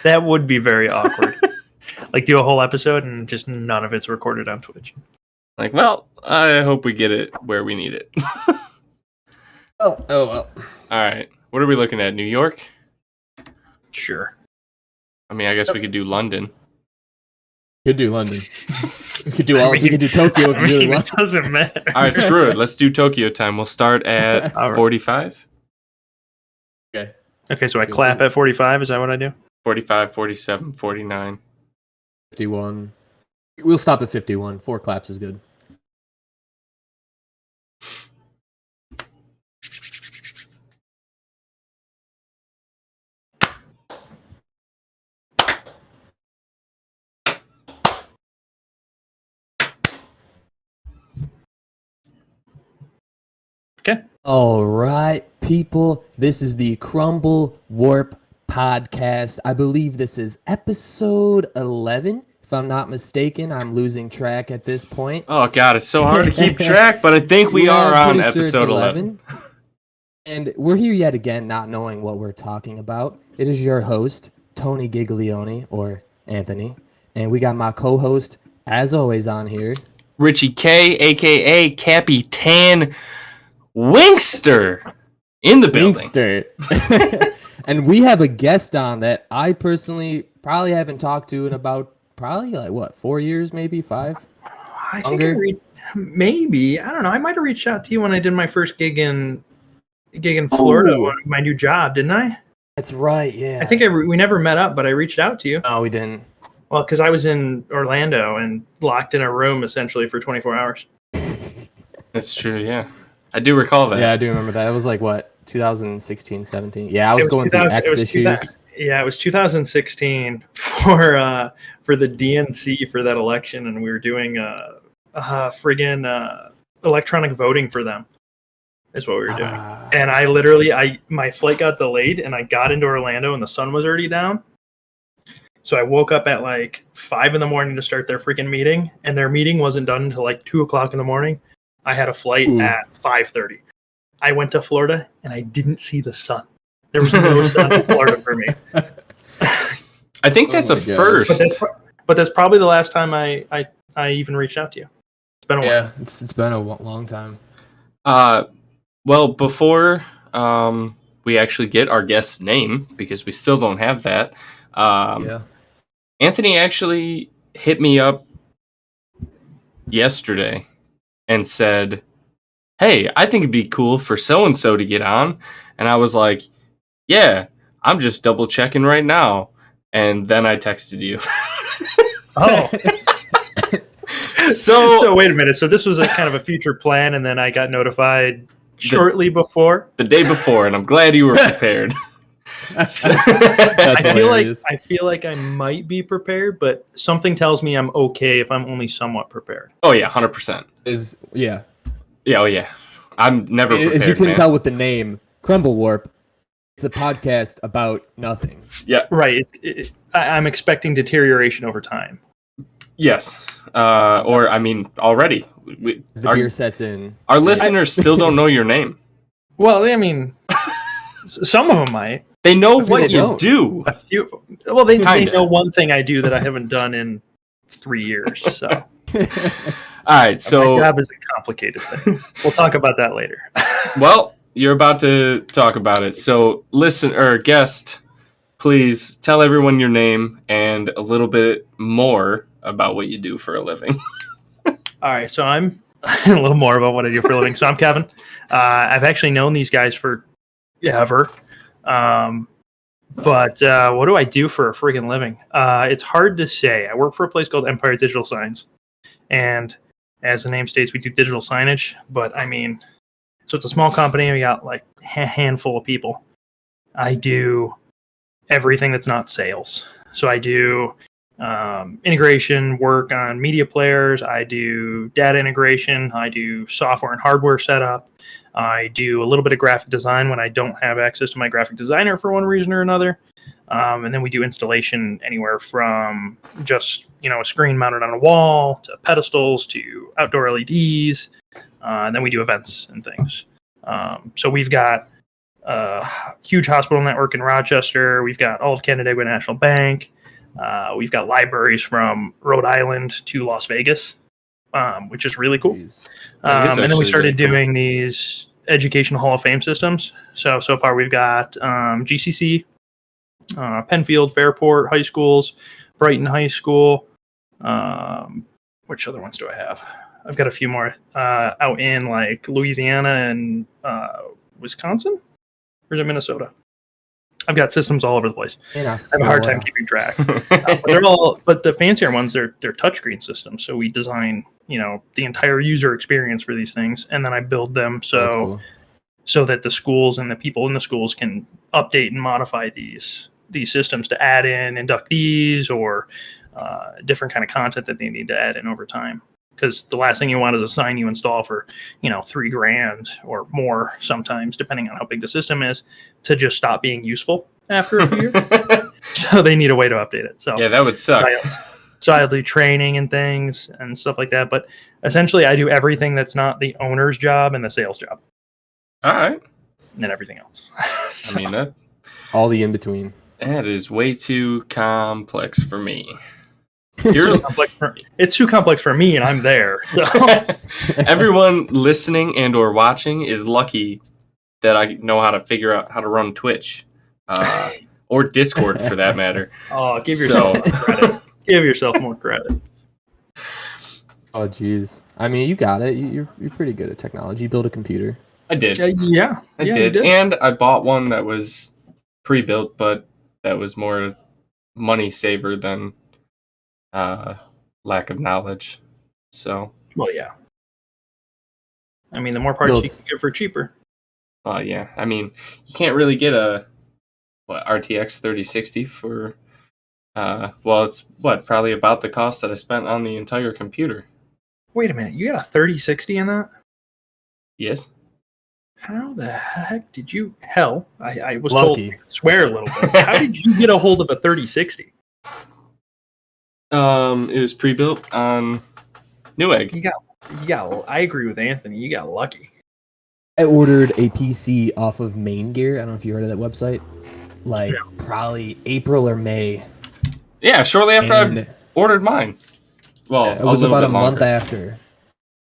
That would be very awkward. Like, do a whole episode and just none of it's recorded on Twitch. Like, well, I hope we get it where we need it. Oh, well. All right. What are we looking at? New York? Sure. I mean, I guess we could do London. Could do London. We could do we could do Tokyo if you really want. It doesn't matter. All right, screw it. Let's do Tokyo time. We'll start at 45. Okay, so I clap at 45. Is that what I do? 45, 47, 49. 51. We'll stop at 51. 4 claps is good. Okay. All right, people. This is the Crumble Warp Podcast. I believe this is episode 11. If I'm not mistaken, I'm losing track at this point. Oh, God, it's so hard to keep track, but I think we are on episode 11. And we're here yet again, not knowing what we're talking about. It is your host, Tony Giglione, or Anthony. And we got my co-host, as always, on here. Richie K, a.k.a. Capitan Winkster, in the building. Winkster. And we have a guest on that I personally probably haven't talked to in about probably 4 years, maybe 5. I think maybe. I don't know. I might have reached out to you when I did my first gig in Florida, my new job, didn't I? That's right. Yeah. I think we never met up, but I reached out to you. No, we didn't. Well, because I was in Orlando and locked in a room essentially for 24 hours. That's true. Yeah. I do recall that. Yeah, I do remember that. It was 2016, 17. Yeah, I was going through X issues. Yeah, it was 2016 for the DNC for that election, and we were doing friggin' electronic voting for them. Is what we were doing. And I literally, my flight got delayed, and I got into Orlando, and the sun was already down. So I woke up at 5 in the morning to start their freaking meeting, and their meeting wasn't done until 2 o'clock in the morning. I had a flight at 5:30. I went to Florida and I didn't see the sun. There was no sun in Florida for me. I think that's a first. But that's probably the last time I even reached out to you. It's been a while. Yeah, it's been a long time. Well, before we actually get our guest's name, because we still don't have that, Anthony actually hit me up yesterday and said, hey, I think it'd be cool for so-and-so to get on. And I was like, yeah, I'm just double checking right now. And then I texted you. Oh. So wait a minute. So this was a kind of a future plan, and then I got notified shortly before? The day before, and I'm glad you were prepared. I feel like I might be prepared, but something tells me I'm okay if I'm only somewhat prepared. Oh yeah, 100%. Yeah. Oh yeah. I'm never prepared. As you can tell with the name, Crumble Warp, it's a podcast about nothing. Yeah. Right. I'm expecting deterioration over time. Yes. Already. Beer sets in. Our listeners still don't know your name. Well, I mean, some of them might. They know what you do. A few. Well, they know one thing I do that I haven't done in 3 years. So, all right. So my job is a complicated thing. We'll talk about that later. Well, you're about to talk about it. So, guest, please tell everyone your name and a little bit more about what you do for a living. All right. So I'm a little more about what I do for a living. So I'm Kevin. I've actually known these guys for ever. But what do I do for a friggin' living? It's hard to say. I work for a place called Empire Digital Signs. And as the name states, we do digital signage. But I mean, so it's a small company. We got like a handful of people. I do everything that's not sales. So I do integration work on media players. I do data integration. I do software and hardware setup. I do a little bit of graphic design when I don't have access to my graphic designer for one reason or another. And then we do installation anywhere from just, a screen mounted on a wall to pedestals to outdoor LEDs. And then we do events and things. So we've got huge hospital network in Rochester. We've got all of Canandaigua National Bank. We've got libraries from Rhode Island to Las Vegas, which is really cool. And then we started doing these Educational Hall of Fame systems. So far we've got GCC, Penfield, Fairport High Schools, Brighton High School. Which other ones do I have? I've got a few more out in like Louisiana and Wisconsin. Or is it Minnesota? I've got systems all over the place. I have a hard time keeping track. But the fancier ones, they're touchscreen systems. So we design, the entire user experience for these things, and then I build them so that the schools and the people in the schools can update and modify these systems to add in inductees or different kind of content that they need to add in over time. Because the last thing you want is a sign you install for, $3,000 or more sometimes, depending on how big the system is, to just stop being useful after a few years. So they need a way to update it. So yeah, that would suck. So I'll do training and things and stuff like that. But essentially, I do everything that's not the owner's job and the sales job. All right. And then everything else. I mean, that all the in between. That is way too complex for me. It's too complex for me, and I'm there. So. Everyone listening and or watching is lucky that I know how to figure out how to run Twitch or Discord for that matter. Oh, give yourself more credit. Give yourself more credit. Oh, geez. I mean, you got it. You're pretty good at technology. You build a computer. I did. Yeah, I did. And I bought one that was pre-built, but that was more money saver than lack of knowledge. So. Well, yeah. I mean, the more parts you can get for cheaper. Yeah. I mean, you can't really get a RTX 3060 for. It's probably about the cost that I spent on the entire computer. Wait a minute, you got a 3060 in that? Yes. How the heck did you? Hell, I was lucky. Told to swear a little bit. How did you get a hold of a 3060? It was pre-built on Newegg. You got. I agree with Anthony. You got lucky. I ordered a PC off of Main Gear. I don't know if you heard of that website. Probably April or May. Yeah, shortly after I ordered mine. Well, it was about a month after.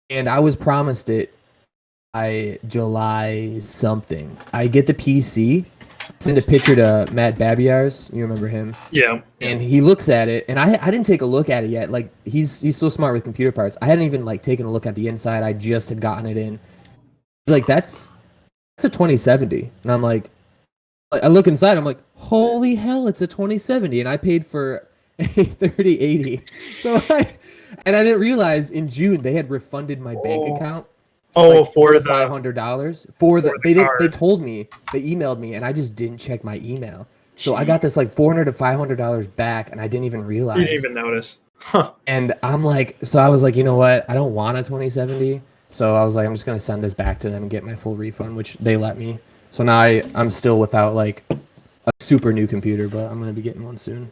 And I was promised it by July something. I get the PC, send a picture to Matt Babiars. You remember him? Yeah. And he looks at it, and I didn't take a look at it yet. Like, he's so smart with computer parts. I hadn't even, taken a look at the inside. I just had gotten it in. He's like, that's a 2070. And I'm like, I look inside, I'm like, holy hell, it's a 2070, and I paid for a 3080. And I didn't realize in June they had refunded my bank account. For the $500 for the they told me, they emailed me, and I just didn't check my email. So I got this $400 to $500 back, and I didn't even realize. You didn't even notice. Huh. And I was like, you know what? I don't want a 2070. So I was like, I'm just gonna send this back to them and get my full refund, which they let me. So now I'm still without a super new computer, but I'm going to be getting one soon.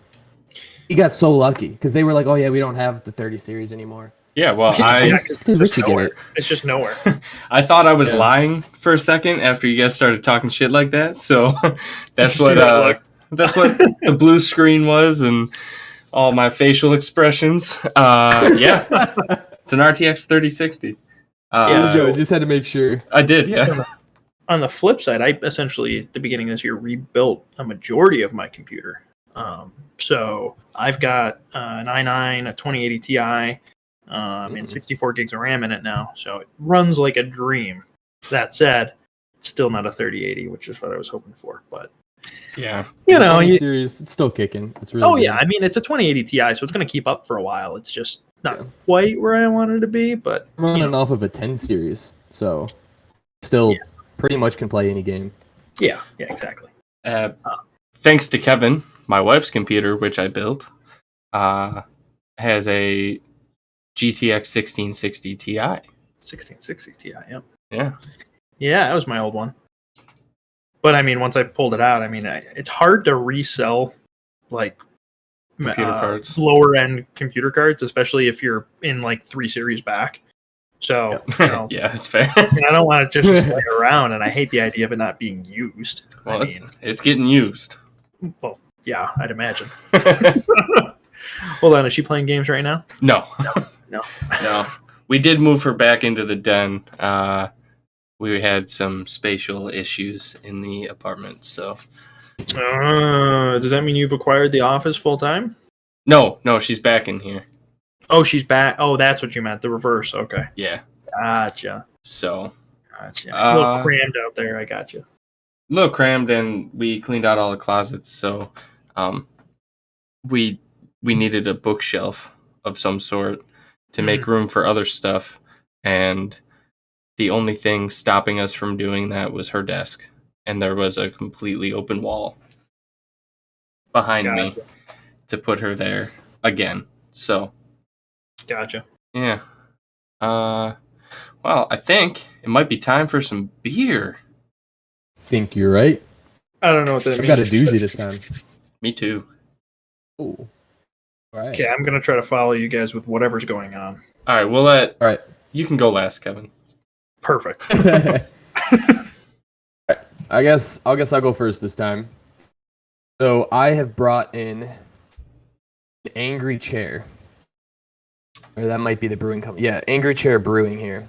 He got so lucky because they were like, oh yeah, we don't have the 30 series anymore. Yeah, well, it's just nowhere. I thought I was lying for a second after you guys started talking shit like that. So that's what the blue screen was and all my facial expressions. Yeah, it's an RTX 3060. I just had to make sure. I did, yeah. On the flip side, I essentially, at the beginning of this year, rebuilt a majority of my computer. So I've got an i9, a 2080 Ti, and 64 gigs of RAM in it now. So it runs like a dream. That said, it's still not a 3080, which is what I was hoping for. But yeah, series, it's still kicking. It's really good. I mean, it's a 2080 Ti, so it's going to keep up for a while. It's just not quite where I wanted to be, but I'm running off of a 10 series, so still. Yeah. Pretty much can play any game. Yeah, exactly. Thanks to Kevin, my wife's computer, which I built, has a GTX 1660 Ti. 1660 Ti, yep. Yeah. Yeah, that was my old one. But, I mean, once I pulled it out, I mean, it's hard to resell, computer cards. Lower-end computer cards, especially if you're in, 3 series back. So, Yeah, that's fair. I don't want to just lay around, and I hate the idea of it not being used. Well, it's getting used. Well, yeah, I'd imagine. Hold on, is she playing games right now? No. No. We did move her back into the den. We had some spatial issues in the apartment, so. Does that mean you've acquired the office full time? No, she's back in here. Oh, she's back. Oh, that's what you meant. The reverse. Okay. Yeah. Gotcha. So. Gotcha. A little crammed out there. I got you. A little crammed, and we cleaned out all the closets, so we needed a bookshelf of some sort to make room for other stuff, and the only thing stopping us from doing that was her desk, and there was a completely open wall behind me to put her there again. So, gotcha. Yeah. Well, I think it might be time for some beer. Think you're right. I don't know what that means. I got a doozy this time. Me too. Oh. All right. Okay, I'm gonna try to follow you guys with whatever's going on. All right, we'll let. All right. You can go last, Kevin. Perfect. I guess I'll go first this time. So I have brought in an Angry Chair. Or that might be the brewing company. Yeah, Angry Chair Brewing here.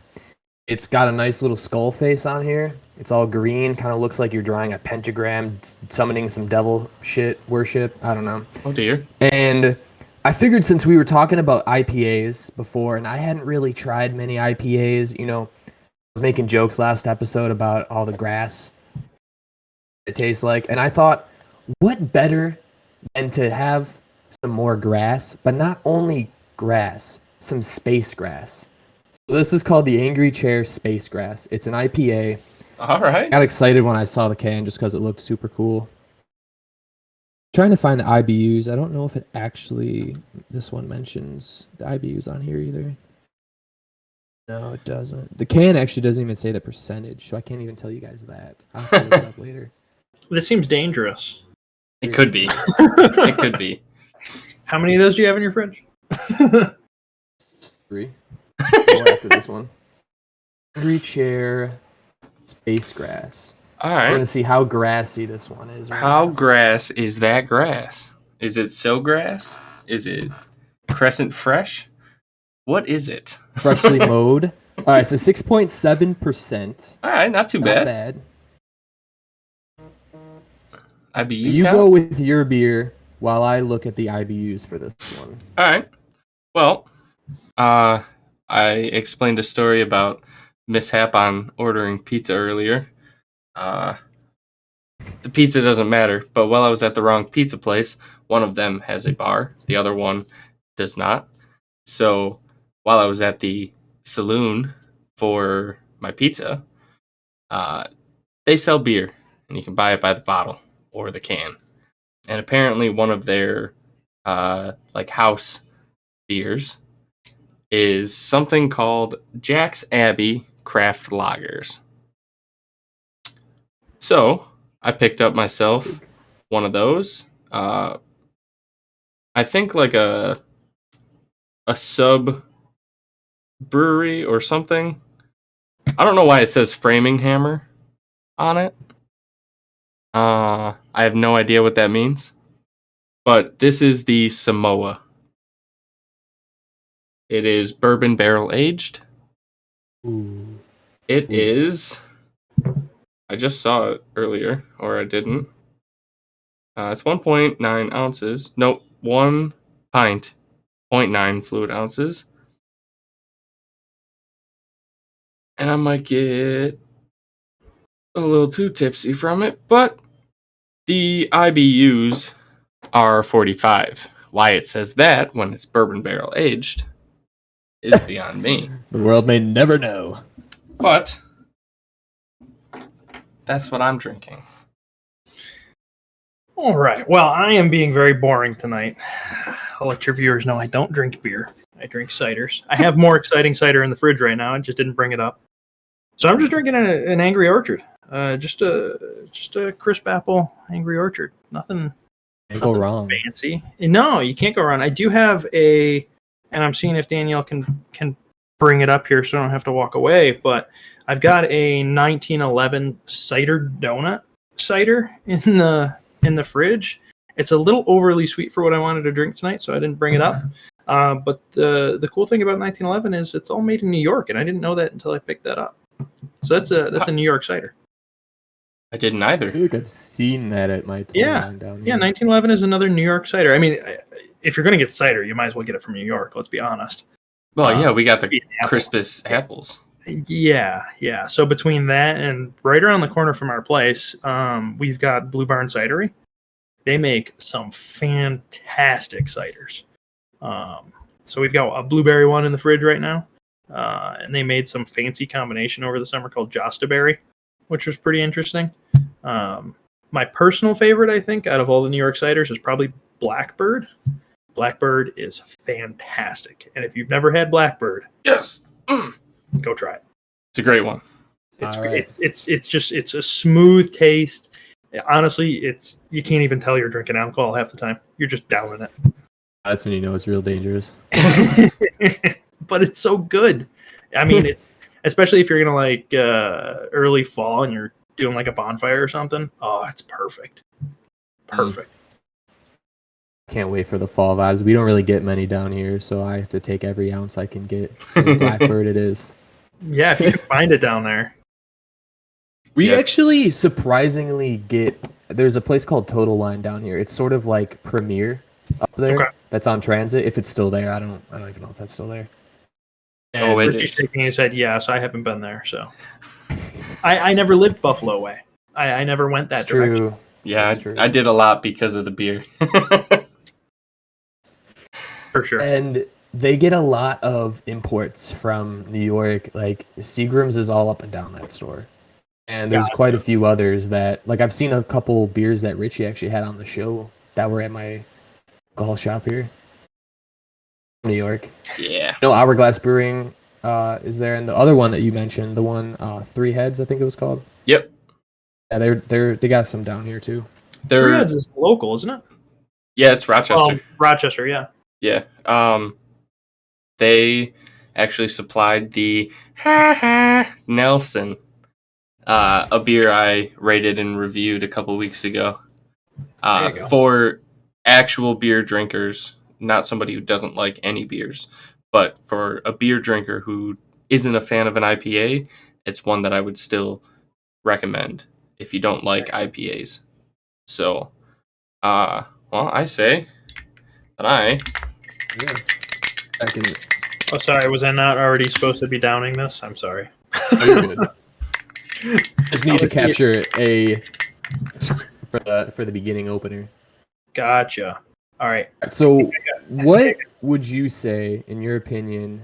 It's got a nice little skull face on here. It's all green, kind of looks like you're drawing a pentagram, summoning some devil shit worship. I don't know. Oh dear. And I figured since we were talking about IPAs before, and I hadn't really tried many IPAs, I was making jokes last episode about all the grass it tastes like, and I thought, what better than to have some more grass, but not only grass, some space grass. So this is called the Angry Chair Space Grass. It's an IPA. All right. I got excited when I saw the can just because it looked super cool. Trying to find the IBUs. I don't know if it actually, this one mentions the IBUs on here either. No, it doesn't. The can actually doesn't even say the percentage, so I can't even tell you guys that. I'll have to look it up later. This seems dangerous. It could be. It could be. How many of those do you have in your fridge? Just 3. 4 after this one. Angry Chair Space Grass. All We're right. going to see how grassy this one is. How grass is that grass? Is it so grass? Is it Crescent Fresh? What is it? Freshly mowed. All right, so 6.7%. All right, not too Not bad. bad. IBU You count? go with your beer while I look at the IBUs for this one. All right. Well, I explained a story about mishap on ordering pizza earlier. The pizza doesn't matter, but while I was at the wrong pizza place, one of them has a bar, the other one does not. So while I was at the saloon for my pizza, they sell beer, and you can buy it by the bottle or the can. And apparently one of their house beers is something called Jack's Abbey Craft Lagers. So I picked up myself one of those. I think like a sub brewery or something. I don't know why it says Framing Hammer on it. I have no idea what that means. But this is the Samoa. It is bourbon barrel aged. Ooh. It is. I just saw it earlier, or I didn't. It's 1.9 ounces. Nope, 1 pint, 0.9 fluid ounces. And I might get a little too tipsy from it, but the IBUs are 45. Why it says that when it's bourbon barrel aged is beyond me. The world may never know. But that's what I'm drinking. All right. Well, I am being very boring tonight. I'll let your viewers know I don't drink beer. I drink ciders. I have more exciting cider in the fridge right now. I just didn't bring it up. So I'm just drinking an Angry Orchard. Just a crisp apple Angry Orchard. Nothing Go wrong. fancy. No, you can't go wrong. I do have and I'm seeing if Danielle can bring it up here so I don't have to walk away. But I've got a 1911 cider donut cider in the fridge. It's a little overly sweet for what I wanted to drink tonight, so I didn't bring it up. But the cool thing about 1911 is it's all made in New York, and I didn't know that until I picked that up. So that's a New York cider. I didn't either. I feel like I've seen that at my toy line down here. 1911 is another New York cider. I mean, if you're going to get cider, you might as well get it from New York, let's be honest. Well, yeah, we got the crispest apples. Yeah. So between that and right around the corner from our place, we've got Blue Barn Cidery. They make some fantastic ciders. So we've got a blueberry one in the fridge right now. And they made some fancy combination over the summer called Jostaberry, which was pretty interesting. My personal favorite, I think, out of all the New York ciders is probably Blackbird. Blackbird is fantastic. And if you've never had Blackbird, yes, go try it. It's a great one. It's a smooth taste. Honestly, you can't even tell you're drinking alcohol half the time. You're just downing it. That's when you know it's real dangerous. But it's so good. I mean, it's especially if you're gonna like early fall and you're doing like a bonfire or something. Oh, it's perfect. Perfect. Can't wait for the fall vibes. We don't really get many down here, so I have to take every ounce I can get. So Blackbird it is. Yeah, if you can find it down there. We actually surprisingly get. There's a place called Total Wine down here. It's sort of like Premier up there. Okay. That's on Transit. If it's still there, I don't even know if that's still there. And Richie's shaking his head. Yes, I haven't been there. So I never lived Buffalo way. I never went that direction. True. Yeah, I did a lot because of the beer. For sure. And they get a lot of imports from New York. Like Seagram's is all up and down that store. And there's quite a few others that, like, I've seen a couple beers that Richie actually had on the show that were at my golf shop here in New York. Yeah. No, Hourglass Brewing is there, and the other one that you mentioned, the one Three Heads, I think it was called. Yep. Yeah, they got some down here too. Three Heads is local, isn't it? Yeah, it's Rochester. Rochester, yeah. Yeah. They actually supplied the Nelson. A beer I rated and reviewed a couple weeks ago. For actual beer drinkers, not somebody who doesn't like any beers, but for a beer drinker who isn't a fan of an IPA, it's one that I would still recommend if you don't like IPAs. So, I say that Oh, sorry, was I not already supposed to be downing this? I'm sorry. Oh, you're good. Just need to capture for the beginning opener. Gotcha. All right. So, what would you say, in your opinion,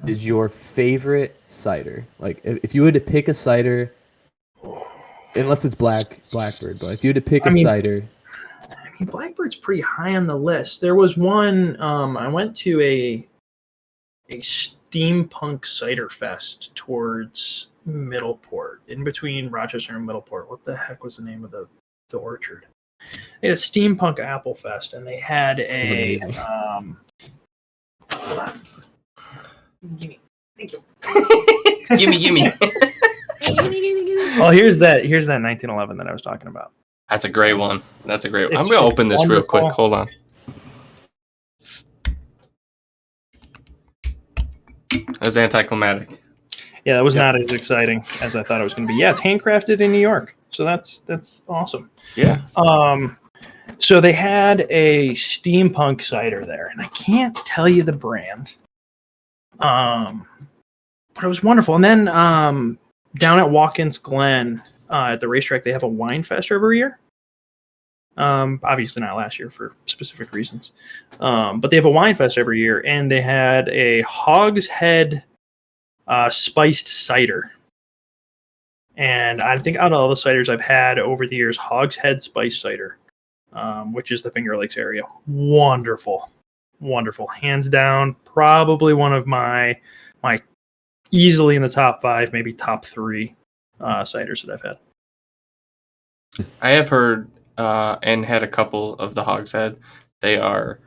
is your favorite cider? Like, if you had to pick a cider, unless it's Blackbird, but if you had to pick a cider, I mean, Blackbird's pretty high on the list. There was one. I went to a steampunk cider fest towards Middleport, in between Rochester and Middleport. What the heck was the name of the orchard? They had a steampunk apple fest, and they had a thank you. gimme. Well, here's that 1911 that I was talking about. That's a great one. I'm gonna open this real quick. Hold on. That was anticlimactic. Yeah, that was not as exciting as I thought it was going to be. Yeah, it's handcrafted in New York, so that's awesome. Yeah. So they had a steampunk cider there, and I can't tell you the brand. But it was wonderful. And then down at Watkins Glen at the racetrack, they have a wine fest every year. Obviously not last year for specific reasons. But they have a wine fest every year, and they had a Hogshead spiced cider. And I think out of all the ciders I've had over the years, Hogshead spiced cider, which is the Finger Lakes area. Wonderful. Hands down, probably one of my easily in the top 5, maybe top 3 ciders that I've had. I have heard and had a couple of the Hogshead. They are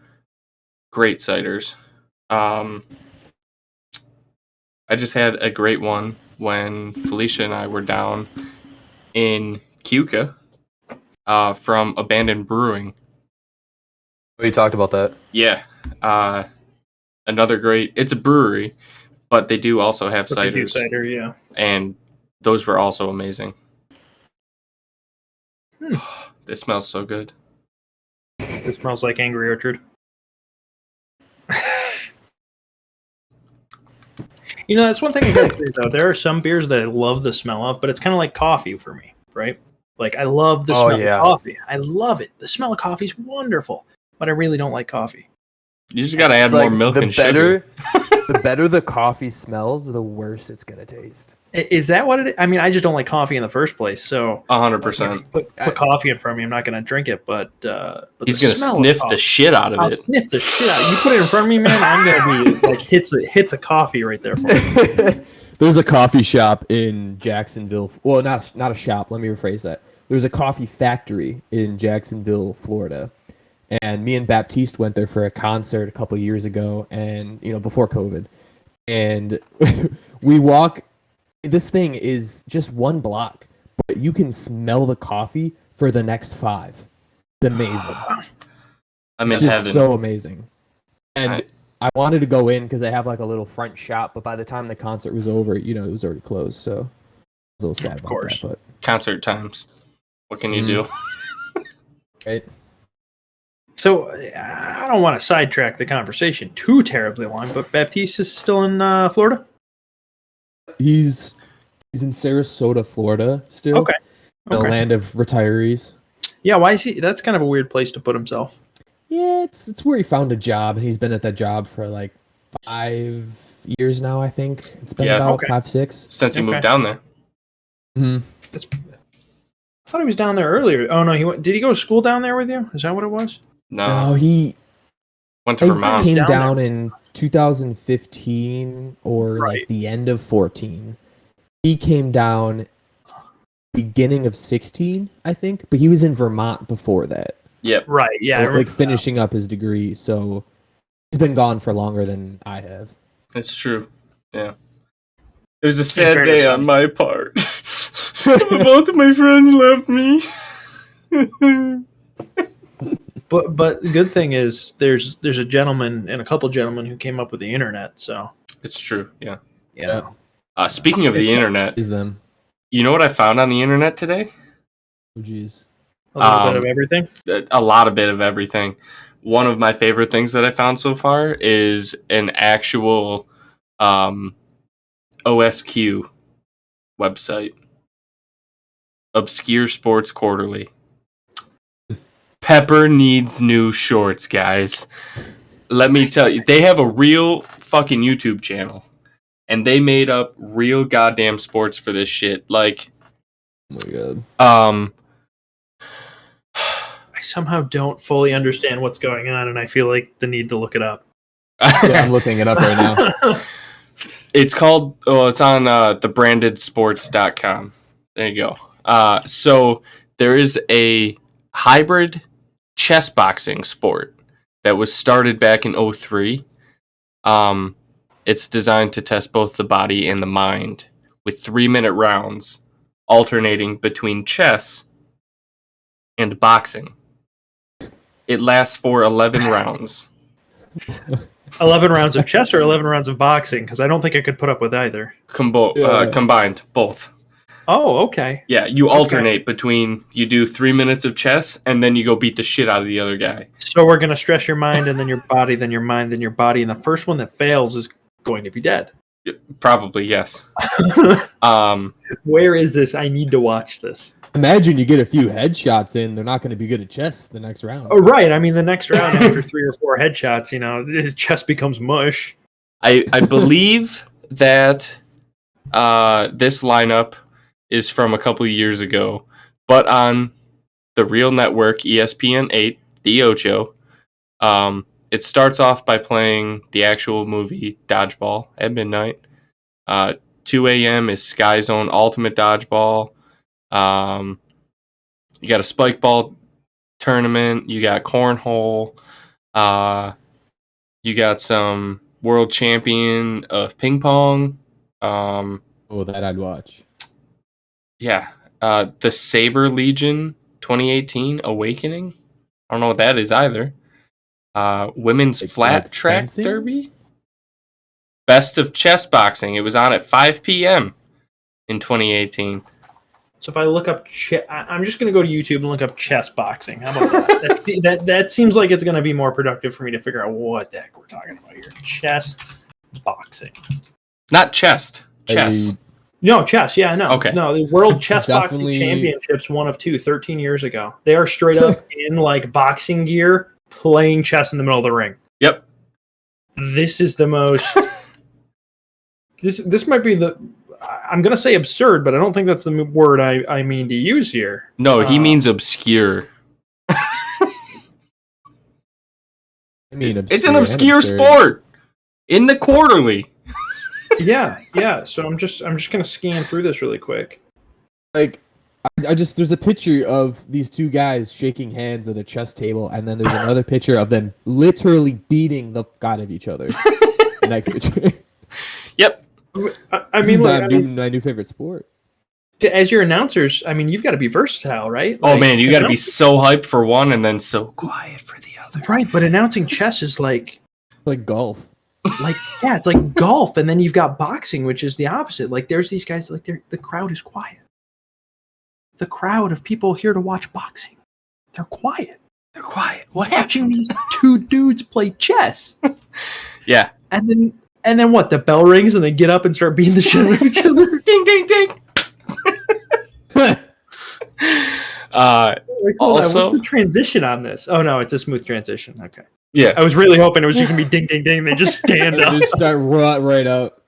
great ciders. I just had a great one when Felicia and I were down in Keuka from Abandoned Brewing. We talked about that. Yeah. Another great... It's a brewery, but they do also have But they do ciders. cider, yeah. And those were also amazing. This smells so good. It smells like Angry Orchard. You know, that's one thing I gotta say, though. There are some beers that I love the smell of, but it's kind of like coffee for me, right? Like, I love the smell of coffee. I love it. The smell of coffee is wonderful, but I really don't like coffee. You just gotta add more milk and sugar. The better the coffee smells, the worse it's gonna taste. Is that what it is? I mean, I just don't like coffee in the first place, so 100%. Put coffee in front of me, I'm not going to drink it, but he's going to sniff the shit out of I'll it. Sniff the shit out. You put it in front of me, man, I'm going to be like hits a coffee right there for me. There's a coffee shop in Jacksonville. Well, not a shop. Let me rephrase that. There's a coffee factory in Jacksonville, Florida, and me and Baptiste went there for a concert a couple years ago, and before COVID, and we walk. This thing is just one block, but you can smell the coffee for the next 5. It's amazing. I'm in it's just heaven. so amazing. And I wanted to go in because they have like a little front shop, but by the time the concert was over, it was already closed. So I was a little sad about that. But concert times. What can you do? Right. So I don't want to sidetrack the conversation too terribly long, but Baptiste is still in Florida? He's in Sarasota, Florida still. Okay. The land of retirees. Yeah, why is he? That's kind of a weird place to put himself. Yeah, it's where he found a job, and he's been at that job for like 5 years now, I think. It's been about 5, 6. Since he moved down there. Mm-hmm. I thought he was down there earlier. Oh, no, did he go to school down there with you? Is that what it was? No, he went to Vermont. Came down in 2015 or like the end of 14. He came down beginning of 16, I think, but he was in Vermont before that. Yep. Right, yeah. Like finishing up his degree, so he's been gone for longer than I have. It's true. Yeah. It was a sad day on my part. Both of my friends left me. But the good thing is there's a gentleman and a couple gentlemen who came up with the internet, so it's true. Yeah. Yeah. Speaking of the internet, is them. You know what I found on the internet today? Oh, geez. A little bit of everything? A lot of bit of everything. One of my favorite things that I found so far is an actual OSQ website. Obscure Sports Quarterly. Pepper needs new shorts, guys. Let me tell you, they have a real fucking YouTube channel. And they made up real goddamn sports for this shit. Like, oh my god. I somehow don't fully understand what's going on, and I feel like the need to look it up. Yeah, I'm looking it up right now. It's called, it's on thebrandedsports.com. There you go. So there is a hybrid chess boxing sport that was started back in 2003. It's designed to test both the body and the mind with 3-minute rounds alternating between chess and boxing. It lasts for 11 rounds. 11 rounds of chess or 11 rounds of boxing? Because I don't think I could put up with either. Combined, both. Oh, okay. Yeah, you alternate between, you do 3 minutes of chess, and then you go beat the shit out of the other guy. So we're going to stress your mind, and then your body, then your mind, then your body, and the first one that fails is going to be dead. Probably, yes. Where is this? I need to watch this. Imagine you get a few headshots in, they're not going to be good at chess the next round. Oh, right. I mean, the next round after 3 or 4 headshots, chess becomes mush. I believe that this lineup is from a couple of years ago, but on the real network, ESPN 8, The Ocho, it starts off by playing the actual movie Dodgeball at midnight. 2 a.m. is Sky Zone Ultimate Dodgeball. You got a spike ball tournament. You got cornhole. You got some world champion of ping pong Oh, that I'd watch. Yeah. The Saber Legion 2018 Awakening. I don't know what that is either. Women's flat track fencing? derby. Best of chess boxing. It was on at 5 p.m. in 2018. So if I look up, I'm just going to go to YouTube and look up chess boxing. How about that? that seems like it's going to be more productive for me to figure out what the heck we're talking about here. Chess boxing. Not chest. Chess. No, chess. Yeah, no. Okay. No, the World Chess Boxing Definitely- Championships, one of two, 13 years ago. They are straight up in like boxing gear playing chess in the middle of the ring. Yep. This is the most... This might be the... I'm going to say absurd, but I don't think that's the word I mean to use here. No, he means obscure. I mean, It's an obscure sport in the quarterly. Yeah. So I'm just going to scan through this really quick. Like, I just there's a picture of these two guys shaking hands at a chess table, and then there's another picture of them literally beating the fuck out of each other. The next picture. Yep. I mean, like, my new favorite sport. as your announcers, I mean, you've got to be versatile, right? Oh, man, you got to be announce- so hyped for one and then so quiet for the other. Right, but announcing chess is like Golf. yeah, it's like golf, and then you've got boxing, which is the opposite. Like, there's these guys, like, the crowd is quiet. The crowd of people here to watch boxing, they're quiet. They're quiet. What Watching happened? these two dudes play chess, Yeah. and then what? The bell rings, and they get up and start beating the shit out of each other. Ding, ding, ding. Like, hold on, Also- what's the transition on this? Oh no, it's a smooth transition. Okay, Yeah. I was really hoping it was just gonna be ding, ding, ding. They just stand And up. just start right up.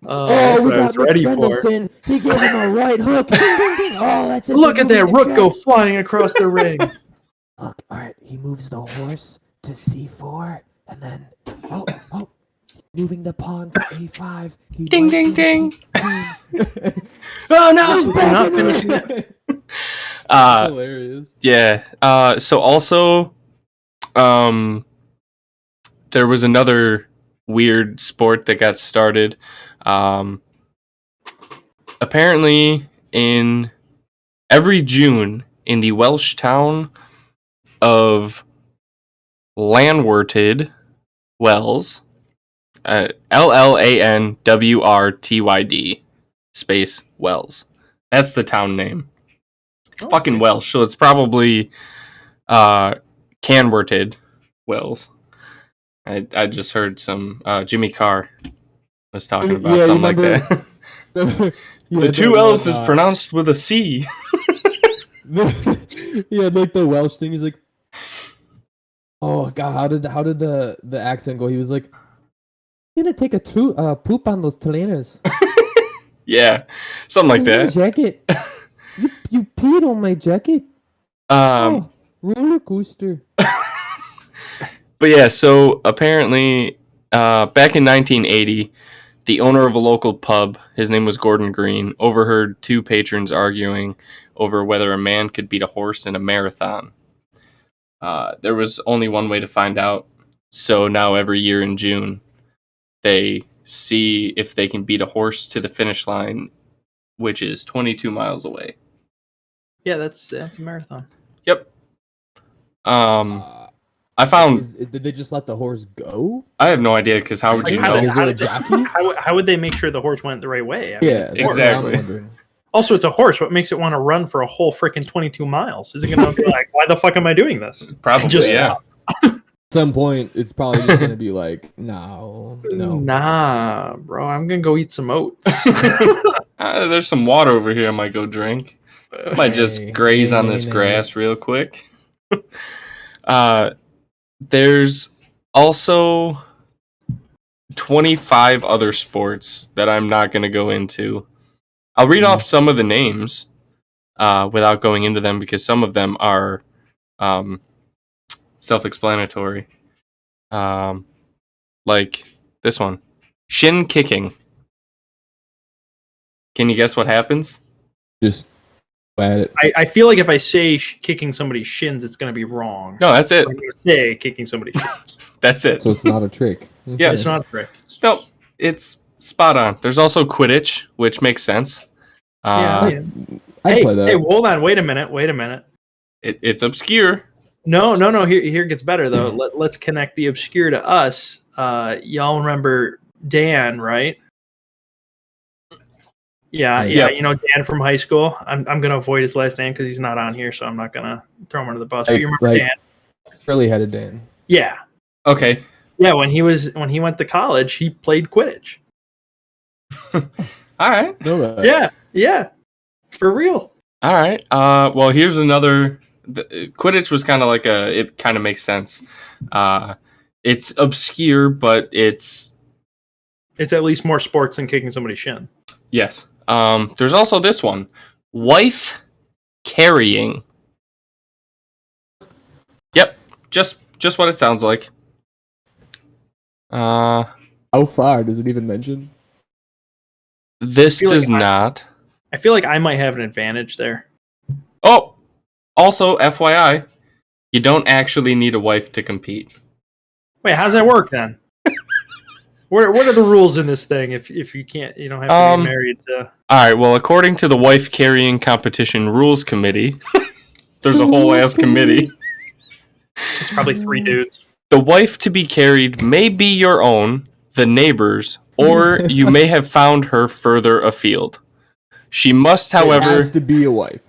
That's what I was ready for. He gave him a right hook. Ding, ding, ding. Oh, that's it. Look at that rook go flying across the ring. Look, all right. He moves the horse to c4, and then moving the pawn to a5. He Ding, went ding, into ding. Oh, no. We're not finishing it. Hilarious. Yeah. So also, there was another weird sport that got started. Apparently, in every June in the Welsh town of Llanwrtyd, Wells, LLANWRTYD space Wells. That's the town name. It's fucking Welsh, so it's probably Canwerted Wells. I just heard some Jimmy Carr was talking about Yeah, you something like that. The two L's is pronounced with a C. Yeah, like the Welsh thing. He's like, oh god, how did the accent go? He was like, "I'm gonna take a poop on those trainers." Yeah, something like Where's my that. jacket. You peed on my jacket. Oh, roller coaster. But yeah, so apparently, back in 1980, the owner of a local pub, his name was Gordon Green, overheard two patrons arguing over whether a man could beat a horse in a marathon. There was only one way to find out, so now every year in June, they see if they can beat a horse to the finish line, which is 22 miles away. Yeah, that's a marathon. Yep. I found... Did they just let the horse go? I have no idea, because how would you How know? did- Is there a jockey? How would they make sure the horse went the right way? I mean, Yeah, that's what I'm Exactly. wondering. Also, it's a horse. What makes it want to run for a whole freaking 22 miles? Is it going to be like, why the fuck am I doing this? Probably, Just yeah. At some point, it's probably just gonna be like, no. Nah, bro. I'm going to go eat some oats. There's some water over here I might go drink. Might just Hey, graze on hey, this hey. grass real quick. There's also 25 other sports that I'm not going to go into. I'll read off some of the names without going into them because some of them are self-explanatory. Like this one. Shin kicking. Can you guess what happens? Just at it. I feel like if I say kicking somebody's shins, it's going to be wrong. No, that's it. I'm going to say kicking somebody's shins. That's it. So it's not a trick. Yeah, It's not a trick. No, it's spot on. There's also Quidditch, which makes sense. Yeah. I'd play that. Hey, hold on. Wait a minute. It's obscure. No. Here it gets better though. Let's connect the obscure to us. Y'all remember Dan, right? Yeah. Yep. You know Dan from high school. I'm gonna avoid his last name because he's not on here, so I'm not gonna throw him under the bus. But you remember Dan? Curly-headed Dan. Yeah. Okay. Yeah. When he went to college, he played Quidditch. All right. No way. Yeah. For real. All right. Well, here's another. Quidditch was kind of like it kind of makes sense. It's obscure, but it's at least more sports than kicking somebody's shin. yes. There's also this one, wife carrying. Yep, just what it sounds like. How far does it even mention? This does not. I feel like I might have an advantage there. Oh, also FYI, you don't actually need a wife to compete. Wait, how does that work then? What are the rules in this thing if you can't, you don't have to be married to... All right, well, according to the Wife Carrying Competition Rules Committee, there's a whole ass committee. It's probably 3 dudes. The wife to be carried may be your own, the neighbor's, or you may have found her further afield. She must, however... It has to be a wife.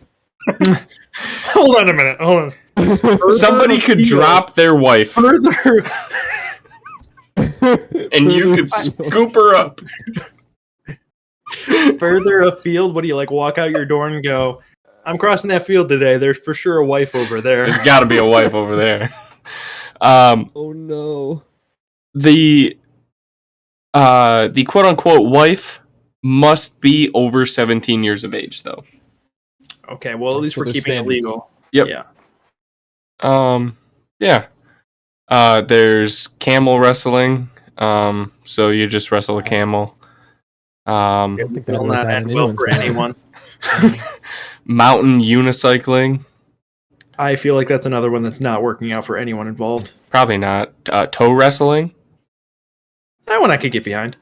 Hold on a minute. Hold on. Somebody could drop their wife, Further... and you could scoop her up. Further afield? What do you, like, walk out your door and go, I'm crossing that field today. There's for sure a wife over there. There's got to be a wife over there. Oh, no. The quote-unquote wife must be over 17 years of age, though. Okay, well, at least we're there's keeping standards. it legal. Yep. Yeah. Yeah. There's camel wrestling. So you just wrestle a camel. I don't think that Will worked not out end in well anyone's for favor. anyone. Mountain unicycling. I feel like that's another one that's not working out for anyone involved. Probably not. Toe wrestling. That one I could get behind.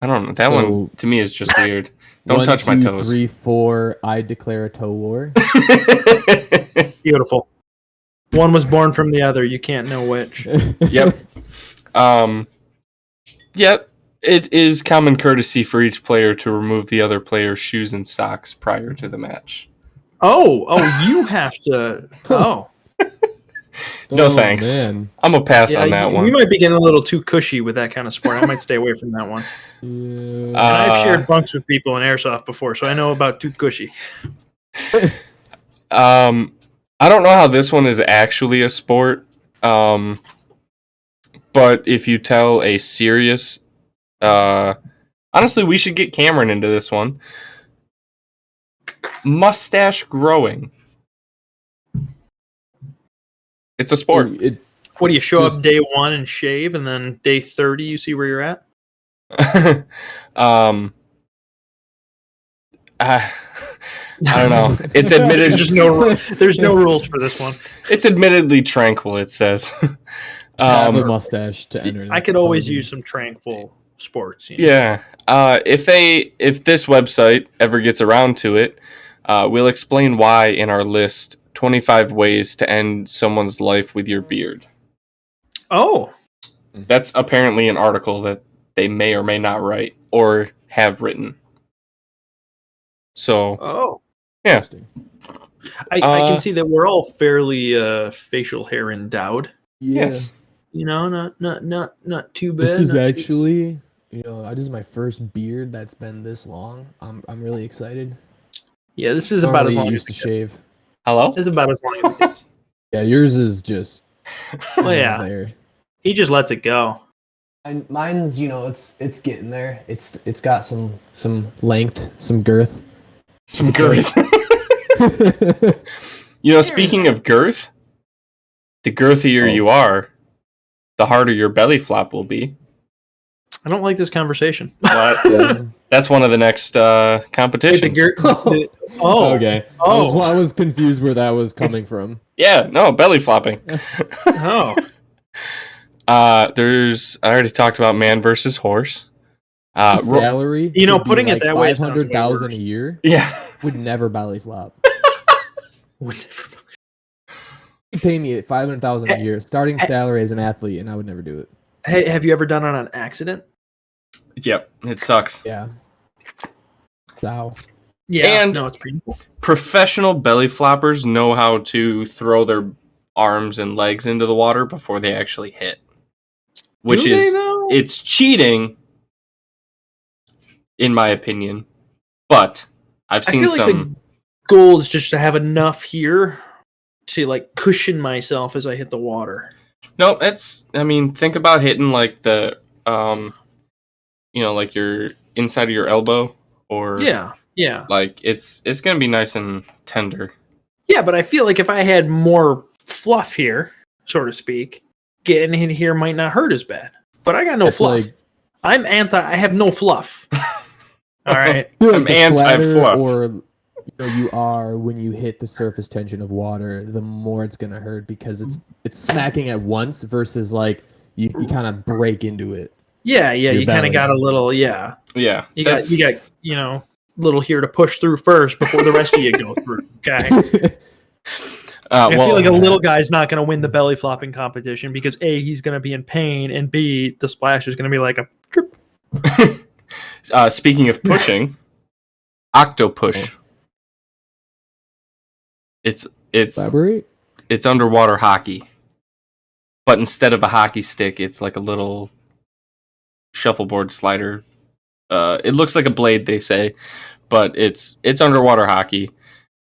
I don't know. That So, one to me is just weird. Don't 1, touch my 2, toes. 3, 4. I declare a toe war. Beautiful. One was born from the other. You can't know which. Yep. Yep. It is common courtesy for each player to remove the other player's shoes and socks prior to the match. Oh, you have to. Oh. No Oh, thanks. Man. I'm gonna pass on that one. We might be getting a little too cushy with that kind of sport. I might stay away from that one. Yeah. And I've shared bunks with people in airsoft before, so I know about too cushy. I don't know how this one is actually a sport. But if you tell a serious, honestly, we should get Cameron into this one. Mustache growing. It's a sport. What do you show Just- up day 1 and shave, and then day 30 you see where you're at? I don't know. It's admitted. There's no rules for this one. It's admittedly tranquil. It says. Have a mustache to enter. I could always use some tranquil sports. You know? Yeah. If this website ever gets around to it, we'll explain why in our list 25 ways to end someone's life with your beard. Oh. That's apparently an article that they may or may not write or have written. So. Oh. Yeah. I can see that we're all fairly facial hair endowed. Yeah. Yes. You know, not too bad. This is not too- actually, this is my first beard that's been this long. I'm really excited. Yeah, this is about as long as used to shave. Hello? This is about as long as it gets. Yeah, yours is just. Well, yeah. There. He just lets it go. And mine's, it's getting there. It's got some length, some girth. Some girth. Speaking of girth, the girthier you are, the harder your belly flop will be. I don't like this conversation. What? Yeah. That's one of the next competitions. Okay. Oh. I was confused where that was coming from. Yeah, no, belly flopping. Oh. I already talked about man versus horse. Salary, You know, could be putting it like that way, it sounds way 500,000 a worse. year Yeah. would never belly flop. You pay me 500,000 a year starting salary as an athlete, and I would never do it. Hey, have you ever done it on an accident? Yep. It sucks. Yeah. So Yeah. And- no, it's painful. Professional belly floppers know how to throw their arms and legs into the water before they actually hit. Which Do they, is, though? it's cheating, in my opinion. But I've I seen feel like some. the goal is just to have enough here to like cushion myself as I hit the water. No, think about hitting like the, like your inside of your elbow, or Yeah. like it's gonna be nice and tender. Yeah, but I feel like if I had more fluff here, so to speak, getting in here might not hurt as bad. But I got no it's fluff. like I have no fluff. All right. I feel I'm the flatter anti-fluff. or you are when you hit the surface tension of water, the more it's gonna hurt because it's smacking at once versus like you kind of break into it. Yeah, Your you kind belly. of got a little, yeah. Yeah, You got, little here to push through first before the rest of you go through. Okay. I feel like a little guy's not going to win the belly flopping competition because A, he's going to be in pain, and B, the splash is going to be like a trip. Speaking of pushing, octopush. It's Elaborate. it's underwater hockey, but instead of a hockey stick, it's like a little shuffleboard slider. It looks like a blade, they say, but it's underwater hockey.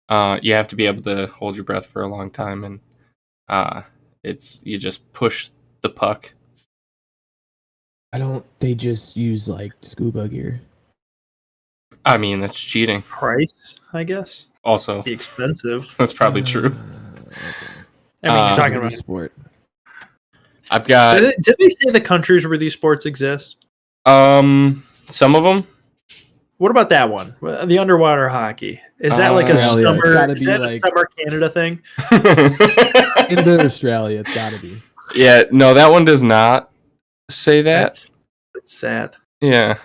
You have to be able to hold your breath for a long time, and you just push the puck. They just use like scuba gear. I mean, that's cheating. Price, I guess. Also, Be expensive. that's probably true. I mean, you're talking about. sport. I've got Did they say the countries where these sports exist? some of them. What about that one? The underwater hockey. Is that like a Australia. It's summer? gotta Is be that like- a summer Canada thing? Into Australia, it's gotta be. Yeah, no, that one does not say that. That's sad. Yeah.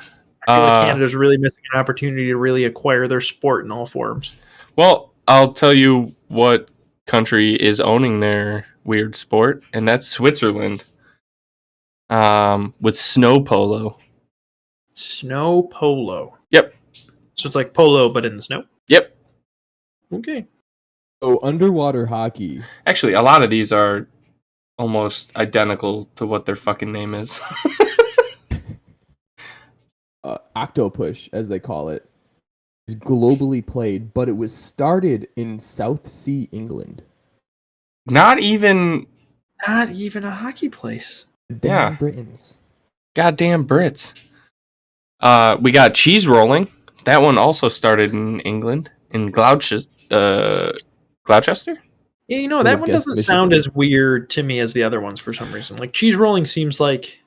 I feel like Canada's really missing an opportunity to really acquire their sport in all forms. Well, I'll tell you what country is owning their weird sport, and that's Switzerland. With snow polo. Snow polo. Yep. So it's like polo, but in the snow. Yep. Okay. Oh, underwater hockey. Actually, a lot of these are almost identical to what their fucking name is. Octopush, as they call it, is globally played, but it was started in South Sea, England. Not even Not even a hockey place. Damn Yeah. Britons. goddamn Brits. We got cheese rolling. That one also started in England, in Gloucester. Gloucester? Yeah, you know, I that would one guess doesn't Michigan. sound as weird to me as the other ones for some reason. Like cheese rolling seems like,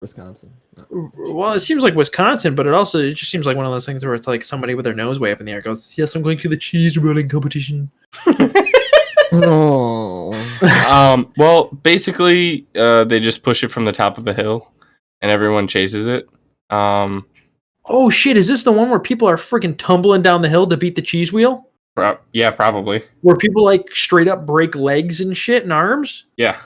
Wisconsin. well, it seems like Wisconsin, but it just seems like one of those things where it's like somebody with their nose way up in the air goes, "Yes, I'm going to the cheese rolling competition." Oh. Well, basically, they just push it from the top of a hill, and everyone chases it. Oh shit! Is this the one where people are freaking tumbling down the hill to beat the cheese wheel? Yeah, probably. Where people like straight up break legs and shit and arms? Yeah.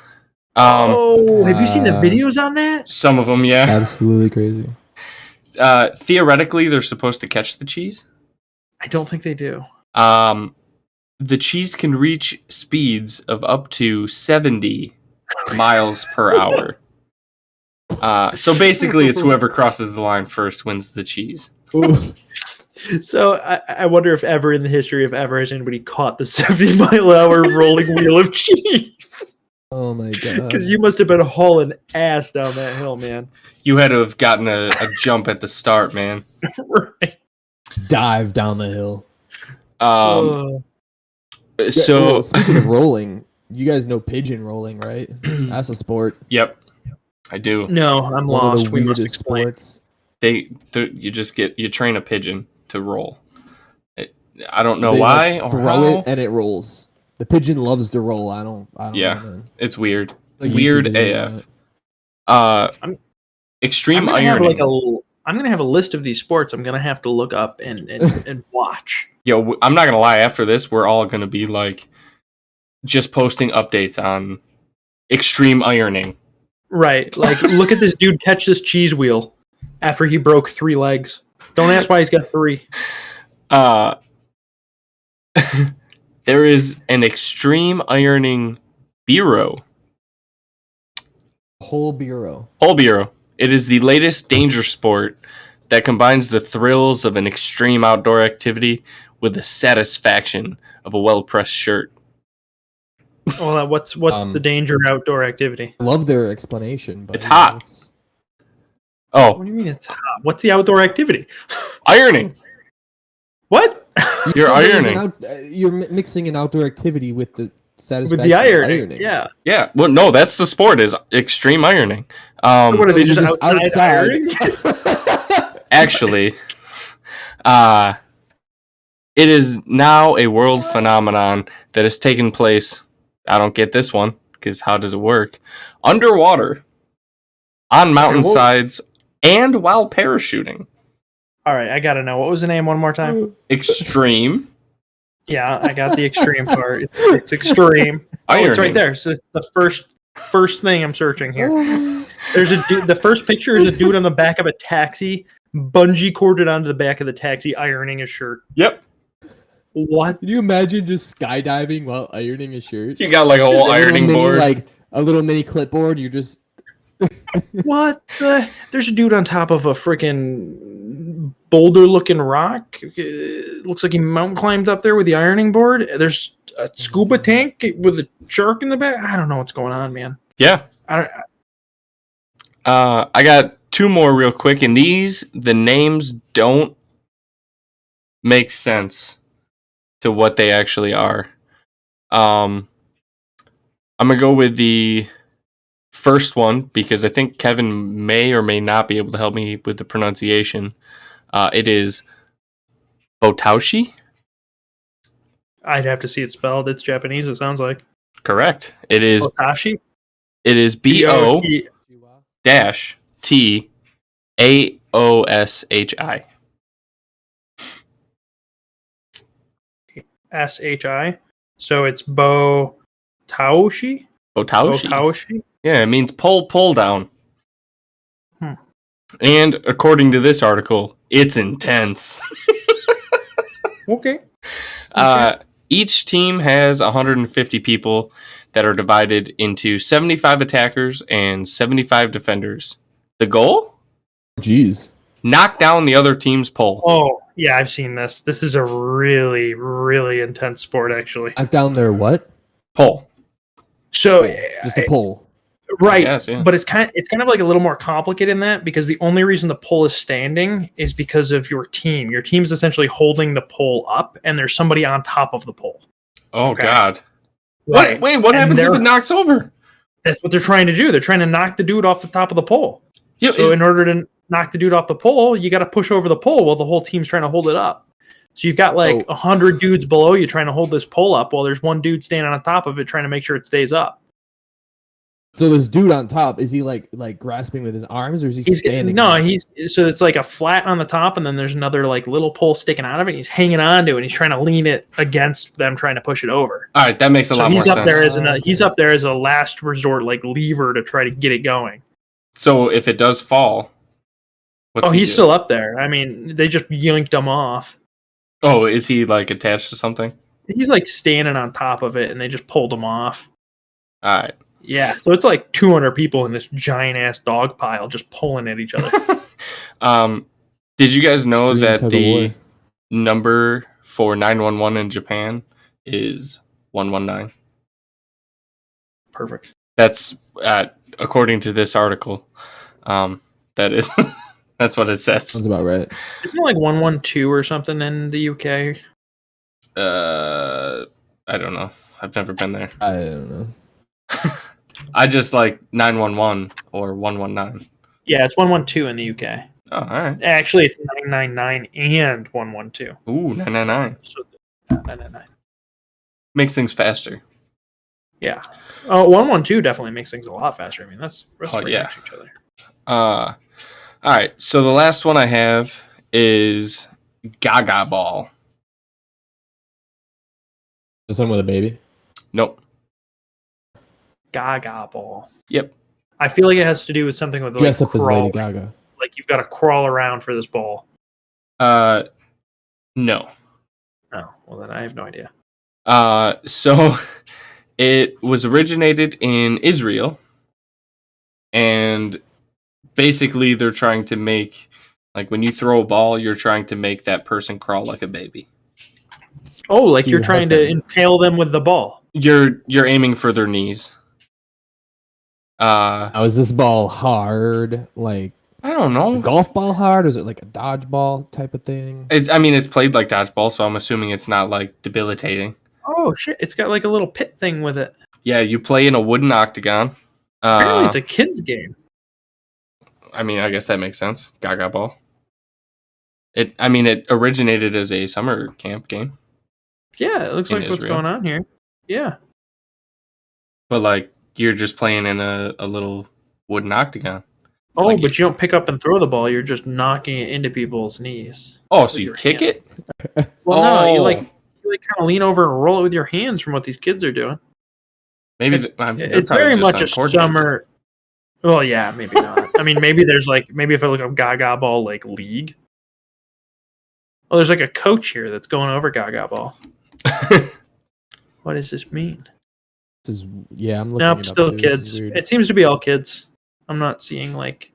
Have you seen the videos on that? Some of them, yeah. Absolutely crazy. Theoretically, they're supposed to catch the cheese. I don't think they do. The cheese can reach speeds of up to 70 miles per hour. So basically, it's whoever crosses the line first wins the cheese. So I wonder if ever in the history of ever has anybody caught the 70-mile-an-hour rolling wheel of cheese. Oh my god. Because you must have been hauling ass down that hill, man. You had to have gotten a jump at the start, man. Right. Dive down the hill. Oh. So, speaking of rolling, you guys know pigeon rolling, right? That's a sport. yep, I do. No, I'm One lost. of the We must weirdest explain. sports. You train a pigeon to roll. I don't know They, why like, or throw how. it and it rolls. The pigeon loves to roll. I don't Yeah. know, man. It's weird. Like Weird YouTube videos on AF. it. I'm Extreme gonna have ironing. like I'm gonna have a list of these sports. I'm gonna have to look up and watch. Yo, I'm not gonna lie. After this, we're all gonna be like, just posting updates on extreme ironing. Right. Like, look at this dude catch this cheese wheel after he broke 3 legs. Don't ask why he's got 3. There is an extreme ironing bureau. Whole bureau. Whole bureau. It is the latest danger sport that combines the thrills of an extreme outdoor activity with the satisfaction of a well-pressed shirt. Well, what's the danger outdoor activity? I love their explanation, but It's hot. What Oh, do you mean it's hot? What's the outdoor activity? ironing. What? You're said there's ironing. You're mixing an outdoor activity with the satisfaction With the of ironing. Yeah. Yeah. Well, no, that's the sport. Is extreme ironing. What are they So just you're outside ironing? Actually, it is now a world phenomenon that has taken place. I don't get this one, because how does it work? Underwater, on mountainsides, and while parachuting. All right, I gotta know. What was the name one more time? Extreme Yeah, I got the extreme part. It's extreme. Oh, it's right ironing. there. So it's the first thing I'm searching here. There's a dude. The first picture is a dude on the back of a taxi, bungee corded onto the back of the taxi, ironing his shirt. Yep. What? Can you imagine just skydiving while ironing a shirt? You got like a whole ironing mini, board. like a little mini clipboard. You just What the? There's a dude on top of a freaking boulder-looking rock. It looks like he mountain climbed up there with the ironing board. There's a scuba tank with a shark in the back. I don't know what's going on, man. Yeah. I got 2 more real quick, and the names don't make sense to what they actually are. I'm gonna go with the first one because I think Kevin may or may not be able to help me with the pronunciation. It is Botaushi. I'd have to see it spelled. It's Japanese. It sounds like Correct. It is. Botashi. It is BOTAOSHI. SHI. So it's Bo Taoshi. Botaushi. Yeah, it means pull down. Hmm. And according to this article, it's intense. Okay. Each team has 150 people that are divided into 75 attackers and 75 defenders. The goal? jeez. Knock down the other team's pole. Oh, yeah, I've seen this. This is a really, really intense sport, actually. Knock down there what? Pole. So, Just a pole. right, Yes, yeah. but it's kind of like a little more complicated than that because the only reason the pole is standing is because of your team. Your team is essentially holding the pole up, and there's somebody on top of the pole. Oh, Okay. God. Right. Wait, what And happens if they're- it knocks over? That's what they're trying to do. They're trying to knock the dude off the top of the pole. Yeah, So in order to knock the dude off the pole, you got to push over the pole while the whole team's trying to hold it up. So you've got like 100 dudes below you trying to hold this pole up while there's one dude standing on top of it trying to make sure it stays up. So this dude on top, is he like grasping with his arms, or is he standing? So it's like a flat on the top, and then there's another like little pole sticking out of it. And he's hanging on to it, and he's trying to lean it against them, trying to push it over. all right, that makes a So lot more he's up sense. there he's up there as a last resort, like lever to try to get it going. So if it does fall, what's he He's do? still up there. I mean, they just yanked him off. Oh, is he like attached to something? He's like standing on top of it, and they just pulled him off. All right. Yeah, so it's like 200 people in this giant ass dog pile just pulling at each other. Did you guys know Extreme that tug of the war. number for 911 in Japan is 119? Perfect. That's according to this article. That is that's what it says. Sounds about right. Isn't it like 112 or something in the UK? I don't know. I've never been there. I don't know. I just like 911 or 119. Yeah, it's 112 in the UK. Oh, all right. Actually, it's 999 and 112. Ooh, 999. So 999. Makes things faster. Yeah. Oh, 112 definitely makes things a lot faster. I mean, that's right yeah. next to each other. All right. So the last one I have is Gaga Ball. Just someone with a baby. Nope. Gaga ball. Yep. I feel like it has to do with something with Dress like up as crawling. Lady Gaga. Like you've got to crawl around for this ball. No. Oh, well then I have no idea. So it was originated in Israel, and basically they're trying to make, like, when you throw a ball, you're trying to make that person crawl like a baby. Oh, like Do you're you trying hurt to them? impale them with the ball. You're aiming for their knees. Now, is this ball hard? Like I don't a know. golf ball hard? Or is it like a dodgeball type of thing? It's played like dodgeball, so I'm assuming it's not like debilitating. Oh shit! It's got like a little pit thing with it. Yeah, you play in a wooden octagon. Apparently, it's a kid's game. I mean, I guess that makes sense. Gaga Ball. It originated as a summer camp game, Yeah, it looks In like what's Israel. going on here. Yeah. but like you're just playing in a little wooden octagon. Oh, Like but you don't pick up and throw the ball. You're just knocking it into people's knees. Oh, so With you your kick hand. it? Well, no, you Oh. kind of lean over and roll it with your hands. From what these kids are doing, Maybe it's they're probably very just much a uncoordinated. summer. Well, yeah, maybe not. I mean, maybe if I look up Gaga Ball like league. Oh, there's like a coach here that's going over Gaga Ball. What does this mean? This is, yeah, I'm looking Nope, it up still too. This is kids. weird. It seems to be all kids. I'm not seeing like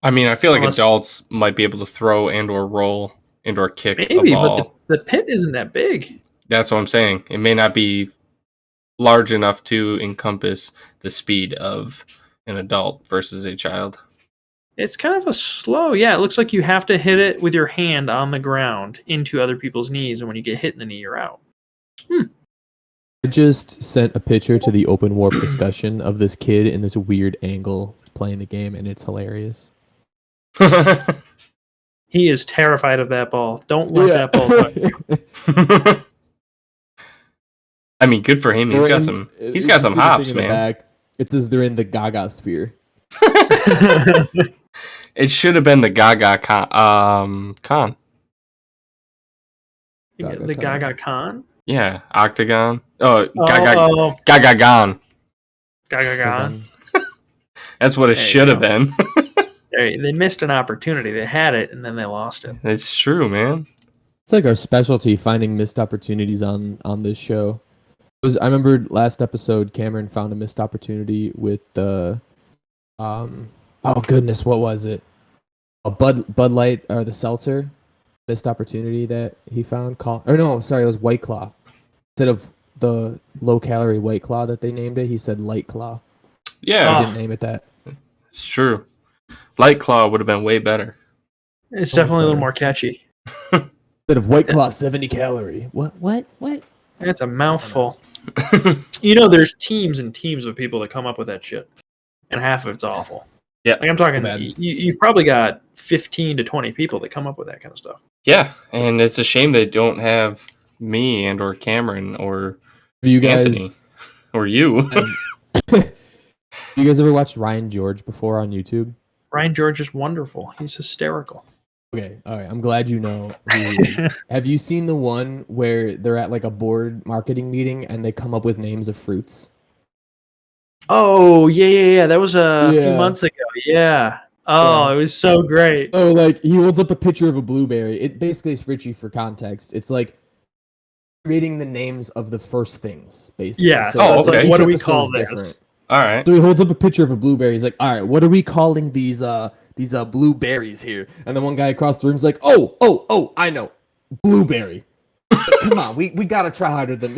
I mean, I feel like Unless- adults might be able to throw and or roll and or kick maybe, a ball. but the pit isn't that big. That's what I'm saying. It may not be large enough to encompass the speed of an adult versus a child. It's kind of a slow. Yeah, it looks like you have to hit it with your hand on the ground into other people's knees, and when you get hit in the knee, you're out. I just sent a picture to the open warp discussion of this kid in this weird angle playing the game, and it's hilarious. He is terrified of that ball. Don't let that ball touch you. I mean, good for him. He's got some hops, man. Back, it says they're in the Gaga sphere. It should have been the Gaga Con. Gaga The Con. Gaga Con? Yeah, octagon. Oh, Gaga Oh, Gagagon. Gaga Con. That's what it There you should have go. been. They missed an opportunity. They had it, and then they lost it. It's true, man. It's like our specialty, finding missed opportunities on this show. I remember last episode, Cameron found a missed opportunity with the, oh goodness, what was it? A Bud Light or the seltzer missed opportunity that he found. It was White Claw. Instead of the low calorie White Claw that they named it, he said Light Claw. Yeah, He didn't name it that. it's true. Light Claw would have been way better. It's So definitely a little better. more catchy. Instead of White Claw, 70 calorie. What? It's a mouthful. You know, there's teams and teams of people that come up with that shit, and half of it's awful. Yeah. Like I'm talking, Bad. you've probably got 15 to 20 people that come up with that kind of stuff. Yeah, and it's a shame they don't have me and or Cameron or Have you guys, Anthony or you. you guys ever watched Ryan George before on YouTube? Ryan George is wonderful. He's hysterical. Okay, all right. I'm glad you know who he is. Have you seen the one where they're at like a board marketing meeting and they come up with names of fruits? Oh, yeah. That was a few Yeah. months ago. Yeah. Oh, Yeah. it was so great. Oh, like he holds up a picture of a blueberry. It basically is Richie for context. It's like reading the names of the first things, basically. Yeah. So Oh, it's like okay. each What do we episode's call this? different. All right. So he holds up a picture of a blueberry. He's like, "All right, what are we calling these blueberries here?" And then one guy across the room's like, "Oh, I know, blueberry." Come on, we gotta try harder than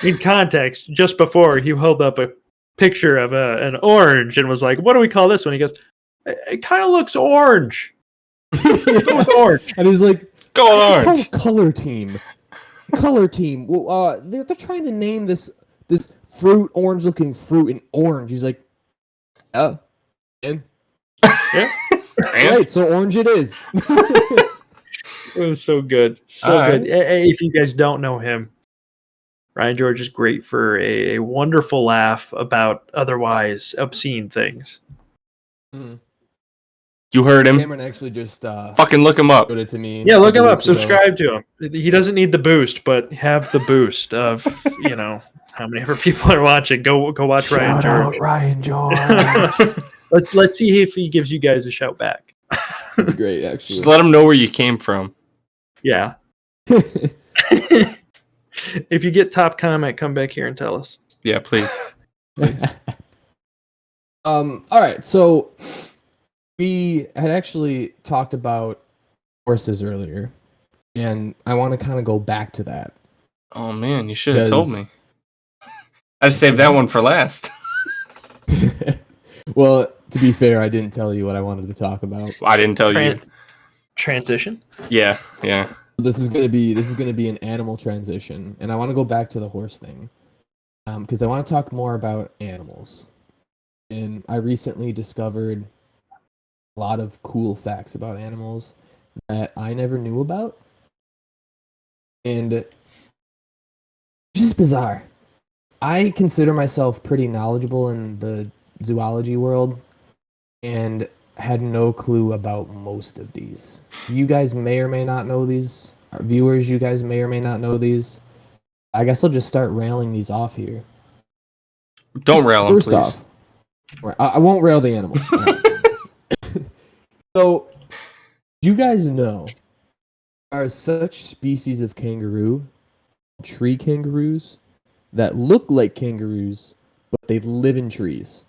In context, just before he held up a picture of an orange and was like, "What do we call this one?" He goes, "It kind of looks orange." Go with orange. And he's like, Go on, "Call Orange. color team. Color team. Well, they're trying to name this fruit, orange-looking fruit, in orange." He's like, "Oh, and Yeah. right, so orange it is." It was so good. So All good. right. If you guys don't know him, Ryan George is great for a wonderful laugh about otherwise obscene things. Mhm. You heard him. Cameron actually just Fucking look him up. showed it to me. Yeah, look a him couple up. weeks ago. Subscribe to him. He doesn't need the boost, but have the boost of how many ever people are watching. Go watch Ryan Shout out George. Ryan George. Let's see if he gives you guys a shout back. That'd be great, actually. Just let him know where you came from. Yeah. If you get top comment, come back here and tell us. Yeah, please. All right, so we had actually talked about horses earlier, and I want to kind of go back to that. Oh man, you should have told me. I'd saved that one for last. Well, to be fair, I didn't tell you what I wanted to talk about. I didn't tell you. Transition. Yeah. This is gonna be an animal transition, and I want to go back to the horse thing, because I want to talk more about animals. And I recently discovered a lot of cool facts about animals that I never knew about, and it's just bizarre. I consider myself pretty knowledgeable in the zoology world, and had no clue about most of these. You guys may or may not know these. Our viewers, you guys may or may not know these. I guess I'll just start railing these off here. Don't rail him, First please. off, I won't rail the animals. So, you guys know there are such species of kangaroo, tree kangaroos, that look like kangaroos, but they live in trees.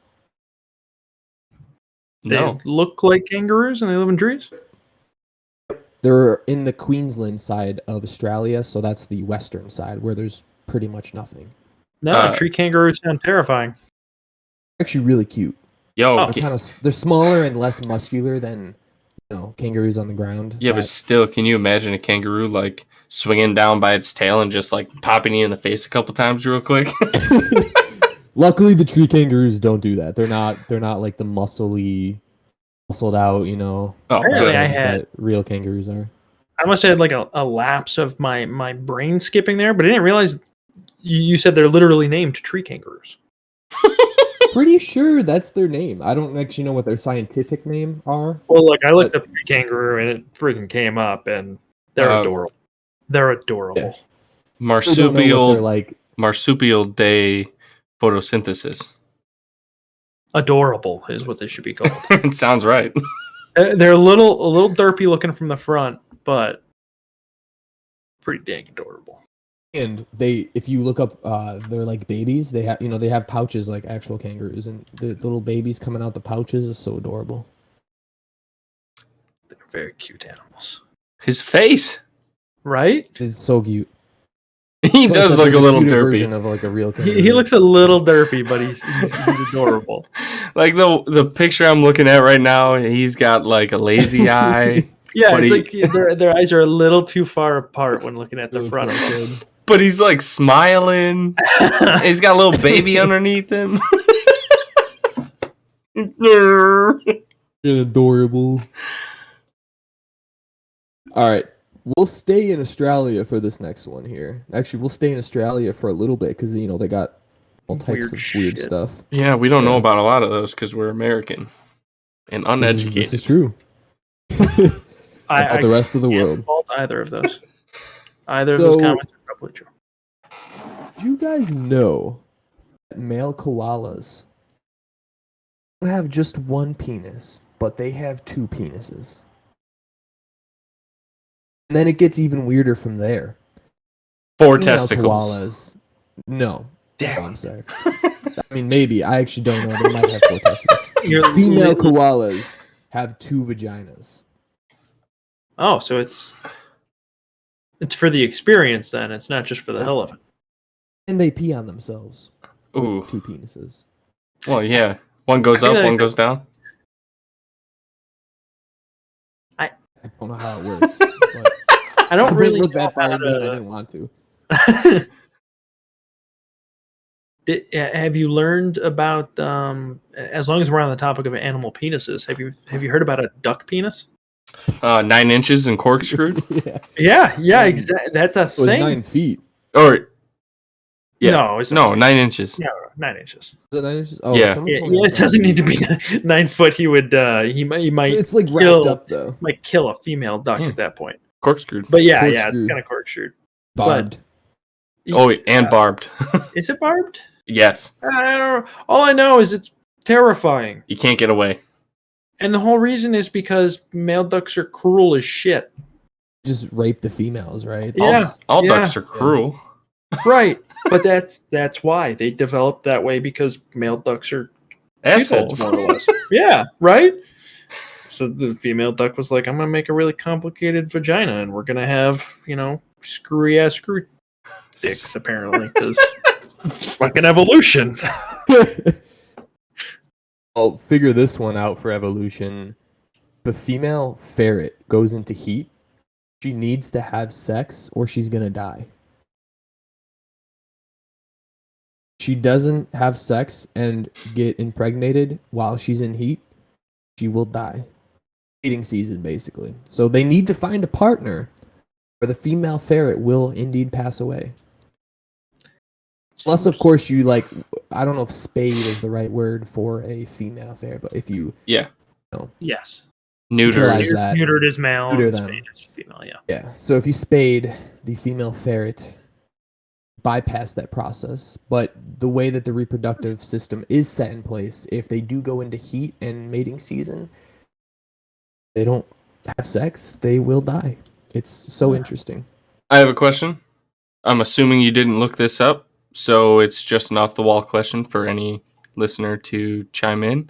They No. look like kangaroos and they live in trees? They're in the Queensland side of Australia, so that's the western side where there's pretty much nothing. No, tree kangaroos sound terrifying. Actually, really cute. Yo, They're smaller and less muscular than kangaroos on the ground. yeah, but still, can you imagine a kangaroo like swinging down by its tail and just like popping you in the face a couple times real quick? Luckily, the tree kangaroos don't do that. They're not like the muscled out, Oh, Apparently good. I had- that real kangaroos are. I must have had like a lapse of my brain skipping there, but I didn't realize you said they're literally named tree kangaroos. Pretty sure that's their name. I don't actually know what their scientific name are. Well, look, I looked up tree kangaroo and it freaking came up, and they're adorable. They're adorable. Yeah. I don't know what they're like. Marsupial day photosynthesis. Adorable is what they should be called. It sounds right. They're a little derpy looking from the front, but pretty dang adorable. And if you look up, they're like babies. They have pouches like actual kangaroos, and the little babies coming out the pouches is so adorable. They're very cute animals, His face. right? It's so cute. He It's does like look a little cuter derpy. version of like a real kangaroo. He looks a little derpy, but he's adorable. Like the picture I'm looking at right now, he's got like a lazy eye, Yeah, But it's like their eyes are a little too far apart when looking at the front of them. but he's like smiling. He's got a little baby underneath him. Adorable. All right. We'll stay in Australia for this next one here. Actually, we'll stay in Australia for a little bit because they got all types Weird of weird shit. stuff. Yeah, we don't know about a lot of those because we're American and uneducated. This is true. I the rest of the can't world. fault either of those. Either of those So- comments are probably true. Do you guys know that male koalas don't have just one penis, but they have two penises? And then it gets even weirder from there. 4 Female testicles. Koalas, no. Damn. Oh, I'm sorry. I mean, maybe. I actually don't know. They might have 4 testicles. You're Female lit- koalas have 2 vaginas. Oh, so it's for the experience then. It's not just for the hell of it. And they pee on themselves. with Ooh. 2 penises. Well, yeah. One goes I up, feel one like- goes down. I don't know how it works. But I don't didn't really look know that far how into it. I to- didn't want to. Have you learned about as long as we're on the topic of animal penises, have you heard about a duck penis? 9 inches and corkscrewed. Yeah. Yeah, exactly. That's a It was thing. 9 feet. Or Yeah. No, it's No, 9 inches. No, 9 inches. Is it 9 inches? Oh, Yeah. someone Yeah, told me it doesn't need to be 9 foot. He would. He might. It's like wrapped kill, up though. Might kill a female duck Yeah. at that point. Corkscrewed. But yeah, it's Corkscrew. kind of corkscrewed. Barbed. Oh, and barbed. Is it barbed? Yes. I don't know. All I know is it's terrifying, You can't get away. and the whole reason is because male ducks are cruel as shit. Just rape the females, right? Yeah. All yeah. ducks are cruel. Right, but that's why they developed that way, because male ducks are Assholes. more or less. Yeah, right. So the female duck was like, "I'm gonna make a really complicated vagina, and we're gonna have screwy ass screw dicks, apparently, because fucking evolution." I'll figure this one out for evolution. The female ferret goes into heat. She needs to have sex or she's gonna die. She doesn't have sex and get impregnated while she's in heat, she will die. Mating season, basically. So they need to find a partner, or the female ferret will indeed pass away. Plus, of course, I don't know if spade is the right word for a female ferret, but if you Yes, Neuter. Neutralize that. neutered is male, Neuter and them. spayed is female. Yeah. Yeah. So if you spade the female ferret, bypass that process. But the way that the reproductive system is set in place, if they do go into heat and mating season, they don't have sex, they will die. It's so interesting. I have a question. I'm assuming you didn't look this up, so it's just an off-the-wall question for any listener to chime in.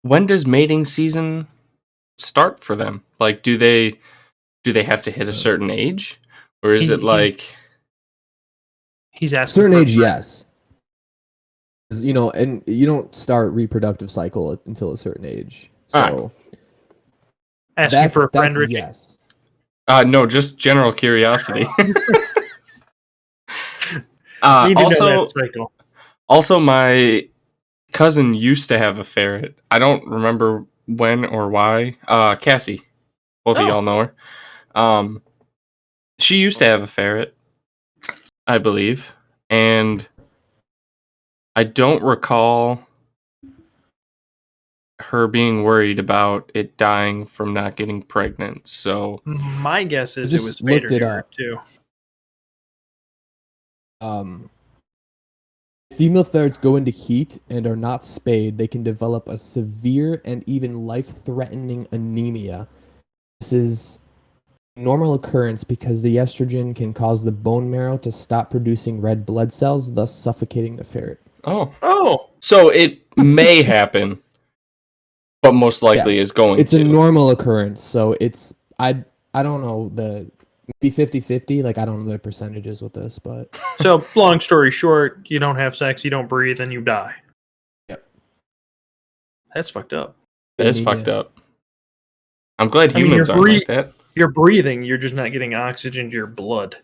When does mating season start for them? Like, do they have to hit a certain age, or is it like He's asking Certain for a age, friend. yes. And you don't start reproductive cycle until a certain age. So Asking for a friend, that's Richie. yes. no, just general curiosity. Need to know that cycle. Also, my cousin used to have a ferret. I don't remember when or why. Cassie. Both of Oh. y'all know her. She used to have a ferret, I believe. And I don't recall her being worried about it dying from not getting pregnant. So, My guess is I it just was spayed looked or it neutered, up. too. Female ferrets go into heat and are not spayed. They can develop a severe and even life-threatening anemia. This is a normal occurrence because the estrogen can cause the bone marrow to stop producing red blood cells, thus suffocating the ferret. Oh, so it may happen, but most likely is going It's to. a normal occurrence, so it's I don't know maybe 50-50, like I don't know the percentages with this, but so long story short, you don't have sex, you don't breathe, and you die. Yep. That's fucked up. That is Anemia. fucked up. I'm glad I mean, humans you're aren't like that. You're breathing, you're just not getting oxygen to your blood.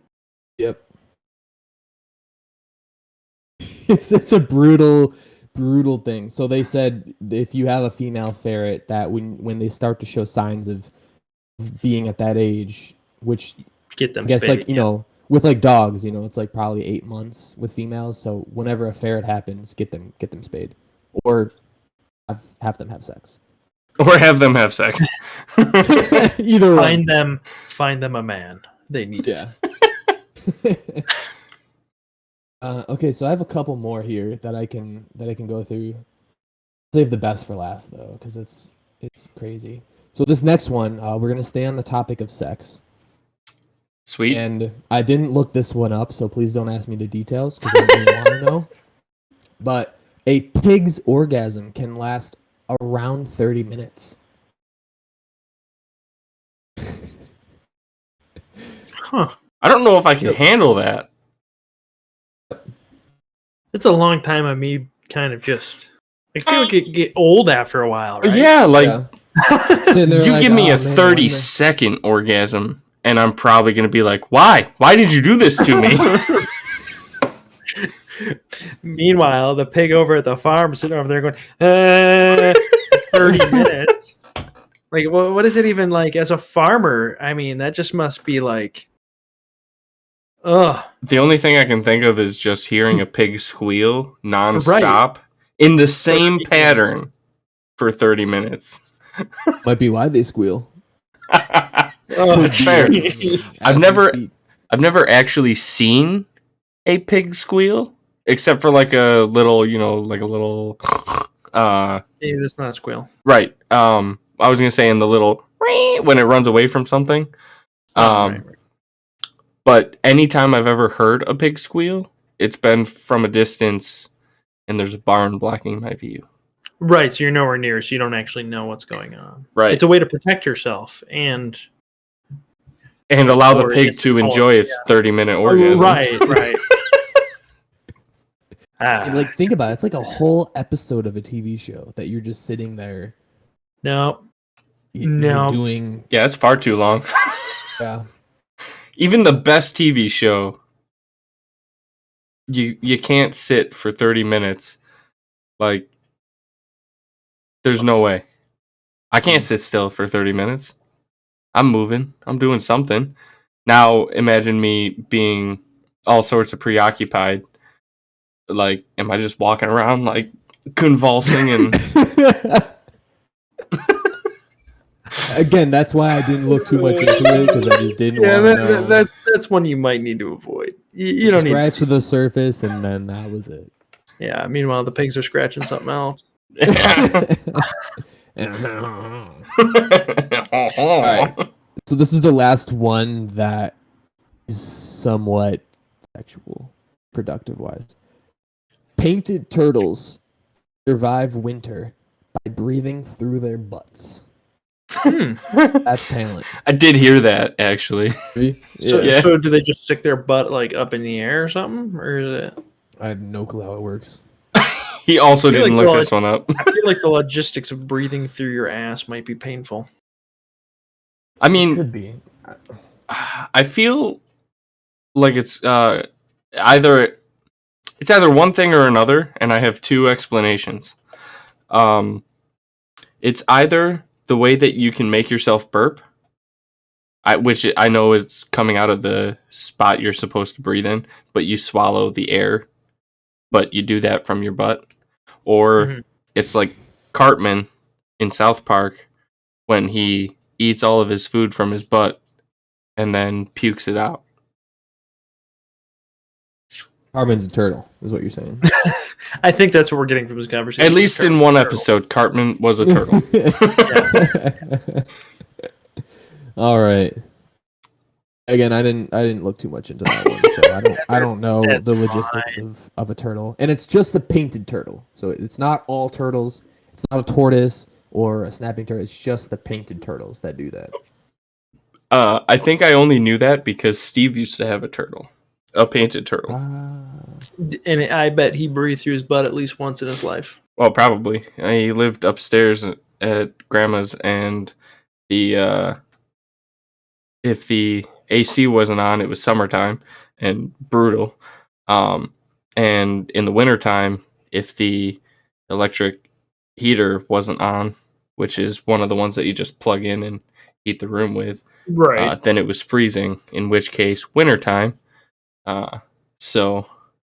Yep. It's a brutal thing. So they said if you have a female ferret that when they start to show signs of being at that age, which Get them I guess spayed. with like dogs, it's like probably 8 months with females. So whenever a ferret happens, get them spayed or have them have sex. Or have them have sex. Either one. Find them a man. They need it. Yeah. Okay, so I have a couple more here that I can go through. Save the best for last though, because it's crazy. So this next one, we're gonna stay on the topic of sex, Sweet. and I didn't look this one up, so please don't ask me the details because I don't want to know. But a pig's orgasm can last around 30 minutes. Huh. I don't know if I can handle that. It's a long time of me kind of just. I feel like it get old after a while, right? Yeah, like Yeah. Sitting there you like, give me "Oh, a man, 30-second orgasm, and I'm probably gonna be like, "Why? Why did you do this to me?" Meanwhile, the pig over at the farm sitting over there going, 30 minutes. Like, what is it even like as a farmer? I mean, that just must be like Ugh. The only thing I can think of is just hearing a pig squeal nonstop in the same pattern for 30 minutes. Might be why they squeal. Oh, It's fair. geez. I've never actually seen a pig squeal, except for like a little, Hey, that's not a squeal. right. I was gonna say in the little when it runs away from something. Right. But anytime I've ever heard a pig squeal, it's been from a distance, and there's a barn blocking my view. Right, so you're nowhere near, so you don't actually know what's going on. Right. It's a way to protect yourself and allow the or pig it's to all- enjoy its 30-minute orgasm. Right. And, like, think about it. It's like a whole episode of a TV show that you're just sitting there. No. You're No. doing. Yeah, it's far too long. Yeah. Even the best TV show, you can't sit for 30 minutes. Like, there's no way. I can't sit still for 30 minutes. I'm moving. I'm doing something. Now, imagine me being all sorts of preoccupied. Like, am I just walking around, like, convulsing and... Again, that's why I didn't look too much into it, because I just didn't want to know. that's one you might need to avoid. You don't need. Scratch the surface, and then that was it. Yeah. Meanwhile, the pigs are scratching something else. All right. So this is the last one that is somewhat sexual, productive wise. Painted turtles survive winter by breathing through their butts. That's talent. I did hear that, actually. So, Yeah. so do they just stick their butt like up in the air or something, or is it? I have no clue how it works. He also I feel didn't like look the- this one up. I feel like the logistics of breathing through your ass might be painful. I mean, Could be. I feel like it's either one thing or another, and I have two explanations. It's either the way that you can make yourself burp, which I know is coming out of the spot you're supposed to breathe in, but you swallow the air, but you do that from your butt. Or it's like Cartman in South Park when he eats all of his food from his butt and then pukes it out. Cartman's a turtle, is what you're saying. I think that's what we're getting from this conversation. At least in one episode, Cartman was a turtle. All right. Again, I didn't look too much into that one, so I don't know That's the logistics of a turtle. And it's just the painted turtle. So it's not all turtles. It's not a tortoise or a snapping turtle. It's just the painted turtles that do that. I think I only knew that because Steve used to have a turtle. A painted turtle. And I bet he breathed through his butt at least once in his life. Well, probably. He lived upstairs at Grandma's, and if the AC wasn't on, it was summertime and brutal. And in the wintertime, if the electric heater wasn't on, which is one of the ones that you just plug in and heat the room with, Right. then it was freezing, in which case, wintertime. So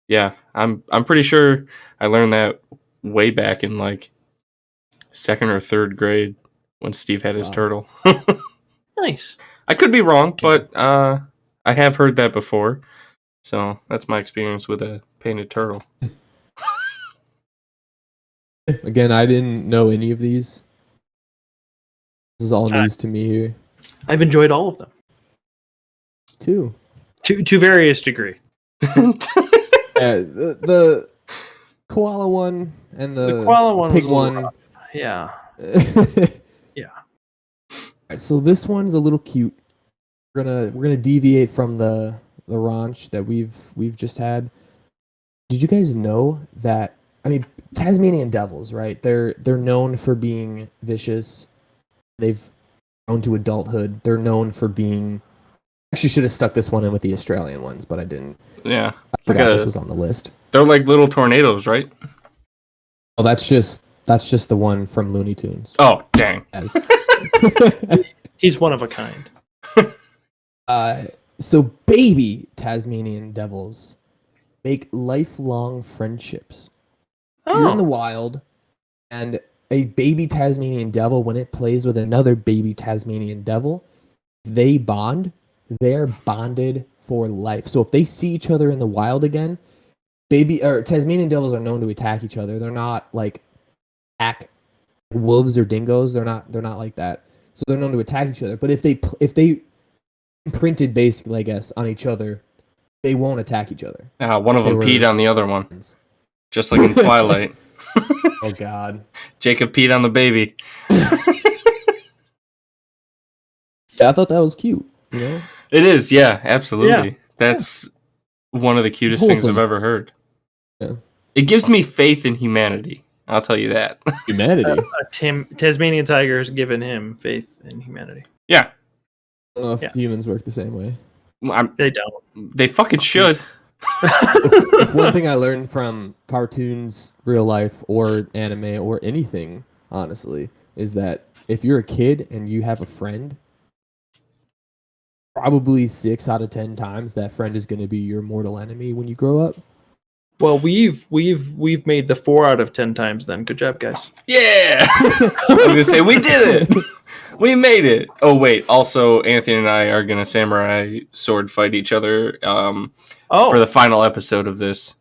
yeah, I'm pretty sure I learned that way back in like 2nd or 3rd grade when Steve had his turtle. Nice. I could be wrong, but I have heard that before. So that's my experience with a painted turtle. Again, I didn't know any of these. This is all news to me here. I've enjoyed all of them Too. to various degree. The koala one and The koala one pig was a little one. rough. Yeah. Yeah. Alright, so this one's a little cute. We're gonna deviate from the raunch that we've just had. Did you guys know that? I mean, Tasmanian devils, right? They're known for being vicious. They've grown to adulthood. They're known for being. Actually, should have stuck this one in with the Australian ones, but I didn't. Yeah. I forgot this was on the list. They're like little tornadoes, right? Oh, that's just the one from Looney Tunes. Oh, dang. As. He's one of a kind. So baby Tasmanian devils make lifelong friendships. You're in the wild, and a baby Tasmanian devil, when it plays with another baby Tasmanian devil, they bond. They're bonded for life. So if they see each other in the wild again, Tasmanian devils are known to attack each other. They're not like wolves or dingoes. They're not like that. So they're known to attack each other. But if they imprinted basically, I guess, on each other, they won't attack each other. One of them peed on the other one, just like in Twilight. Oh God! Jacob peed on the baby. Yeah, I thought that was cute. You know, It is, yeah, absolutely. Yeah. That's one of the cutest things I've ever heard. Yeah. It gives me faith in humanity. I'll tell you that. Humanity. Tasmanian tiger has given him faith in humanity. Yeah. I don't know if humans work the same way. They don't. They fucking should. If one thing I learned from cartoons, real life, or anime, or anything, honestly, is that if you're a kid and you have a friend, probably 6 out of 10 times that friend is going to be your mortal enemy when you grow up. Well, we've made the 4 out of 10 times then. Good job, guys. Yeah. I was gonna say we did it. We made it. Oh wait. Also, Anthony and I are gonna samurai sword fight each other. For the final episode of this.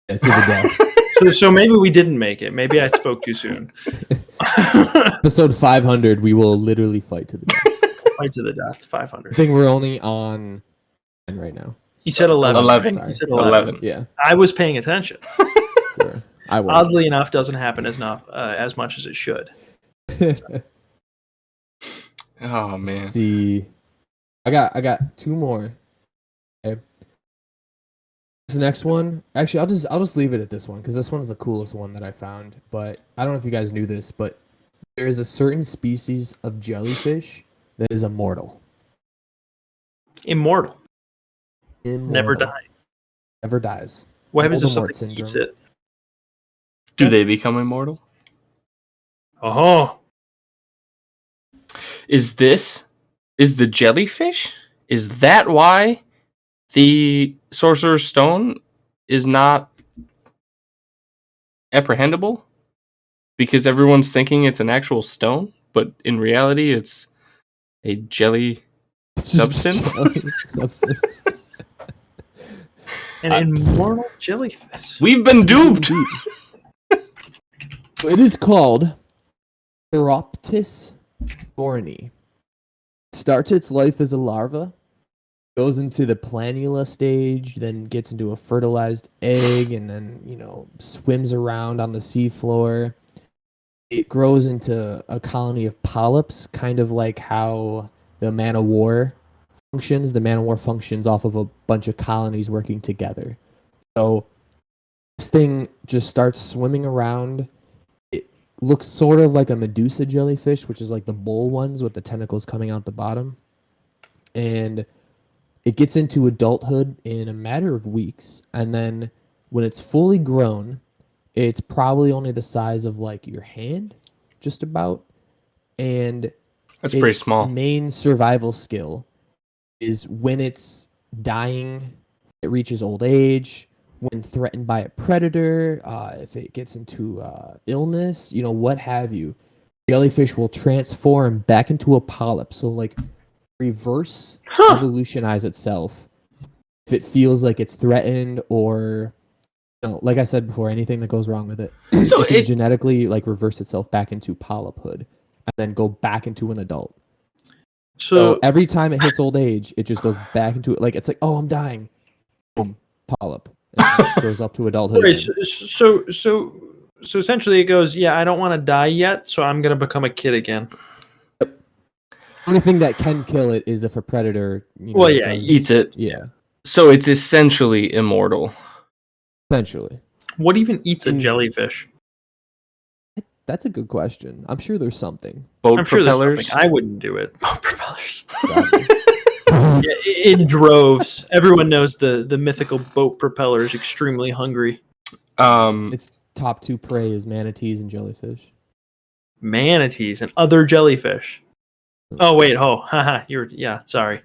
Yeah, to the death. So maybe we didn't make it. Maybe I spoke too soon. Episode 500, we will literally fight to the death. Fight to the death. 500. I think we're only on 10 right now. You said 11. 11. Sorry. You said 11. Yeah. I was paying attention. Sure. I will. Oddly enough, doesn't happen as much as it should. Oh man. Let's see. I got 2 more. Okay. This next one, actually, I'll just leave it at this one because this one's the coolest one that I found. But I don't know if you guys knew this, but there is a certain species of jellyfish that is immortal. Immortal. Never Never die. Never dies. What happens if Voldemort something eats syndrome. it? Do they become immortal? Oh. Is the jellyfish? Is that why the Sorcerer's Stone is not apprehendable? Because everyone's thinking it's an actual stone, but in reality it's a jelly substance? Substance. An immortal jellyfish. We've been duped! It is called Theroptis thorny. Starts its life as a larva, goes into the planula stage, then gets into a fertilized egg, and then, swims around on the seafloor. It grows into a colony of polyps, kind of like how the Man of War functions. The Man of War functions off of a bunch of colonies working together. So this thing just starts swimming around. It looks sort of like a Medusa jellyfish, which is like the bull ones with the tentacles coming out the bottom. And it gets into adulthood in a matter of weeks. And then when it's fully grown, it's probably only the size of like your hand, just about. And That's pretty small. Main survival skill is when it's dying, it reaches old age, when threatened by a predator, if it gets into illness, what have you. Jellyfish will transform back into a polyp. So like reverse evolutionize itself if it feels like it's threatened or like I said before, anything that goes wrong with it. So it can genetically like reverse itself back into polyphood and then go back into an adult. So every time it hits old age, it just goes back into it. Like it's like, oh, I'm dying. Boom, polyp. And it goes up to adulthood. Right, so essentially it goes, yeah, I don't want to die yet, so I'm gonna become a kid again. Yep. The only thing that can kill it is if a predator eats it. Yeah. So it's essentially immortal. Essentially. What even eats a jellyfish? That's a good question. I'm sure there's something. Boat I'm sure propellers. there's something. I wouldn't do it. Boat propellers. In droves. Everyone knows the mythical boat propeller is extremely hungry. Its top 2 prey is manatees and jellyfish. Manatees and other jellyfish. Oh wait, haha. Sorry.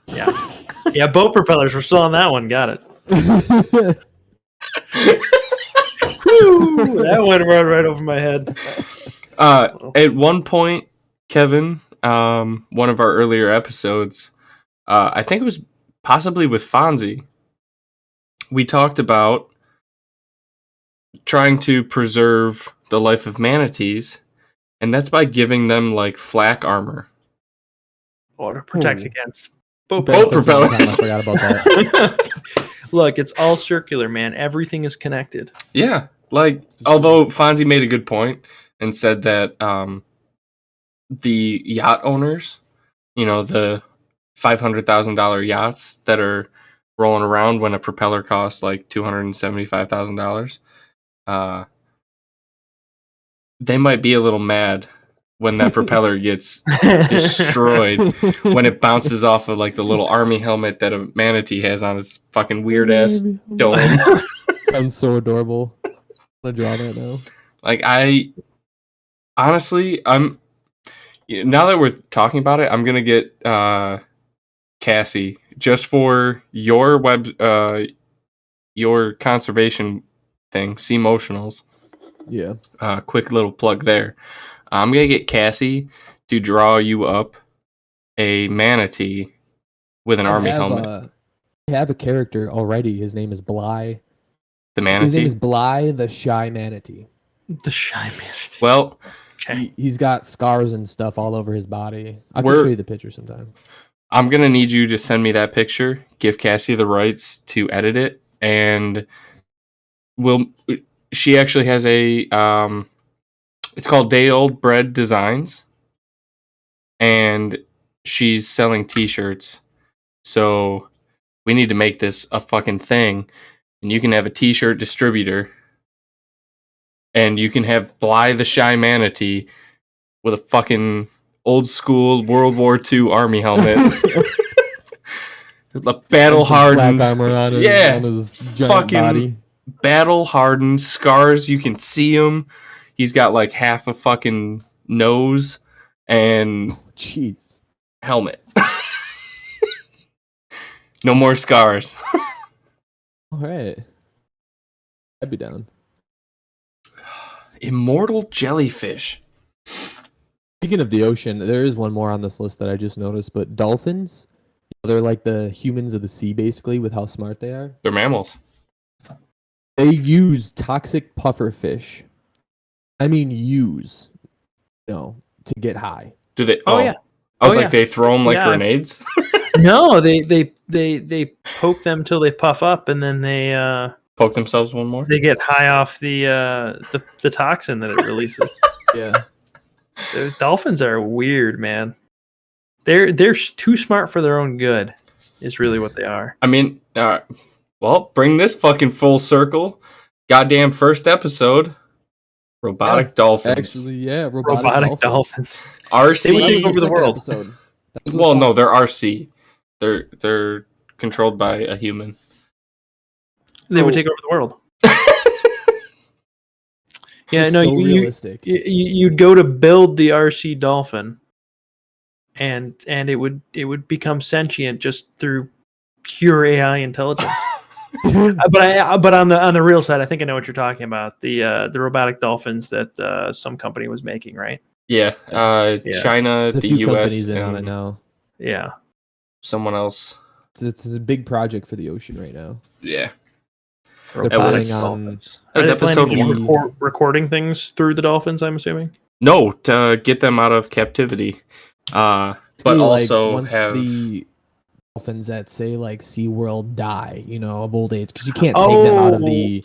Yeah. Yeah, boat propellers. We're still on that one. Got it. Whew, that went right over my head. At one point, Kevin, one of our earlier episodes, I think it was possibly with Fonzie, we talked about trying to preserve the life of manatees, and that's by giving them like flak armor. Or to protect against boat propellers. I forgot about that. Look, it's all circular, man. Everything is connected. Yeah, like although Fonzie made a good point and said that the yacht owners, the $500,000 yachts that are rolling around when a propeller costs like $275,000, they might be a little mad when that propeller gets destroyed when it bounces off of like the little army helmet that a manatee has on its fucking weird ass dome. Sounds so adorable. I'm gonna draw that now. Like honestly, now that we're talking about it, I'm gonna get Cassie just for your your conservation thing, Sea Motionals. Yeah. Quick little plug there. I'm gonna get Cassie to draw you up a manatee with an army helmet. I have a character already. His name is Bly. The manatee. His name is Bly the Shy Manatee. The shy manatee. Well, okay. He's got scars and stuff all over his body. I can show you the picture sometime. I'm gonna need you to send me that picture. Give Cassie the rights to edit it, and she actually has a it's called Day Old Bread Designs, and she's selling t-shirts. So we need to make this a fucking thing, and you can have a t-shirt distributor, and you can have Bly the Shy Manatee with a fucking old school World War II army helmet. A battle hardened black armor on his, on his giant fucking body. Battle hardened scars. You can see him. He's got like half a fucking nose and jeez helmet. No more scars. All right, I'd be down. Immortal jellyfish. Speaking of the ocean, there is one more on this list that I just noticed, but dolphins, they're like the humans of the sea, basically, with how smart they are. They're mammals. They use toxic pufferfish. I mean, to get high. Do they? Oh yeah. I was like, they throw them like grenades? No, they poke them till they puff up, and then they poke themselves one more? They get high off the toxin that it releases. Yeah. The dolphins are weird, man. They're too smart for their own good, is really what they are. I mean, well, bring this fucking full circle. Goddamn first episode. Robotic dolphins. Actually, yeah, robotic dolphins. RC. They would take over the world. Well, no, they're RC. They're controlled by a human. They would take over the world. Yeah, no, so realistic. You'd go to build the RC dolphin, and it would become sentient just through pure AI intelligence. but on the real side, I think I know what you're talking about. The robotic dolphins that some company was making, right? Yeah, China, the US, in on it now. Yeah, someone else. It's a big project for the ocean right now. Yeah. That was episode 1. Recording things through the dolphins, I'm assuming. No, to get them out of captivity. But also once have the dolphins that say like SeaWorld die, of old age, because you can't take them out of the.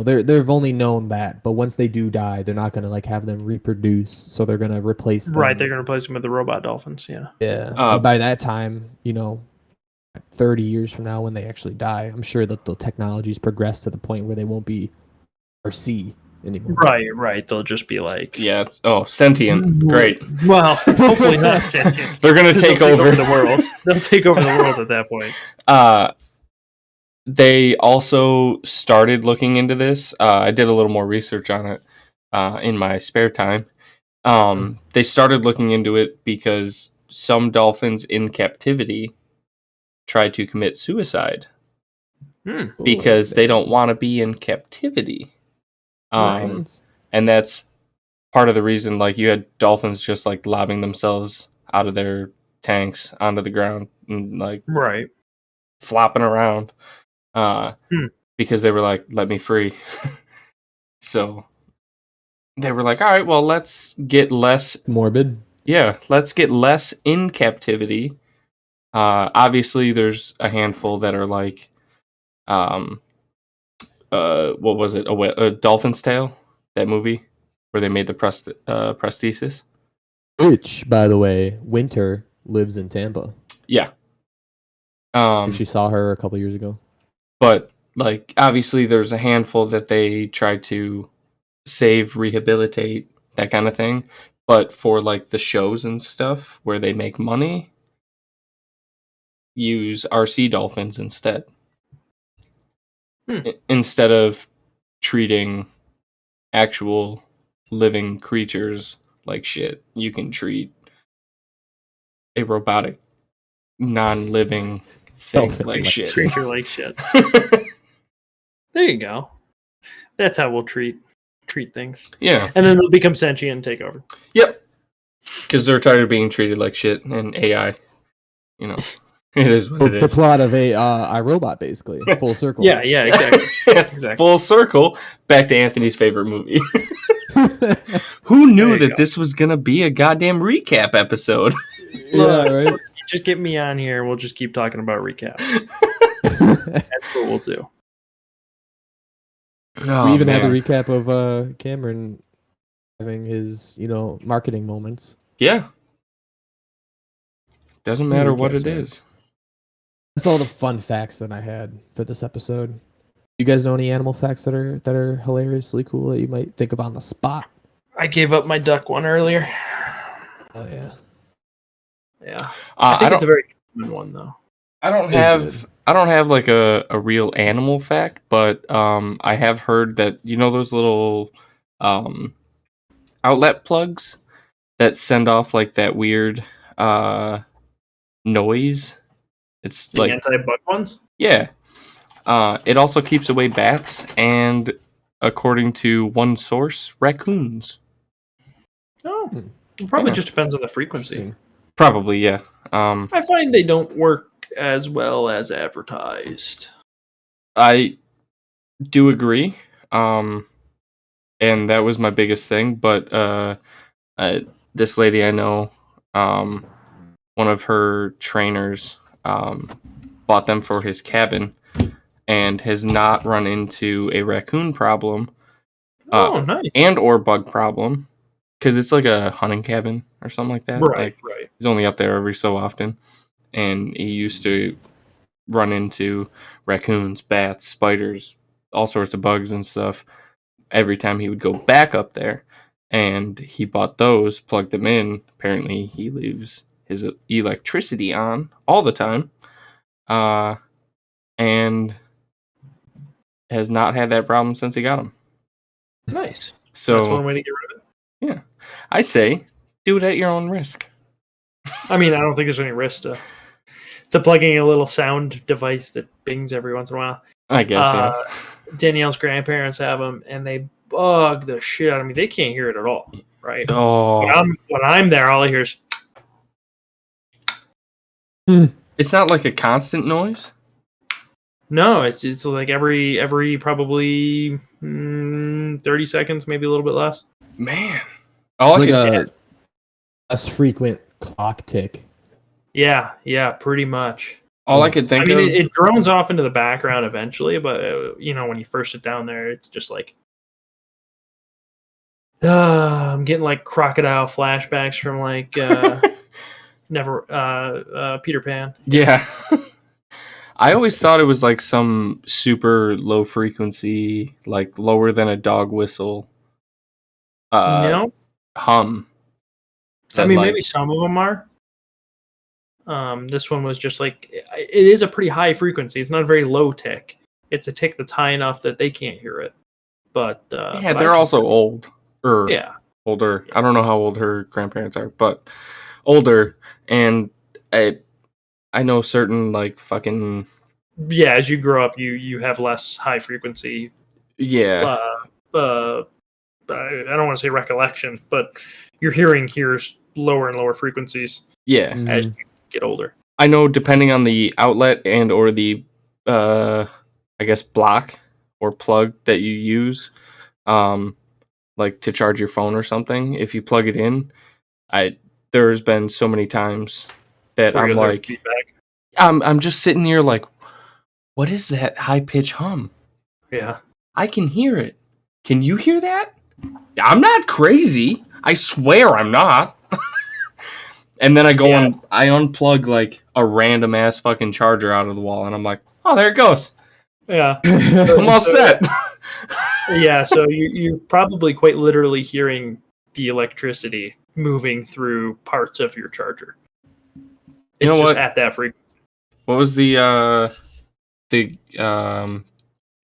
They've only known that, but once they do die, they're not gonna have them reproduce, so they're gonna replace them. Right, they're gonna replace them with the robot dolphins. Yeah. Yeah. By that time, 30 years from now when they actually die, I'm sure that the technology's progressed to the point where they won't be RC anymore. Right. They'll just be like sentient. Great. Well, hopefully not sentient. They're gonna take over the world. They'll take over the world at that point. They also started looking into this. I did a little more research on it in my spare time. They started looking into it because some dolphins in captivity try to commit suicide Hmm. because they don't want to be in captivity. And that's part of the reason, like, you had dolphins just like lobbing themselves out of their tanks onto the ground and like Right. flopping around because they were like, let me free. So they were like, all right, well, let's get less morbid. Yeah, let's get less in captivity. Obviously, there's a handful that are like, what was it? A Dolphin's Tale, that movie where they made the prosthesis. Which, by the way, Winter lives in Tampa. Yeah. She saw her a couple years ago. But like, obviously, there's a handful that they try to save, rehabilitate, that kind of thing. But for like the shows and stuff where they make money, use RC dolphins instead. Instead of treating actual living creatures like shit, you can treat a robotic, non-living thing like shit. Creature like shit. There you go. That's how we'll treat things. Yeah. And then they'll become sentient and take over. Yep. Because they're tired of being treated like shit and AI. You know, it is what it is. The plot of a iRobot, basically. Full circle. Yeah, exactly. Exactly. Full circle, back to Anthony's favorite movie. Who knew that this was going to be a goddamn recap episode? Yeah, right? Just get me on here. We'll just keep talking about recaps. That's what we'll do. We even had a recap of Cameron having his, marketing moments. Yeah. Doesn't matter what it is. That's all the fun facts that I had for this episode. You guys know any animal facts that are hilariously cool that you might think of on the spot? I gave up my duck one earlier. Oh yeah. Yeah. I think it's a very common one though. I don't have like a real animal fact, but I have heard that those little outlet plugs that send off like that weird noise. It's the like anti-bug ones? Yeah. It also keeps away bats and, according to one source, raccoons. Oh. It probably just depends on the frequency. Probably, yeah. I find they don't work as well as advertised. I do agree. And that was my biggest thing. But this lady I know, one of her trainers bought them for his cabin and has not run into a raccoon problem. Nice. And or bug problem. Because it's like a hunting cabin or something like that. Right. He's only up there every so often. And he used to run into raccoons, bats, spiders, all sorts of bugs and stuff every time he would go back up there. And he bought those, plugged them in. Apparently he leaves his electricity on all the time. And has not had that problem since he got them. Nice. So that's one way to get rid of it. Yeah. I say, do it at your own risk. I mean, I don't think there's any risk to plugging a little sound device that bings every once in a while. I guess, yeah. Danielle's grandparents have them, and they bug the shit out of me. They can't hear it at all, right? Oh. When I'm there, all I hear is... It's not like a constant noise? No, it's like every probably 30 seconds, maybe a little bit less. Man. Like a less frequent clock tick. Yeah, pretty much. All I could think of... it drones off into the background eventually, but, when you first sit down there, it's just like... I'm getting, like, crocodile flashbacks from, like, Peter Pan. Yeah. I always thought it was, like, some super low frequency, like, lower than a dog whistle No. hum. I mean, maybe some of them are. This one was just like, it is a pretty high frequency. It's not a very low tick. It's a tick that's high enough that they can't hear it. But they're also old. Older. I don't know how old her grandparents are, but older. And I I know certain like fucking Yeah, as you grow up, you have less high frequency. yeah. I don't want to say recollection, but your hearing hears lower and lower frequencies Yeah. as you get older. I know depending on the outlet and or the I guess block or plug that you use, like to charge your phone or something, if you plug it in, there's been so many times that I'm like feedback. I'm just sitting here like, what is that high pitch hum? Yeah. I can hear it. Can you hear that? I'm not crazy. I swear I'm not. And then I go I unplug like a random ass fucking charger out of the wall, and I'm like, oh, there it goes. Yeah. I'm all set. Yeah, so you're probably quite literally hearing the electricity moving through parts of your charger. You know It's just what? at that frequency. What was the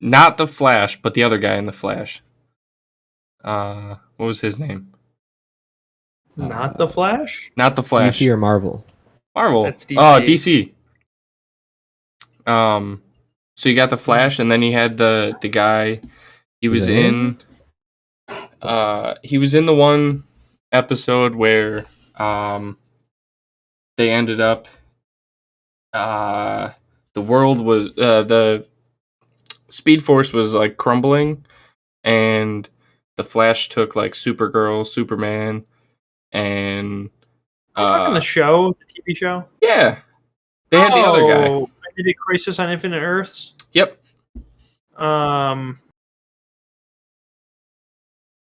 not the Flash, but the other guy in the Flash? What was his name? Not the Flash? Not the Flash. DC or Marvel? Marvel. That's DC. Oh, DC. So you got the Flash, and then you had the guy. He was in. He was in the one episode where they ended up. The world was the Speed Force was like crumbling, and the Flash took like Supergirl, Superman, and Are you talking the show, the TV show? yeah, they had the other guy. They did Crisis on Infinite Earths. Yep.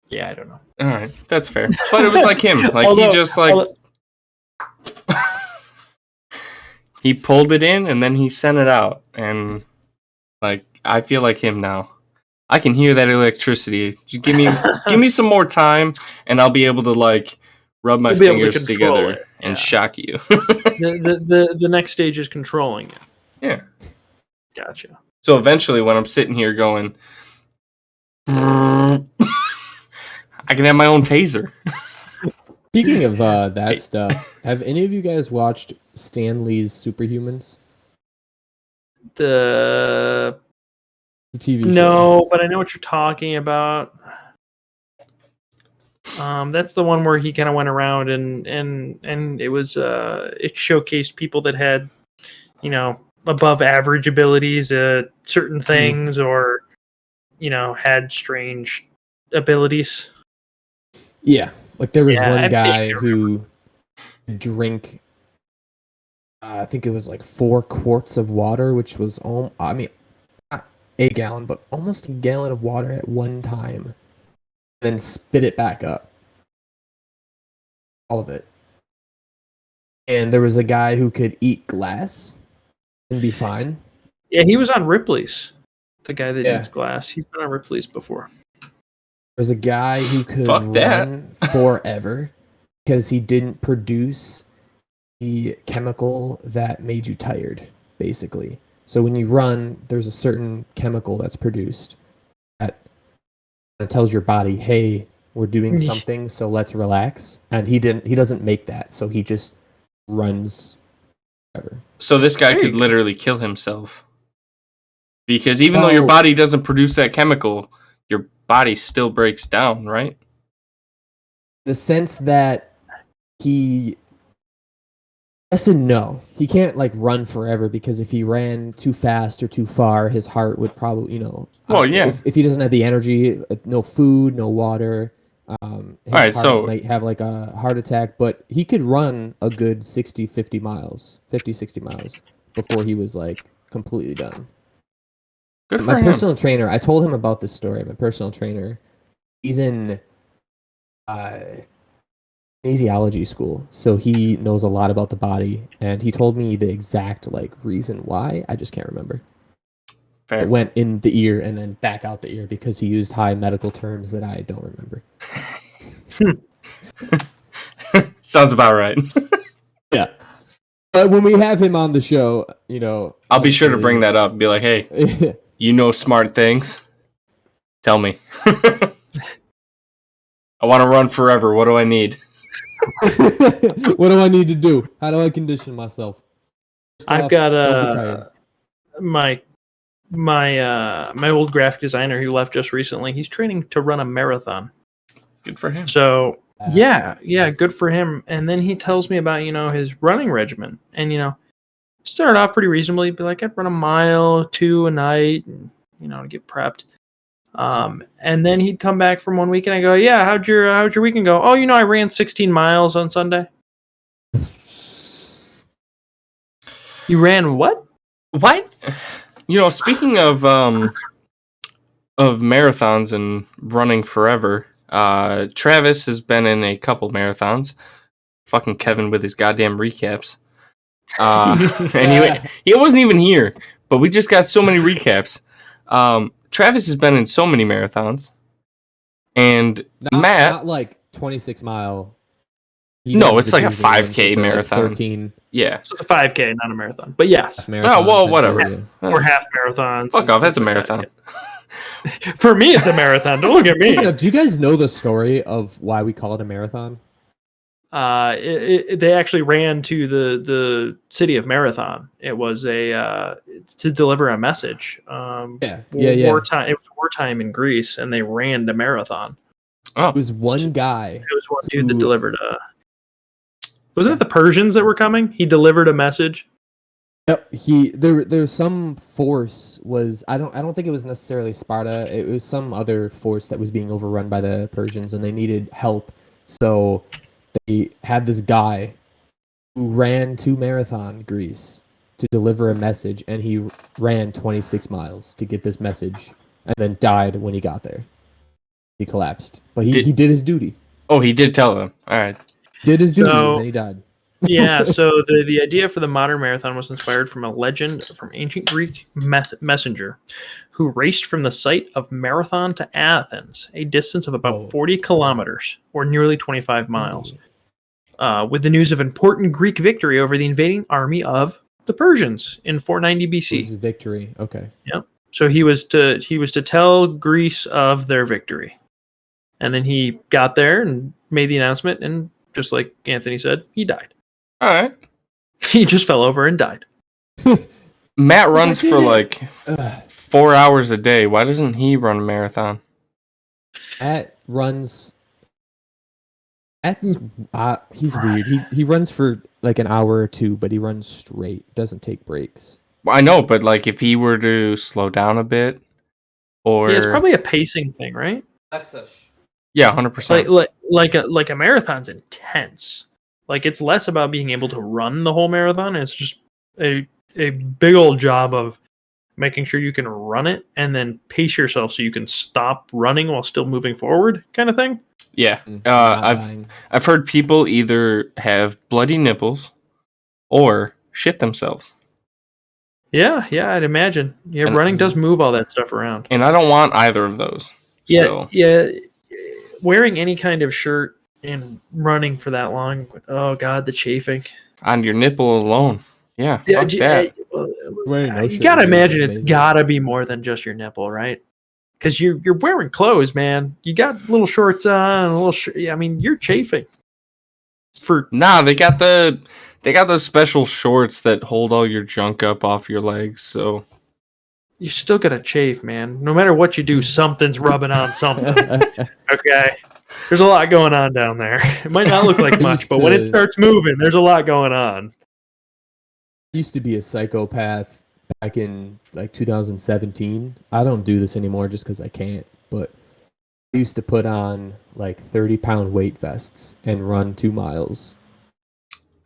Yeah, I don't know. All right, that's fair. But it was like him. Like he just like he pulled it in and then he sent it out, and like I feel like him now. I can hear that electricity. Just give me some more time, and I'll be able to like rub my fingers together and shock you. the next stage is controlling it. Yeah. Gotcha. So eventually, when I'm sitting here going, I can have my own taser. Speaking of that stuff, have any of you guys watched Stan Lee's Superhumans? The TV show. No, but I know what you're talking about. That's the one where he kind of went around and it was it showcased people that had, above average abilities at certain things, or had strange abilities. Yeah, like there was one I guy who drank, I think it was like 4 quarts of water, which was not a gallon, but almost a gallon of water at one time, then spit it back up. All of it. And there was a guy who could eat glass and be fine. Yeah, he was on Ripley's. The guy that eats glass. He's been on Ripley's before. There's a guy who could run forever because he didn't produce the chemical that made you tired, basically. So when you run, there's a certain chemical that's produced that tells your body, hey, we're doing something, so let's relax. And he doesn't make that, so he just runs forever. So this guy could literally kill himself. Because even though your body doesn't produce that chemical, your body still breaks down, right? The sense that he... Yes and no. He can't run forever, because if he ran too fast or too far, his heart would probably, if he doesn't have the energy, no food, no water, his heart might have a heart attack. But he could run a good 60 miles before he was completely done. Good for my him. Personal trainer, I told him about this story. My personal trainer, he's in kinesiology school, so he knows a lot about the body, and he told me the exact reason why. I just can't remember. Fair. It went in the ear and then back out the ear because he used high medical terms that I don't remember. Sounds about right. Yeah. But when we have him on the show, I'll be sure to bring that up and be like, hey, you know smart things? Tell me. I want to run forever. What do I need? What do I need to do? How do I condition myself? I've got don't get tired. my old graphic designer who left just recently. He's training to run a marathon. Good for him. So yeah, good for him. And then he tells me about his running regimen, and started off pretty reasonably. Be like, I'd run a mile, 2 a night, and to get prepped. And then he'd come back from 1 week, and I go, yeah, how'd your weekend go? Oh, I ran 16 miles on Sunday. You ran what? What? Speaking of marathons and running forever, Travis has been in a couple marathons. Fucking Kevin with his goddamn recaps. And he wasn't even here, but we just got so many recaps. Travis has been in so many marathons, and Matt, not like 26-mile. No, it's like a 5K marathon. 13. Yeah, so it's a 5K, not a marathon. But yes, oh well, whatever. Or half marathons. Fuck off, that's a marathon. For me, it's a marathon. Don't look at me. Do you guys know the story of why we call it a marathon? They actually ran to the city of Marathon. It was to deliver a message. Wartime. It was wartime in Greece, and they ran the marathon. Oh, it was one guy. It was one dude that delivered a. Wasn't it the Persians that were coming? He delivered a message. Yep. There's some force was I don't think it was necessarily Sparta. It was some other force that was being overrun by the Persians, and they needed help. So they had this guy who ran to Marathon, Greece, to deliver a message, and he ran 26 miles to get this message, and then died when he got there. He collapsed, but he did his duty. Oh, he did tell them. All right. Did his duty, and then he died. Yeah, so the idea for the modern marathon was inspired from a legend from ancient Greek messenger who raced from the site of Marathon to Athens, a distance of about 40 kilometers, or nearly 25 miles, with the news of important Greek victory over the invading army of the Persians in 490 BC. Victory, okay. Yep. So he was to tell Greece of their victory, and then he got there and made the announcement, and just like Anthony said, he died. All right. He just fell over and died. Matt runs for like 4 hours a day. Why doesn't he run a marathon? Matt runs. He's weird. He runs for like an hour or two, but he runs straight. Doesn't take breaks. Well, I know, but like if he were to slow down a bit, or it's probably a pacing thing, right? That's a. Yeah, 100%. Like a marathon's intense. Like it's less about being able to run the whole marathon. It's just a big old job of making sure you can run it and then pace yourself so you can stop running while still moving forward, kind of thing. Yeah, I've heard people either have bloody nipples or shit themselves. Yeah, I'd imagine. Yeah, running does move all that stuff around, and I don't want either of those. Yeah. Wearing any kind of shirt and running for that long, oh god, the chafing on your nipple alone. Yeah, fuck that. You gotta imagine it's gotta be more than just your nipple, right? Because you're wearing clothes, man. You got little shorts on, a little. I mean, you're chafing. They got those special shorts that hold all your junk up off your legs. So you're still gonna chafe, man. No matter what you do, something's rubbing on something. Okay. There's a lot going on down there. It might not look like much, but when it starts moving, there's a lot going on. I used to be a psychopath back in like 2017. I don't do this anymore just because I can't, but I used to put on like 30-pound weight vests and run 2 miles.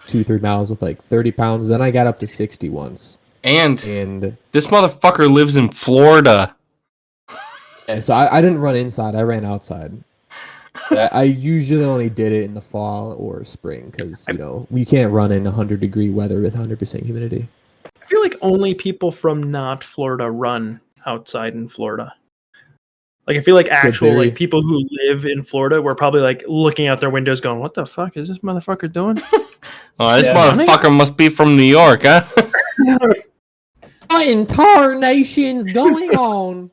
2-3 miles with like 30 pounds. Then I got up to 60 once. And this motherfucker lives in Florida. Yeah, so I didn't run inside. I ran outside. I usually only did it in the fall or spring because, you can't run in 100-degree weather with 100% humidity. I feel like only people from not Florida run outside in Florida. Like, I feel like like people who live in Florida were probably like looking out their windows going, what the fuck is this motherfucker doing? This motherfucker must be from New York, huh? What in tarnation's going on?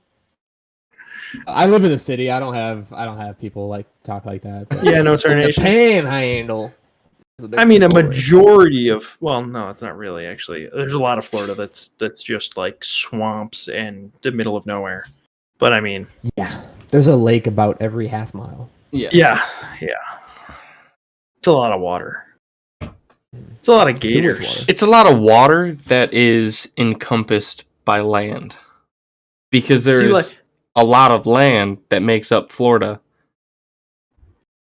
I live in the city. I don't have people like talk like that. Yeah, no tarnation. The panhandle. I mean, a majority of no, it's not really actually. There's a lot of Florida that's just like swamps and the middle of nowhere. But I mean, yeah, there's a lake about every half mile. Yeah. It's a lot of water. It's a lot of gators. It's a lot of water that is encompassed by land. Because there's a lot of land that makes up Florida.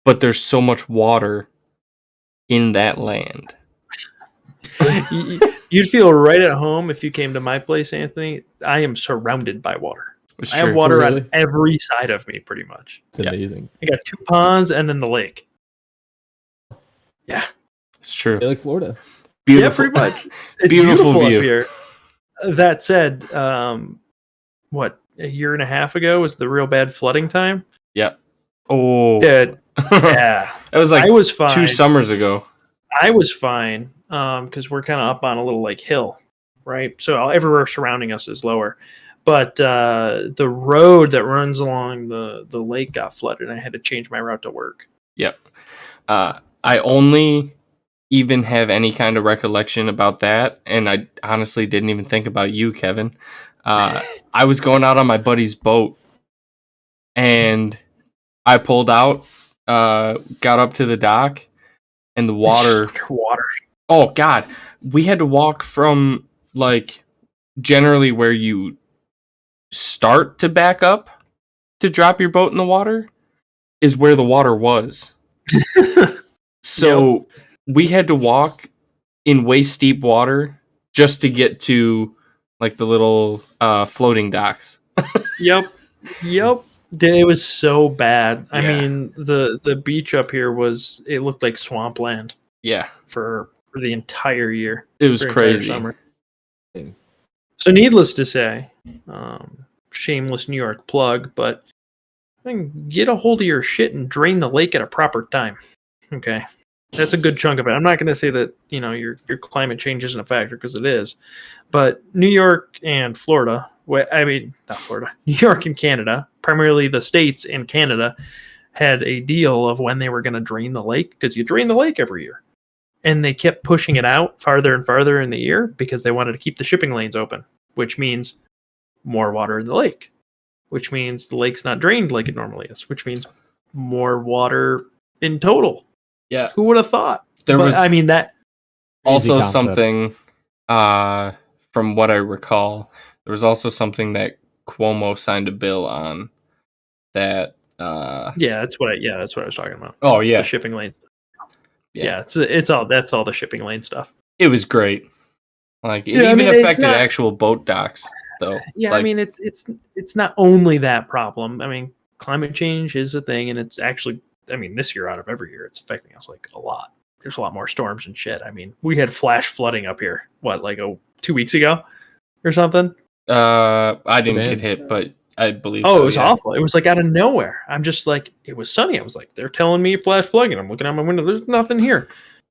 But there's so much water in that land. You'd feel right at home if you came to my place, Anthony. I am surrounded by water. Sure. I have water on every side of me, pretty much. It's amazing. I got 2 ponds and then the lake. Yeah. It's true. I like Florida. Beautiful. Yeah, pretty much. It's beautiful beautiful view. up here. That said, a year and a half ago was the real bad flooding time? Yep. Oh. Dude, yeah. It was like I was fine. 2 summers ago. I was fine because we're kind of up on a little like hill, right? So everywhere surrounding us is lower. But the road that runs along the lake got flooded, and I had to change my route to work. Yep. I only even have any kind of recollection about that, and I honestly didn't even think about you, Kevin. I was going out on my buddy's boat, and I pulled out, got up to the dock, and the water. Oh, God. We had to walk from, like, generally where you start to back up to drop your boat in the water is where the water was. So we had to walk in waist deep water just to get to like the little floating docks. Yep. It was so bad. I mean, the beach up here it looked like swampland. Yeah. For the entire year. It was crazy. Summer. So needless to say, shameless New York plug, but get a hold of your shit and drain the lake at a proper time. Okay. That's a good chunk of it. I'm not going to say that, your climate change isn't a factor, because it is. But New York and Florida, not Florida, New York and Canada, primarily the States and Canada, had a deal of when they were going to drain the lake, because you drain the lake every year. And they kept pushing it out farther and farther in the year because they wanted to keep the shipping lanes open, which means more water in the lake, which means the lake's not drained like it normally is, which means more water in total. Yeah. Who would have thought? That also something from what I recall, there was also something that Cuomo signed a bill on that that's what I was talking about. Oh, it's yeah. The shipping lanes. Yeah, that's all the shipping lane stuff. It was great. Like it even affected actual boat docks though. Yeah, it's not only that problem. I mean, climate change is a thing, and it's actually this year out of every year, it's affecting us like a lot. There's a lot more storms and shit. I mean, we had flash flooding up here, 2 weeks ago or something? I didn't get hit, but I believe it was awful. It was like out of nowhere. I'm just like, it was sunny. I was like, they're telling me flash flooding, and I'm looking out my window. There's nothing here.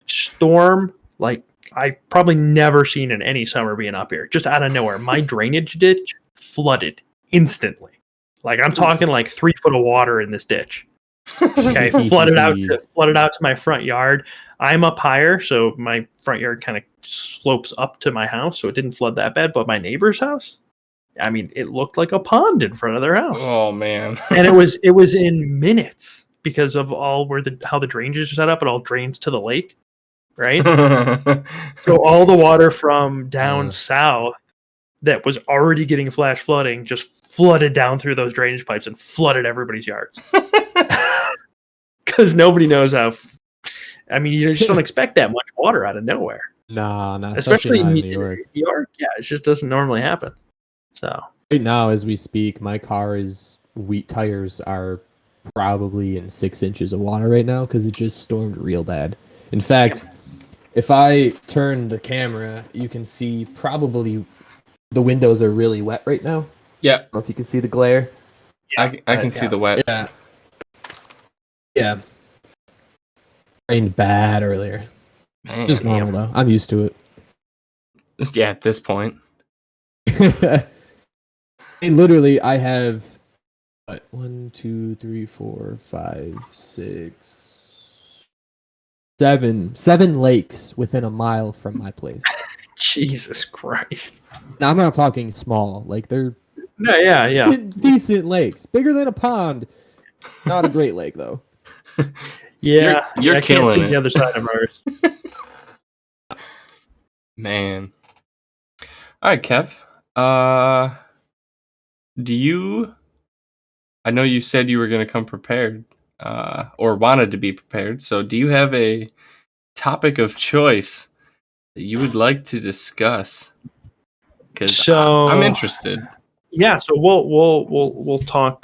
Storm, like I've probably never seen in any summer being up here. Just out of nowhere. My drainage ditch flooded instantly. Like I'm talking like 3 foot of water in this ditch. Okay, flooded out to my front yard. I'm up higher, so my front yard kind of slopes up to my house, so it didn't flood that bad. But my neighbor's house, it looked like a pond in front of their house. Oh man! And it was in minutes because of how the drainage is set up. It all drains to the lake, right? So all the water from down south that was already getting flash flooding just flooded down through those drainage pipes and flooded everybody's yards. Because nobody knows how. You just don't expect that much water out of nowhere. No, especially in New York. New York, yeah, it just doesn't normally happen. So right now, as we speak, my car's wheat tires are probably in 6 inches of water right now because it just stormed real bad. In fact, if I turn the camera, you can see probably the windows are really wet right now. Yeah. I don't know if you can see the glare. I can see the wet. Yeah. Yeah. Rained bad earlier. Man, just normal though. I'm used to it. Yeah, at this point. Literally, I have 1, 2, 3, 4, 5, 6, seven lakes within a mile from my place. Jesus Christ. Now, I'm not talking small. Like, they're No, yeah. decent lakes. Bigger than a pond. Not a great lake, though. Yeah, You're I can't killing see it. the other side of ours. Man. All right, Kev. I know you said you were going to come prepared, or wanted to be prepared. So do you have a topic of choice that you would like to discuss? Because I'm interested. Yeah, so we'll talk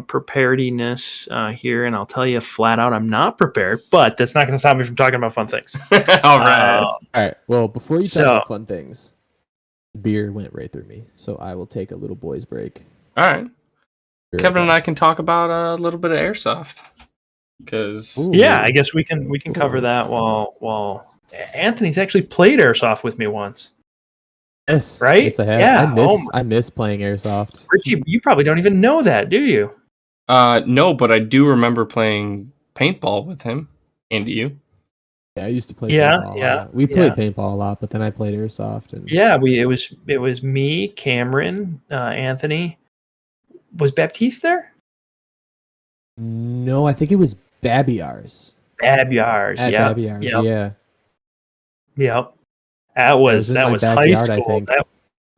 preparedness here, and I'll tell you flat out I'm not prepared, but that's not going to stop me from talking about fun things. All right. All right. Well, before you talk about fun things, beer went right through me, so I will take a little boys' break. All right. Kevin and I can talk about a little bit of airsoft. Because I guess we can cover that while Anthony's actually played airsoft with me once. Yes, right? Yes, I have. Yeah. I miss playing airsoft. Richie, you probably don't even know that, do you? No, but I do remember playing paintball with him and you. Yeah, I used to play paintball a lot. We played paintball a lot, but then I played airsoft. And it was me, Cameron, Anthony. Was Baptiste there? No, I think it was Babiars. Babiars, yeah. Babiars, yep. yeah. Yep. That was high school. I think.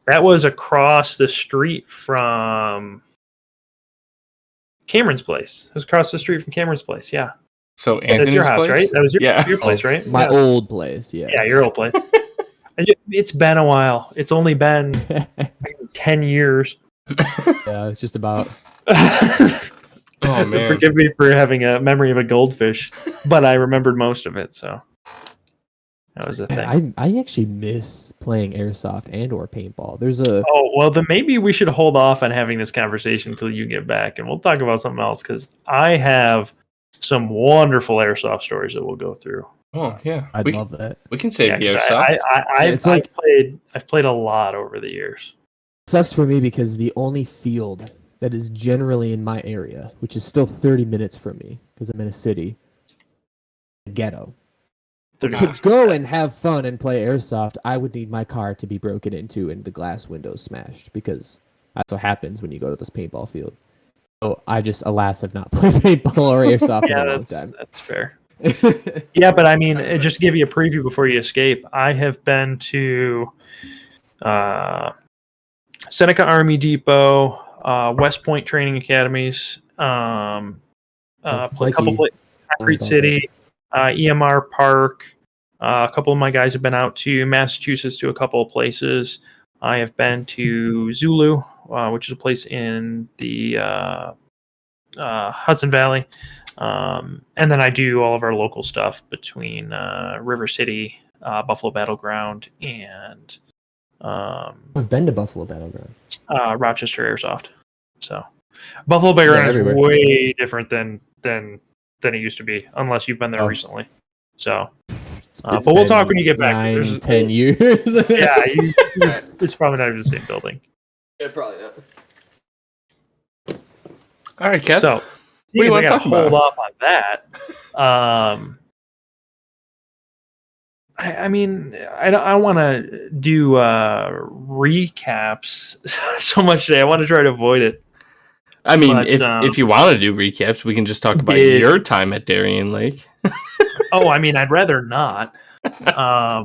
That was across the street from Cameron's place. It was across the street from Cameron's place, yeah. So Anthony's that's your house, place? right? That was your place, right? My old place, yeah. Yeah, your old place. It's been a while. It's only been 10 years. Yeah, it's just about. Oh, man. Forgive me for having a memory of a goldfish, but I remembered most of it, so that was the thing. I actually miss playing airsoft and or paintball. Then maybe we should hold off on having this conversation until you get back, and we'll talk about something else, because I have some wonderful airsoft stories that we'll go through. Oh, yeah. I'd love that. We can save the airsoft. I've played a lot over the years. It sucks for me because the only field that is generally in my area, which is still 30 minutes from me, because I'm in a city, ghetto. To go and have fun and play airsoft, I would need my car to be broken into and the glass windows smashed, because that's what happens when you go to this paintball field. So I just, alas, have not played paintball or airsoft in a long time. That's fair. Yeah, but I mean, just to give you a preview before you escape, I have been to Seneca Army Depot, West Point Training Academies, a couple places, Concrete City, EMR Park. A couple of my guys have been out to Massachusetts to a couple of places. I have been to Zulu, which is a place in the Hudson Valley. And then I do all of our local stuff between River City, Buffalo Battleground, and I've been to Buffalo Battleground. Rochester Airsoft. So Buffalo Battleground is way different than it used to be, unless you've been there recently. So, but we'll talk when you get back. 10 years. Yeah, it's probably not even the same building. Yeah, probably not. All right, Kev. So, we want to hold off on that. I mean, I don't want to do recaps so much today. I want to try to avoid it. I mean, if you want to do recaps, we can just talk about your time at Darien Lake. I mean, I'd rather not. I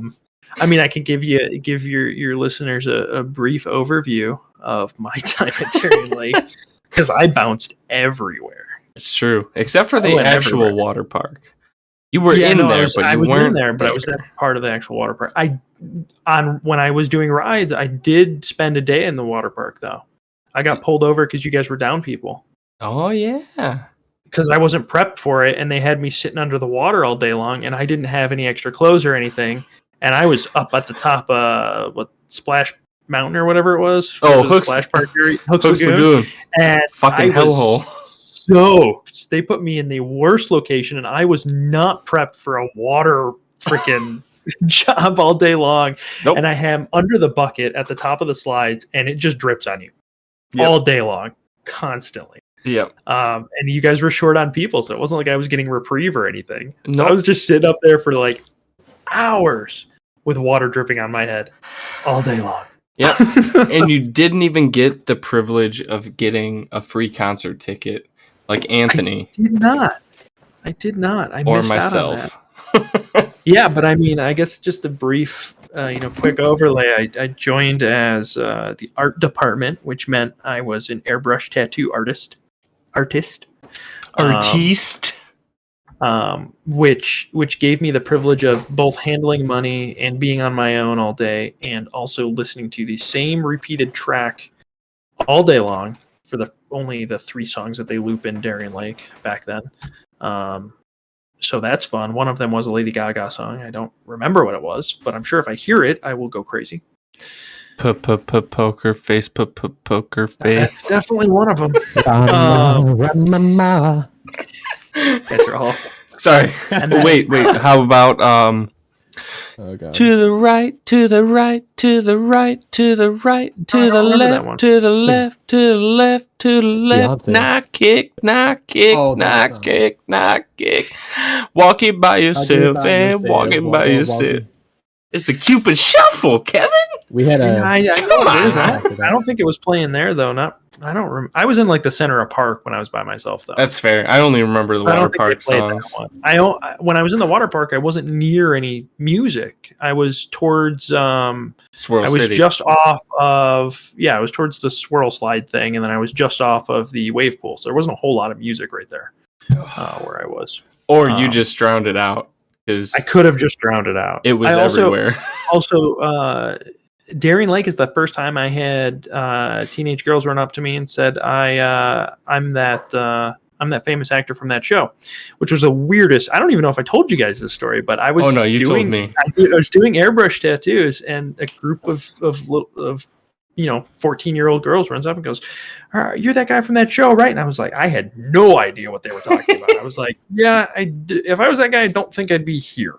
mean, I can give your listeners a brief overview of my time at Darien Lake, because I bounced everywhere. It's true, except for the actual water park. You were in there, but you weren't in there. But I was not part of the actual water park. When I was doing rides, I did spend a day in the water park, though. I got pulled over because you guys were down people. Oh yeah. Because I wasn't prepped for it, and they had me sitting under the water all day long, and I didn't have any extra clothes or anything, and I was up at the top of Splash Mountain or whatever it was. Hooks Splash Park area, Hooks Lagoon. And fucking hellhole. Soaked. They put me in the worst location, and I was not prepped for a water freaking job all day long. Nope. And I am under the bucket at the top of the slides, and it just drips on you all day long, constantly. Yep. And you guys were short on people, so it wasn't like I was getting reprieve or anything. So Nope. I was just sitting up there for like hours with water dripping on my head all day long. Yep. And you didn't even get the privilege of getting a free concert ticket like Anthony I did not. I or missed myself. out on that. Yeah, but I mean, I guess just a brief, quick overlay. I joined as the art department, which meant I was an airbrush tattoo artist, Artiste. which gave me the privilege of both handling money and being on my own all day, and also listening to the same repeated track all day long for only the 3 songs that they loop in Darien Lake back then. So that's fun. One of them was a Lady Gaga song. I don't remember what it was, but I'm sure if I hear it, I will go crazy. Poker face, poker That's face. definitely one of them. Guys are awful. Sorry. And then- Wait. How about Oh, God. to the right, to the right, to the right, to the right, I to don't the remember that one. left, to the left, to the left, to the left. Beyonce. Knock kick, knock kick, Oh, that knock song. kick, knock kick. Walking by yourself and walking by yourself. It's the Cupid Shuffle, Kevin. We had Yeah, I know Come what it is. on. I don't think it was playing there though. I was in like the center of park when I was by myself though. That's fair. I only remember the I water don't think they park played songs. that one. When I was in the water park, I wasn't near any music. I was towards Swirl I was City. just off of I was towards the swirl slide thing, and then I was just off of the wave pool. So there wasn't a whole lot of music right there where I was. Or you just drowned it out because I could have just drowned it out. it was everywhere. Also, Darien Lake is the first time I had teenage girls run up to me and said, I'm that famous actor from that show," which was the weirdest. I don't even know if I told you guys this story, but I was. Oh no, you told me. I was doing airbrush tattoos, and a group of 14-year-old girls runs up and goes, "You're that guy from that show, right?" And I was like, I had no idea what they were talking about. I was like, "Yeah, if I was that guy, I don't think I'd be here."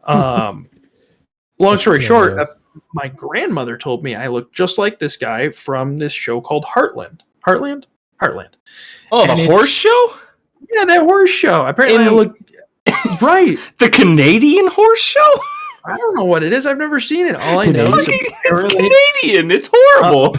Long story short, my grandmother told me I look just like this guy from this show called Heartland. Heartland. Oh, And the it's- horse show? Yeah, that horse show. Apparently, I look right. The Canadian horse show? I don't know what it is. I've never seen it. All I know is It's Canadian. It's horrible.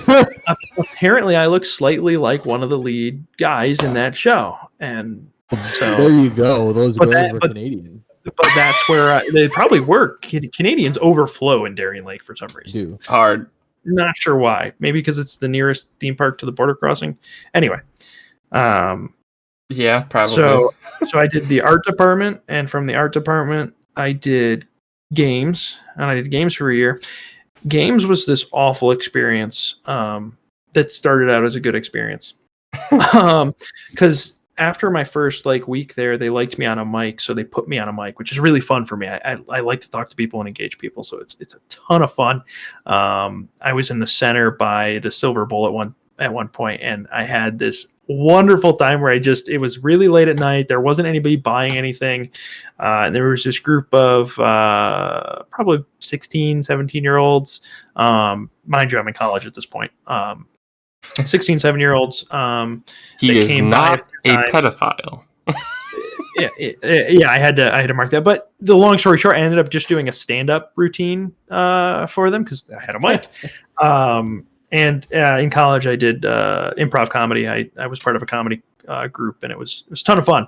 apparently I look slightly like one of the lead guys in that show, and so There you go. Those But girls that- were but- Canadian. but that's where they probably work. Canadians overflow in Darien Lake for some reason. Do. Hard. Not sure why. Maybe because it's the nearest theme park to the border crossing. Anyway, Yeah, probably. so I did the art department, and from the art department, I did games, and I did games for a year. Games was this awful experience that started out as a good experience, because after my first week there, they liked me on a mic, so they put me on a mic, which is really fun for me. I like to talk to people and engage people, so it's a ton of fun. I was in the center by the Silver Bull at one point, and I had this wonderful time where it was really late at night. There wasn't anybody buying anything. And there was this group of probably 16, 17-year-olds. Mind you, I'm in college at this point. 16, 7-year-olds. He they is came by not a time. pedophile. Yeah, I had to mark that. But the long story short, I ended up just doing a stand-up routine for them because I had a mic. And in college, I did improv comedy. I was part of a comedy group, and it was a ton of fun.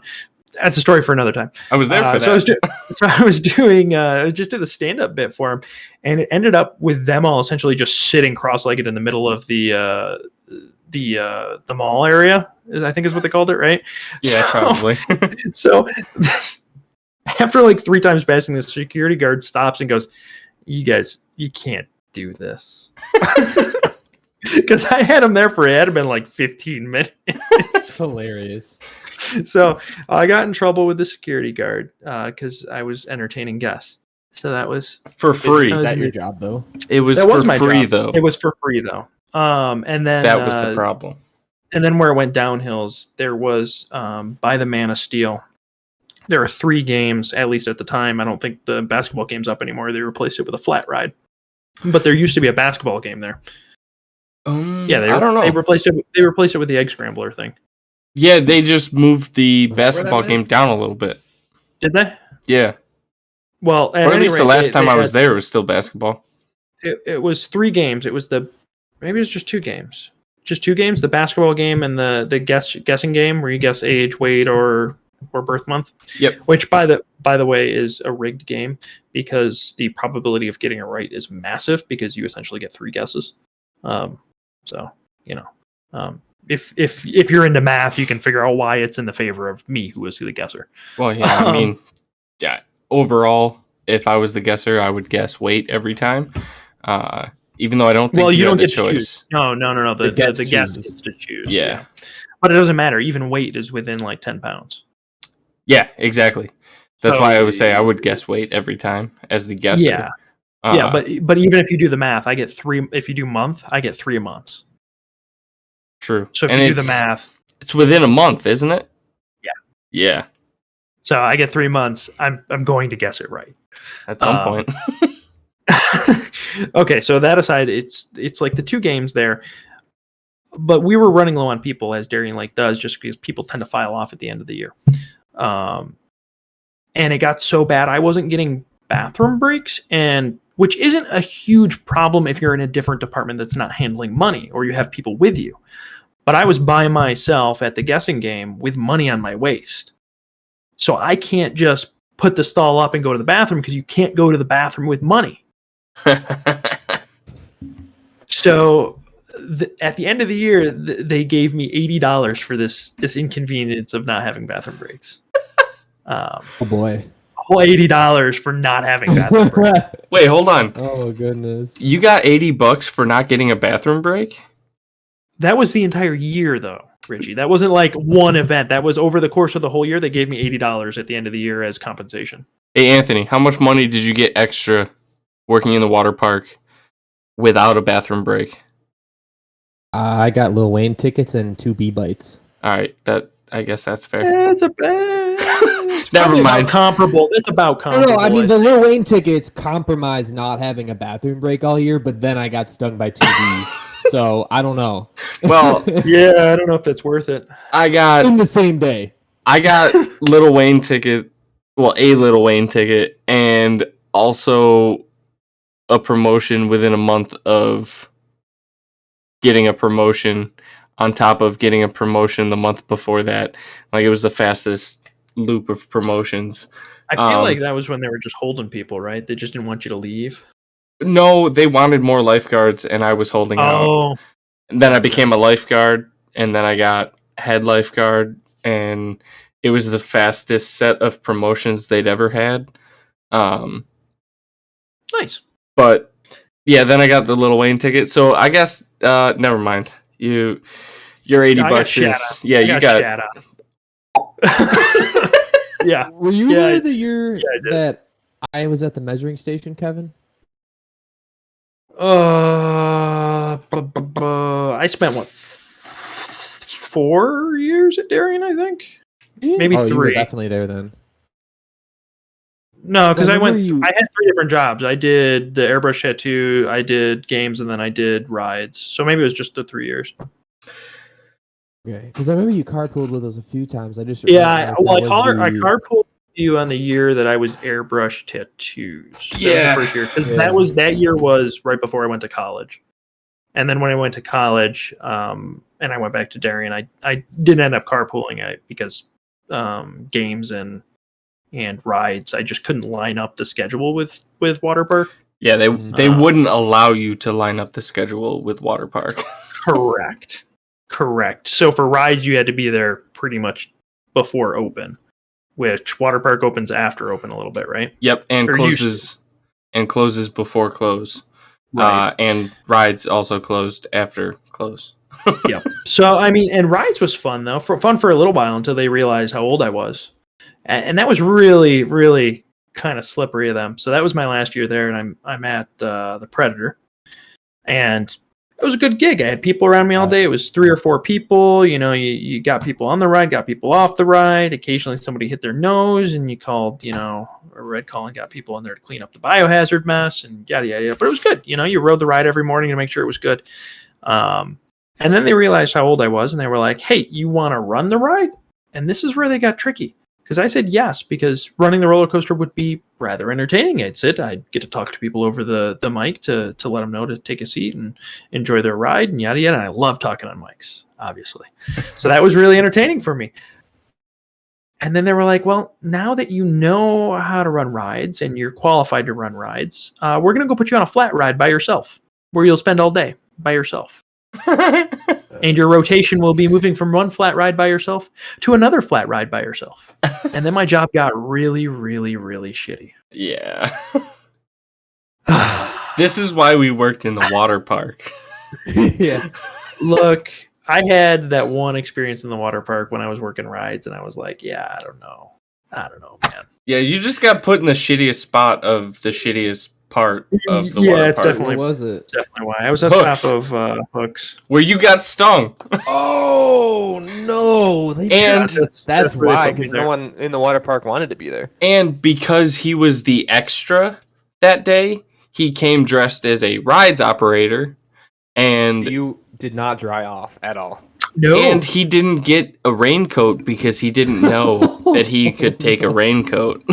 That's a story for another time. I was there for that. So I was doing just did a stand-up bit for them, and it ended up with them all essentially just sitting cross-legged in the middle of the mall area, I think is what they called it, right? Yeah, probably. So after 3 times passing, the security guard stops and goes, "You guys, you can't do this." Because I had him there it had been 15 minutes. It's hilarious. So I got in trouble with the security guard because I was entertaining guests. So that was For free. Is that your job, though? It was that for was my free, job. though. It was for free though. And then That was the problem. And then where it went downhills, there was by the Man of Steel. There are 3 games, at least at the time. I don't think the basketball game's up anymore. They replaced it with a flat ride. But there used to be a basketball game there. Yeah, I don't know. They replaced it with the egg scrambler thing. Yeah, they just moved the Is that where that basketball went? game down a little bit. Did they? Yeah. Well, Or at any least the rate, last time they I was had- there, it was still basketball. It was 3 games. It was maybe it was just 2 games. Just 2 games, the basketball game and the guessing game where you guess age, weight, or birth month. Yep. Which by the way is a rigged game because the probability of getting it right is massive because you essentially get 3 guesses. So if you're into math, you can figure out why it's in the favor of me, who was the guesser. Well, yeah, I mean, yeah. Overall, if I was the guesser, I would guess weight every time. Even though I don't think You have don't the get to choose. choice. No. The guest chooses. gets to choose. Yeah. But it doesn't matter. Even weight is within like 10 pounds. Yeah, exactly. That's So- why I would say I would guess weight every time as the guesser. Yeah. But even if you do the math, I get 3. If you do month, I get 3 months. True. So if And you do the it's- math, It's within a month, isn't it? Yeah. Yeah. so I get 3 months. I'm going to guess it right. At some point. Okay, so that aside, it's like the 2 games there, but we were running low on people, as Darien Lake does, just because people tend to file off at the end of the year. And it got so bad I wasn't getting bathroom breaks, and which isn't a huge problem if you're in a different department that's not handling money or you have people with you. But I was by myself at the guessing game with money on my waist. So I can't just put the stall up and go to the bathroom because you can't go to the bathroom with money. So at the end of the year, they gave me $80 for this inconvenience of not having bathroom breaks. Oh boy. A whole $80 for not having bathroom breaks. Wait, hold on. Oh goodness. You got $80 for not getting a bathroom break? That was the entire year, though, Richie. That wasn't like one event. That was over the course of the whole year. They gave me $80 at the end of the year as compensation. Hey, Anthony, how much money did you get extra working in the water park without a bathroom break? I got Lil Wayne tickets and 2 B bites. All right, I guess that's fair. It's Never probably about mind. comparable. It's about comparable. No, I mean the Lil Wayne tickets compromised not having a bathroom break all year, but then I got stung by 2 bees. So I don't know. Well, Yeah, I don't know if that's worth it. I got In the same day. Little Wayne ticket, well, a Little Wayne ticket, and also a promotion within a month of getting a promotion on top of getting a promotion the month before that. Like, it was the fastest loop of promotions. I feel like that was when they were just holding people, right? They just didn't want you to leave. No, they wanted more lifeguards, and I was holding out. Oh, And then I became a lifeguard, and then I got head lifeguard, and it was the fastest set of promotions they'd ever had. nice. But yeah, then I got the Lil Wayne ticket. So I guess never mind. Your $80 is you got. Shout out. Yeah. Were you Yeah, there the year I did. that I was at the measuring station, Kevin? I spent 4 years at Darien, I think. Maybe You were 3. definitely there then. No, because I remember I had 3 different jobs. I did the airbrush tattoo, I did games, and then I did rides. So maybe it was just the 3 years. Okay, because I remember you carpooled with us a few times. I just Yeah, remember well, that I was the- carpooled you on the year that I was airbrush tattoos. That was Yeah. the first year because Yeah. that year was right before I went to college. And then when I went to college, and I went back to Darien, I didn't end up carpooling because games and rides, I just couldn't line up the schedule with water park. Yeah, they Uh, wouldn't allow you to line up the schedule with water park. Correct. So for rides, you had to be there pretty much before open, which water park opens after open a little bit, right? Yep, and Or closes before close. Right. And rides also closed after close. Yep. So I mean, and rides was fun though, fun for a little while until they realized how old I was, and that was really, really kind of slippery of them. So that was my last year there, and I'm at the Predator, and it was a good gig. I had people around me all day. It was 3 or 4 people. You know, you got people on the ride, got people off the ride. Occasionally somebody hit their nose, and you called, a red call and got people in there to clean up the biohazard mess and yada yada yada. But it was good. You know, you rode the ride every morning to make sure it was good. And And then they realized how old I was, and they were like, hey, you want to run the ride? And this is where they got tricky. Because I said yes, because running the roller coaster would be rather entertaining. I'd get to talk to people over the mic to let them know to take a seat and enjoy their ride and yada yada. And I love talking on mics, obviously. So that was really entertaining for me. And then they were like, well, now that you know how to run rides and you're qualified to run rides, we're going to go put you on a flat ride by yourself where you'll spend all day by yourself. And your rotation will be moving from one flat ride by yourself to another flat ride by yourself. And then my job got really, really, really shitty. Yeah. This is why we worked in the water park. Yeah. Look, I had that one experience in the water park when I was working rides, and I was like, yeah, I don't know, man. Yeah, you just got put in the shittiest spot of the shittiest part of the water it's park. definitely What was it? Definitely why. I was at Hooks. top of Hooks. Where you got stung. Oh no! And That's where they why, put me because there. no one in the water park wanted to be there. And because he was the extra that day, he came dressed as a rides operator. And You did not dry off at all. No. And he didn't get a raincoat because he didn't know that he could take a raincoat.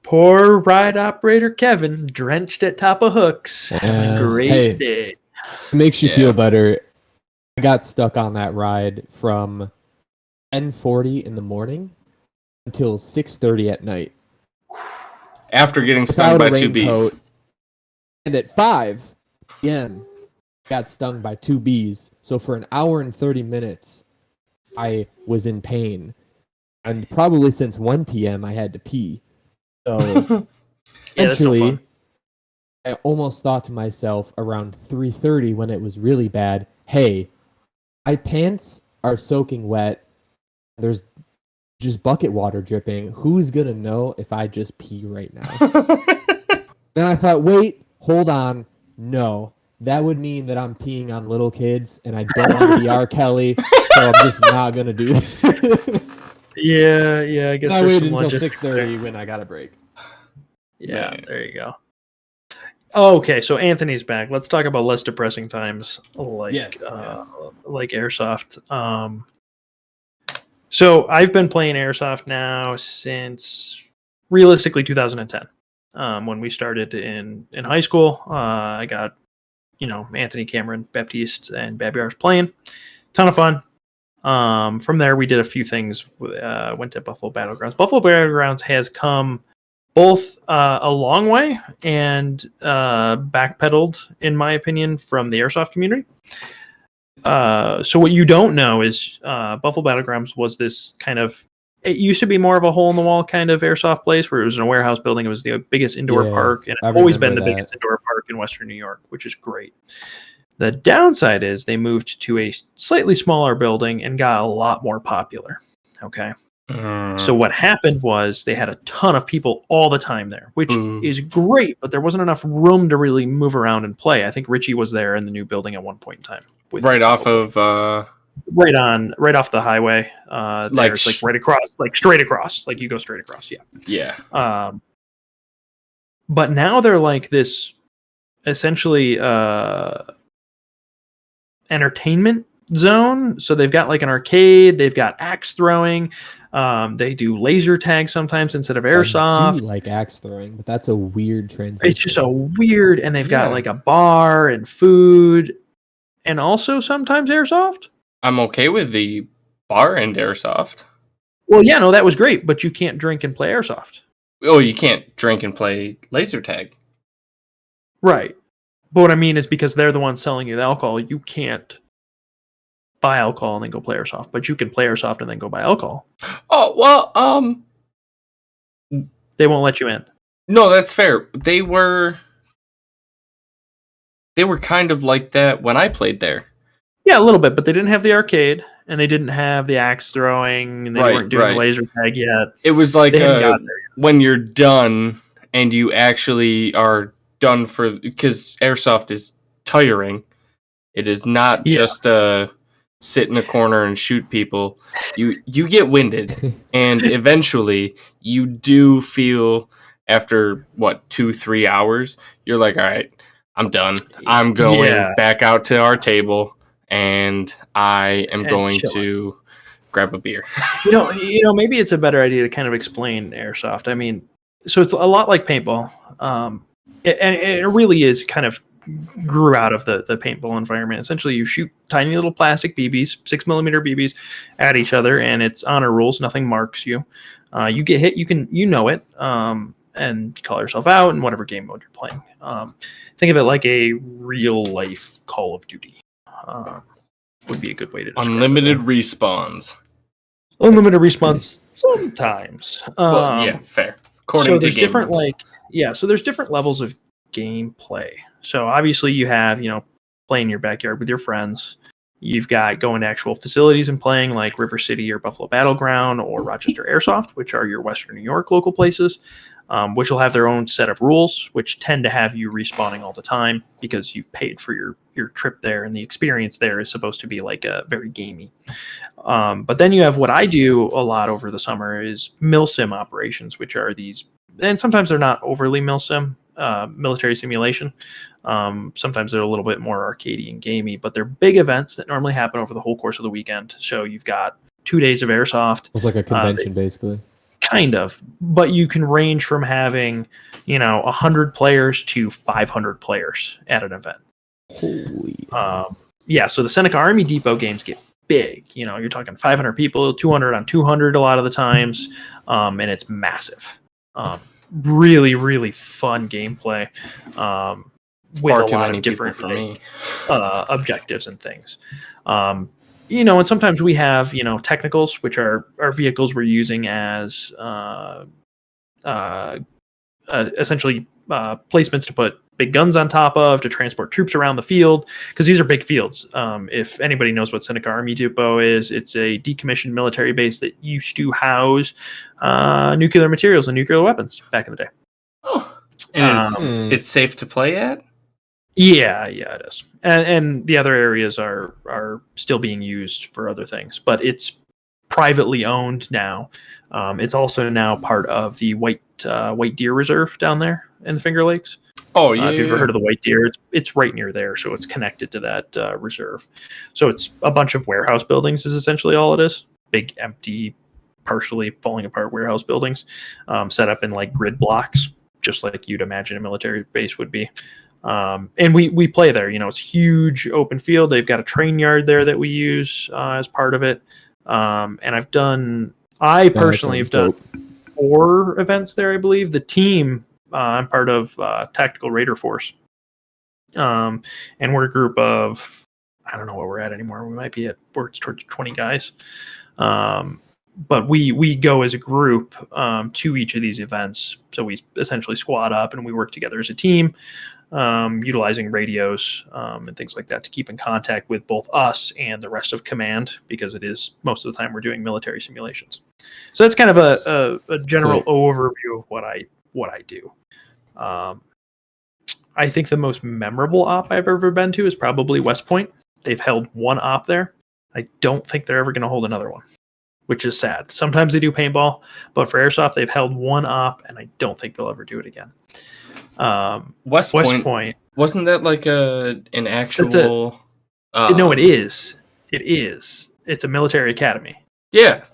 Poor ride operator Kevin, drenched at top of Hooks. Great hey. day. It makes you Yeah. feel better. I got stuck on that ride from 10:40 in the morning until 6:30 at night. After getting stung Without by a two bees. raincoat. And at 5 p.m., got stung by 2 bees. So for an hour and 30 minutes, I was in pain. And probably since 1 p.m., I had to pee. So Yeah, that's no eventually, fun. I almost thought to myself around 3:30 when it was really bad, hey, my pants are soaking wet. There's just bucket water dripping. Who's going to know if I just pee right now? Then I thought, wait, hold on. No, that would mean that I'm peeing on little kids, and I don't want to be R. Kelly, so I'm just not going to do it. Yeah, I guess I there's waited some until logistics there. 6:30 when I got a break. Yeah, Man. there you go. Okay, so Anthony's back. Let's talk about less depressing times like Yes. like Airsoft. So I've been playing Airsoft now since realistically 2010. When we started in high school, I got Anthony, Cameron, Baptiste, and Babyars playing. Ton of fun. From there, we did a few things. Went to Buffalo Battlegrounds. Buffalo Battlegrounds has come both a long way and backpedaled, in my opinion, from the Airsoft community. So what you don't know is Buffalo Battlegrounds was this kind of... It used to be more of a hole-in-the-wall kind of Airsoft place where it was in a warehouse building. It was the biggest indoor Yeah, park, and I it's always been the remember biggest indoor park in Western New York, which is great. The downside is they moved to a slightly smaller building and got a lot more popular. Okay. So what happened was they had a ton of people all the time there, which is great, but there wasn't enough room to really move around and play. I think Richie was there in the new building at one point in time. right off of right off the highway. Like It's like right across, like straight across, like you go straight across. Yeah. yeah. But now they're like this essentially entertainment zone. So they've got like an arcade, they've got axe throwing, they do laser tag sometimes instead of I airsoft. do like axe throwing, but that's a weird transition. It's just a weird, and they've got Yeah. like a bar and food, and also sometimes airsoft. I'm okay with the bar and airsoft. Well, yeah, no, that was great, but you can't drink and play airsoft. Oh, you can't drink and play laser tag. Right. But what I mean is because they're the ones selling you the alcohol, you can't buy alcohol and then go play airsoft, but you can play airsoft and then go buy alcohol. Oh, well, They won't let you in. no, that's fair. They were kind of like that when I played there. Yeah, a little bit, but they didn't have the arcade, and they didn't have the axe throwing, and they Right, weren't doing right. the laser tag yet. It was like They hadn't gotten there when you're done and you actually are done because airsoft is tiring. It is not Yeah. just sit in a corner and shoot people. You get winded, and eventually you do feel after 2-3 hours, you're like, all right, I'm done. I'm going Yeah. back out to our table, and I am And going chilling. to grab a beer. Maybe it's a better idea to kind of explain airsoft. I mean, so it's a lot like paintball, and it really is kind of grew out of the paintball environment. Essentially, you shoot tiny little plastic BBs, 6mm BBs, at each other, and it's honor rules. Nothing marks you. You get hit, you know it, and call yourself out in whatever game mode you're playing. Think of it like a real life Call of Duty. Would be a good way to describe Unlimited it. respawns. Unlimited response sometimes. Well, yeah, fair. According So to there's game different rules. so there's different levels of gameplay. So obviously you have, playing in your backyard with your friends. You've got going to actual facilities and playing like River City or Buffalo Battleground or Rochester Airsoft, which are your Western New York local places, which will have their own set of rules, which tend to have you respawning all the time because you've paid for your trip there, and the experience there is supposed to be like a very gamey. But then you have what I do a lot over the summer is milsim operations, which are these, and sometimes they're not overly milsim, military simulation. Sometimes they're a little bit more arcadey and gamey, but they're big events that normally happen over the whole course of the weekend. So you've got 2 days of airsoft. It's like a convention, basically. Kind of, but you can range from having, 100 players to 500 players at an event. Holy. So the Seneca Army Depot games get big. You're talking 500 people, 200 on 200 a lot of the times, and it's massive. Really, really fun gameplay. With Far a too lot many of people different for me. objectives and things. And sometimes we have, technicals, which are vehicles we're using as essentially placements to put big guns on top of to transport troops around the field, because these are big fields. If anybody knows what Seneca Army Depot is, it's a decommissioned military base that used to house nuclear materials and nuclear weapons back in the day. Oh, and it's safe to play at? Yeah, it is. And the other areas are still being used for other things, but it's privately owned now. It's also now part of the White Deer Reserve down there in the Finger Lakes. Oh, yeah. If you've ever heard of the White Deer, it's right near there, so it's connected to that reserve. So it's a bunch of warehouse buildings is essentially all it is. Big, empty, partially falling apart warehouse buildings set up in like grid blocks, just like you'd imagine a military base would be. And we play there. It's huge open field. They've got a train yard there that we use as part of it. And I personally have done 4 events there, I believe. The team, I'm part of Tactical Raider Force. And we're a group of, I don't know what we're at anymore. We're towards 20 guys. But we go as a group to each of these events. So we essentially squad up and we work together as a team, utilizing radios and things like that to keep in contact with both us and the rest of command, because it is most of the time we're doing military simulations. So that's kind of a general overview of what I do. I think the most memorable op I've ever been to is probably West Point. They've held one op there. I don't think they're ever going to hold another one, which is sad. Sometimes they do paintball, but for airsoft, they've held one op, and I don't think they'll ever do it again. West Point. Wasn't that like an actual... No, it is. It is. It's a military academy. Yeah.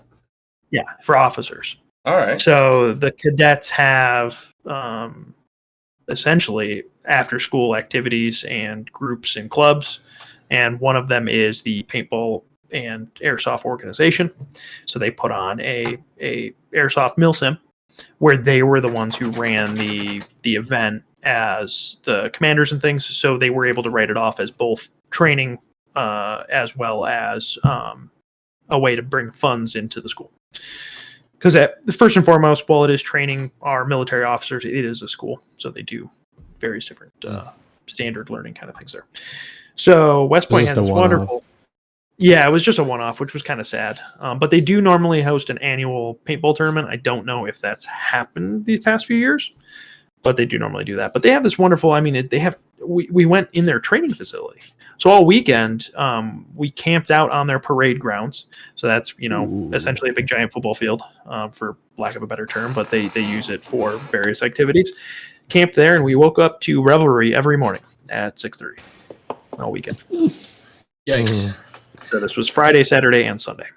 Yeah, for officers. All right. So the cadets have essentially after-school activities and groups and clubs, and one of them is the paintball and airsoft organization. So they put on a airsoft milsim where they were the ones who ran the event as the commanders and things. So they were able to write it off as both training as well as a way to bring funds into the school. Because first and foremost, while it is training our military officers, it is a school. So they do various different standard learning kind of things there. So West Point has this wonderful... Yeah, it was just a one-off, which was kind of sad. But they do normally host an annual paintball tournament. I don't know if that's happened these past few years, but they do normally do that. But they have this wonderful... We went in their training facility. So all weekend, we camped out on their parade grounds. So that's, essentially a big giant football field, for lack of a better term, but they use it for various activities. Camped there, and we woke up to revelry every morning. at 6:30 all weekend. Yikes. So this was Friday, Saturday, and Sunday.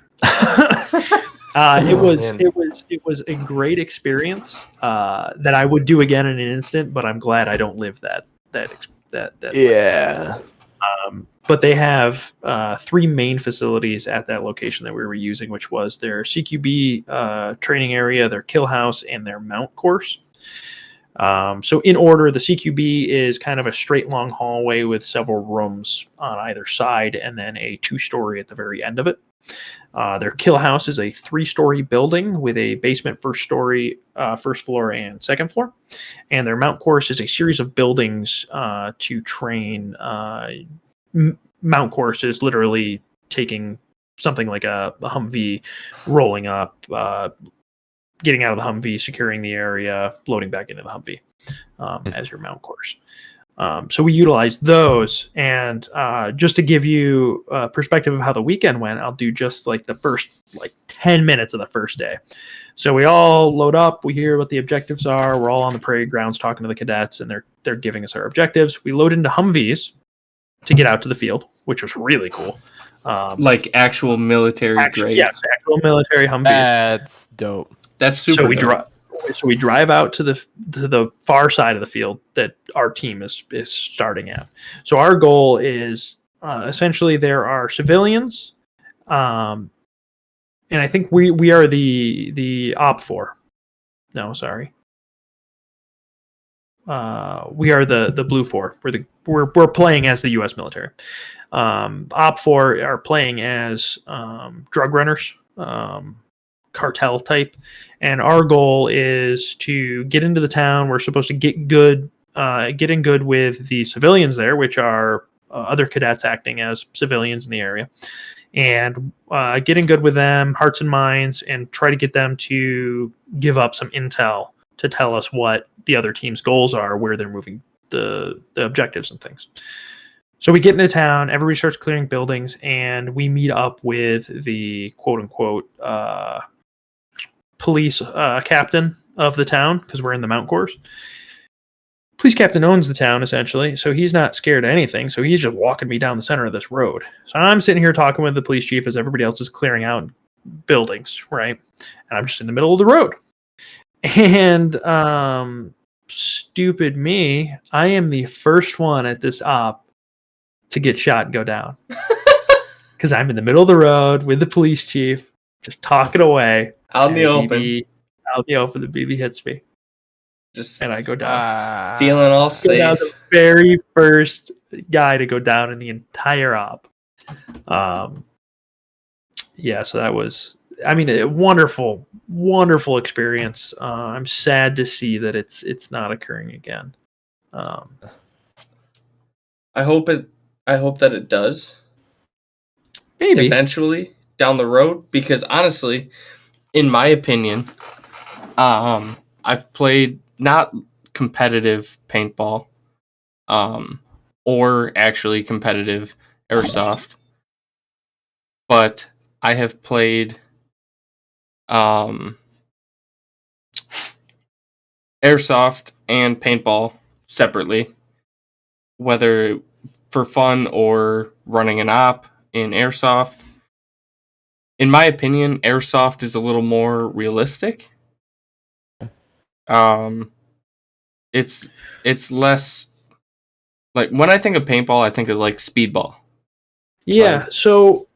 It was a great experience that I would do again in an instant, but I'm glad I don't live that Yeah. but they have 3 main facilities at that location that we were using, which was their CQB training area, their kill house, and their mount course. So in order, the CQB is kind of a straight long hallway with several rooms on either side, and then a 2-story at the very end of it. Their kill house is a 3-story building with a basement, first story, first floor, and second floor. And their mount course is a series of buildings to train. Mount course is literally taking something like a Humvee, rolling up, getting out of the Humvee, securing the area, loading back into the Humvee as your mount course. So we utilized those, and just to give you a perspective of how the weekend went, I'll do just like the first 10 minutes of the first day. So we all load up, we hear what the objectives are, we're all on the parade grounds talking to the cadets, and they're giving us our objectives. We load into Humvees to get out to the field, which was really cool. Like actual military grade? Yes, actual military Humvees. That's dope. That's super dope. So we drive out to the far side of the field that our team is starting at. So our goal is essentially there are civilians, and I think we are the OP4. No, sorry. We are the Blue 4. We're playing as the U.S. military. OP4 are playing as drug runners. Cartel type, and our goal is to get into the town. We're supposed to get in good with the civilians there, which are other cadets acting as civilians in the area, and get in good with them, hearts and minds, and try to get them to give up some intel to tell us what the other team's goals are, where they're moving, the objectives and things. So we get into town, everybody starts clearing buildings, and we meet up with the quote-unquote police captain of the town, because we're in the mount course. Police captain owns the town, essentially, so he's not scared of anything, so he's just walking me down the center of this road. So I'm sitting here talking with the police chief as everybody else is clearing out buildings, right? And I'm just in the middle of the road. And stupid me, I am the first one at this op to get shot and go down. Because I'm in the middle of the road with the police chief, just talking away. Out in the open. The BB hits me. And I go down. Feeling all safe. Down, the very first guy to go down in the entire op. Yeah, so that was, a wonderful, wonderful experience. I'm sad to see that it's not occurring again. I hope that it does. Maybe eventually down the road, because honestly, in my opinion, I've played not competitive paintball, or actually competitive airsoft, but I have played airsoft and paintball separately, whether for fun or running an op in airsoft. In my opinion, airsoft is a little more realistic. It's less like, when I think of paintball, I think of like speedball. Yeah. So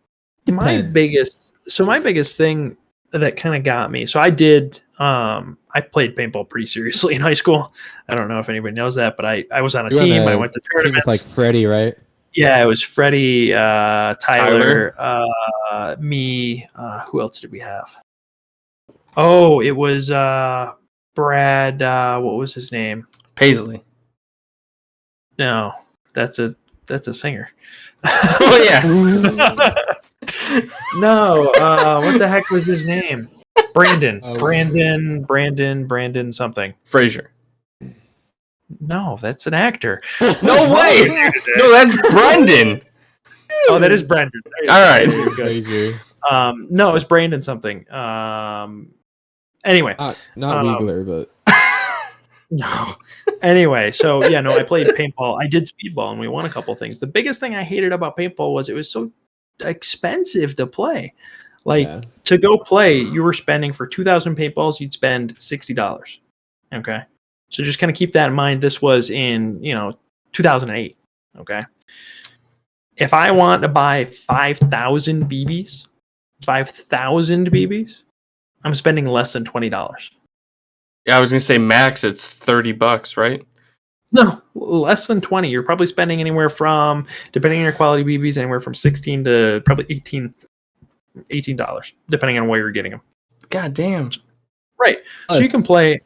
my Depends. biggest thing that kind of got me. So I played paintball pretty seriously in high school. I don't know if anybody knows that, but I was on a team. I went to tournaments. Like Freddie, right? Yeah, it was Freddie, Tyler, me. Who else did we have? Oh, it was Brad. What was his name? Paisley. No, that's a singer. Oh yeah. No, what the heck was his name? Brandon. Oh. Brandon something. Frazier. No, that's an actor. No way. No, that's Brendan. Oh, that is Brendan. All right. Crazy. No, it was Brandon something. Anyway, Not Wiegler, but No. Anyway, so yeah, no, I played paintball. I did speedball, and we won a couple things. The biggest thing I hated about paintball was it was so expensive to play. Like Yeah. to go play, you were spending for 2,000 paintballs, you'd spend $60. Okay, so just kind of keep that in mind. This was in 2008. Okay, if I want to buy 5,000 BBs, I'm spending less than $20. Yeah, I was gonna say max. It's $30, right? No, less than 20. You're probably spending anywhere from, depending on your quality BBs, anywhere from 16 to probably $18, depending on where you're getting them. God damn. Right. So you can Us. play,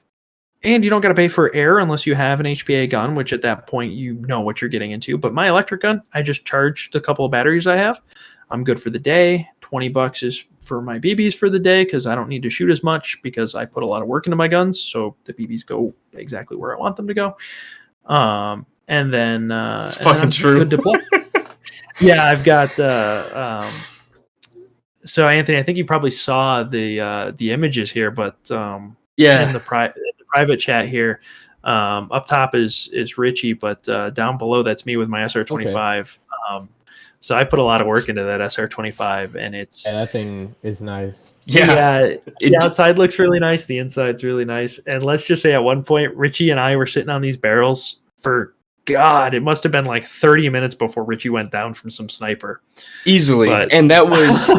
and you don't got to pay for air unless you have an HPA gun, which at that point you know what you're getting into. But my electric gun, I just charged a couple of batteries I have. I'm good for the day. $20 is for my BBs for the day because I don't need to shoot as much because I put a lot of work into my guns, so the BBs go exactly where I want them to go. And then It's and then fucking I'm true. good to play. Yeah, I've got so Anthony, I think you probably saw the images here, but Yeah. in the private chat here, up top is Richie, but down below that's me with my SR25. So I put a lot of work into that SR25, and it's Yeah, that thing is nice. the It- outside looks really nice, the inside's really nice, and let's just say at one point Richie and I were sitting on these barrels for God, it must have been like 30 minutes before Richie went down from some sniper. Easily. But- And that was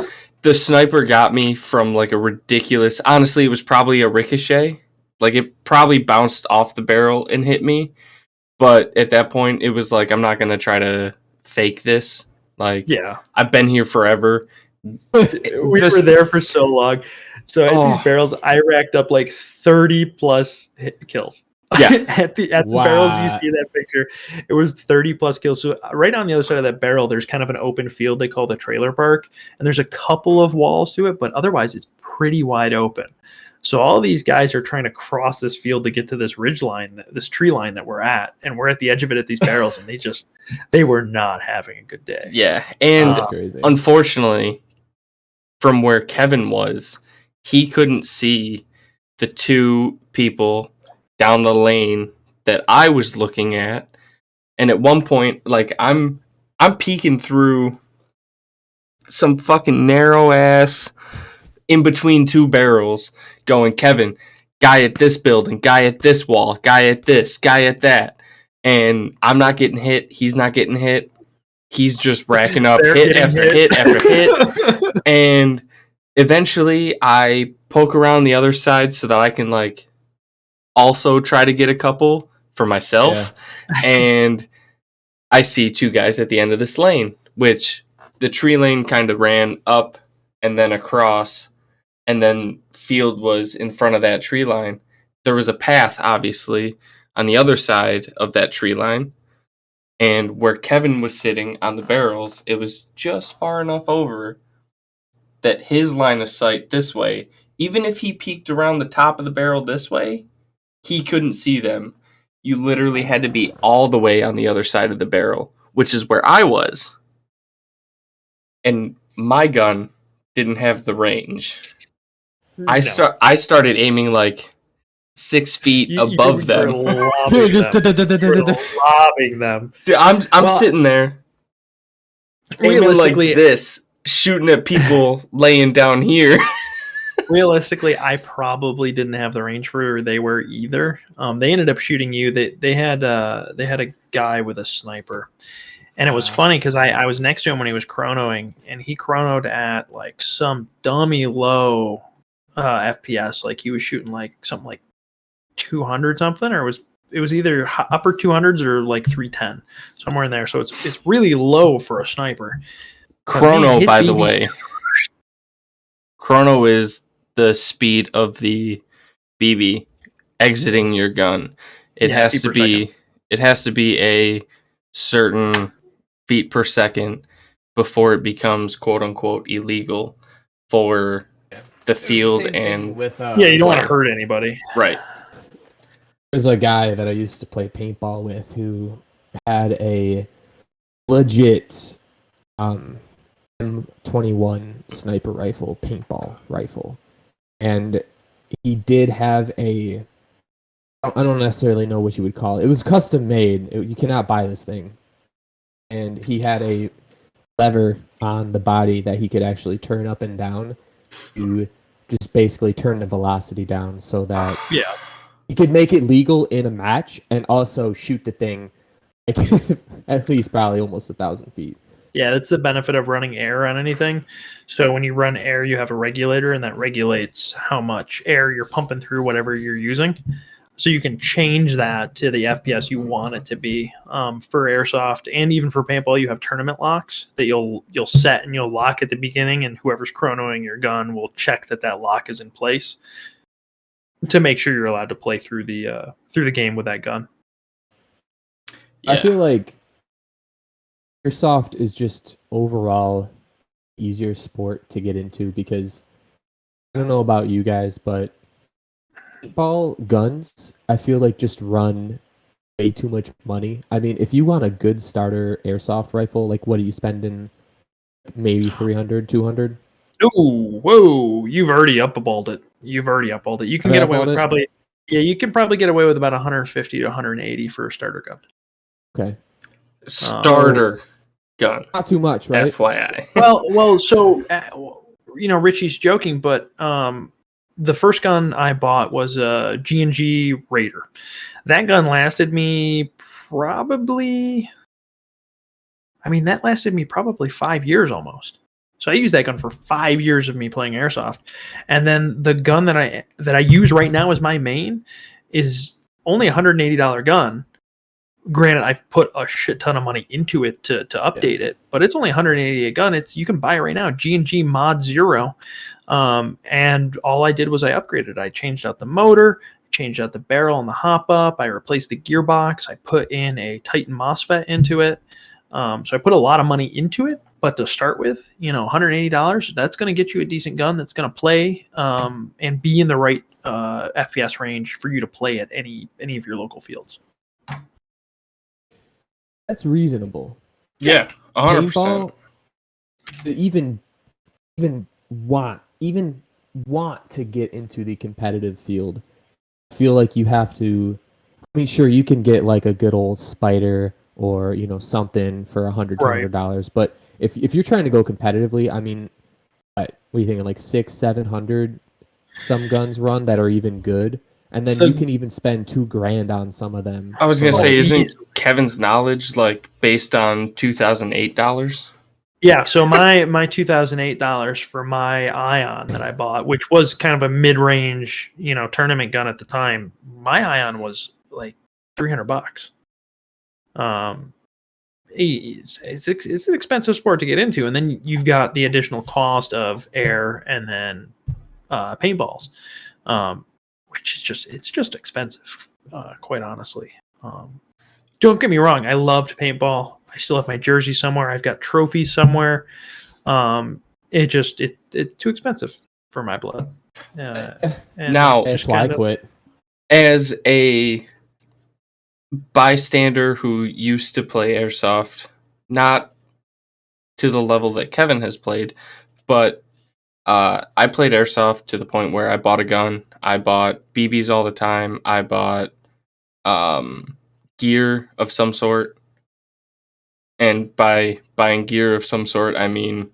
the sniper got me from like a ridiculous, honestly, it was probably a ricochet. Like it probably bounced off the barrel and hit me. But at that point, it was like, I'm not going to try to fake this. Like, Yeah. I've been here forever. We were there for so long. So at Oh. these barrels, I racked up like 30 plus kills. Yeah. at the Wow. barrels you see in that picture, it was 30 plus kills. So right on the other side of that barrel, there's kind of an open field they call the trailer park, and there's a couple of walls to it, but otherwise it's pretty wide open. So all these guys are trying to cross this field to get to this ridge line, this tree line that we're at, and we're at the edge of it at these barrels, and they were not having a good day. Yeah. And That's crazy. unfortunately, from where Kevin was, he couldn't see the two people down the lane that I was looking at. And at one point, like I'm peeking through some fucking narrow ass in between two barrels, going, Kevin, guy at this building, guy at this wall, guy at this, guy at that. And I'm not getting hit. He's not getting hit. He's just racking up They're hit getting after hit. hit after hit. And eventually I poke around the other side so that I can like also try to get a couple for myself. And I see two guys at the end of this lane, which the tree lane kind of ran up and then across, and then field was in front of that tree line. There was a path, obviously, on the other side of that tree line. And where Kevin was sitting on the barrels, it was just far enough over that his line of sight this way, even if he peeked around the top of the barrel this way, he couldn't see them. You literally had to be all the way on the other side of the barrel, which is where I was. And my gun didn't have the range. I started aiming like 6 feet above them. Lobbing them. Dude, I'm Well, sitting there aiming like realistically- this, shooting at people laying down here. Realistically, I probably didn't have the range for where they were either. They ended up shooting you. They had a guy with a sniper, and it was funny because I was next to him when he was chronoing, and he chronoed at like some dummy low FPS. Like he was shooting like something like 200 something, or it was either upper 200s or like 310, somewhere in there. So it's really low for a sniper. Chrono, his by the BB way. Chrono is the speed of the BB exiting your gun. It Yeah, has feet to per be second. it has to be a certain feet per second before it becomes quote unquote illegal for the field and with Yeah, you don't want to player. hurt anybody. right. There's a guy that I used to play paintball with who had a legit M21 sniper rifle, paintball rifle. And he did have a I don't necessarily know what you would call it. It was custom made. You cannot buy this thing. And he had a lever on the body that he could actually turn up and down to just basically turn the velocity down so that he could make it legal in a match and also shoot the thing like, at least probably almost 1,000 feet. Yeah, that's the benefit of running air on anything. So when you run air, you have a regulator, and that regulates how much air you're pumping through whatever you're using. So you can change that to the FPS you want it to be. For airsoft and even for paintball, you have tournament locks that you'll set and you'll lock at the beginning, and whoever's chronoing your gun will check that lock is in place to make sure you're allowed to play through the game with that gun. I feel like airsoft is just overall easier sport to get into because I don't know about you guys, but paintball guns, I feel like just run way too much money. I mean, if you want a good starter airsoft rifle, like what are you spending? Maybe 300, 200? Ooh, whoa! You've already uppable it. You can get away with probably, you can probably get away with about 150 to 180 for a starter gun. Okay. Starter gun. Not too much, right? FYI. Well, so Richie's joking, but the first gun I bought was a G&G Raider. That gun lasted me probably 5 years almost. So I used that gun for 5 years of me playing airsoft. And then the gun that I use right now as my main is only a $180 gun. Granted, I've put a shit ton of money into it to update it, but it's only $180 a gun. You can buy it right now, G&G Mod 0. And all I did was I upgraded. I changed out the motor, changed out the barrel and the hop up. I replaced the gearbox. I put in a Titan MOSFET into it. So I put a lot of money into it. But to start with, $180, that's going to get you a decent gun that's going to play and be in the right FPS range for you to play at any of your local fields. That's reasonable. Yeah, 100%. Paintball, even want to get into the competitive field, I feel like you have to. I mean, sure, you can get like a good old Spider or something for $100, $200, but if you're trying to go competitively, I mean, what are you thinking? Like 600-700 some guns run that are even good. And then you can even spend $2,000 on some of them. I was gonna say, isn't Kevin's knowledge like based on $2008? Yeah, so my $2008 for my Ion that I bought, which was kind of a mid-range, tournament gun at the time, my Ion was like $300. It's an expensive sport to get into, and then you've got the additional cost of air and then paintballs. Which is just expensive, quite honestly. Don't get me wrong, I loved paintball. I still have my jersey somewhere. I've got trophies somewhere. It's too expensive for my blood. Now, that's why I quit. As a bystander who used to play airsoft, not to the level that Kevin has played, but I played airsoft to the point where I bought a gun. I bought BBs all the time. I bought gear of some sort. And by buying gear of some sort, I mean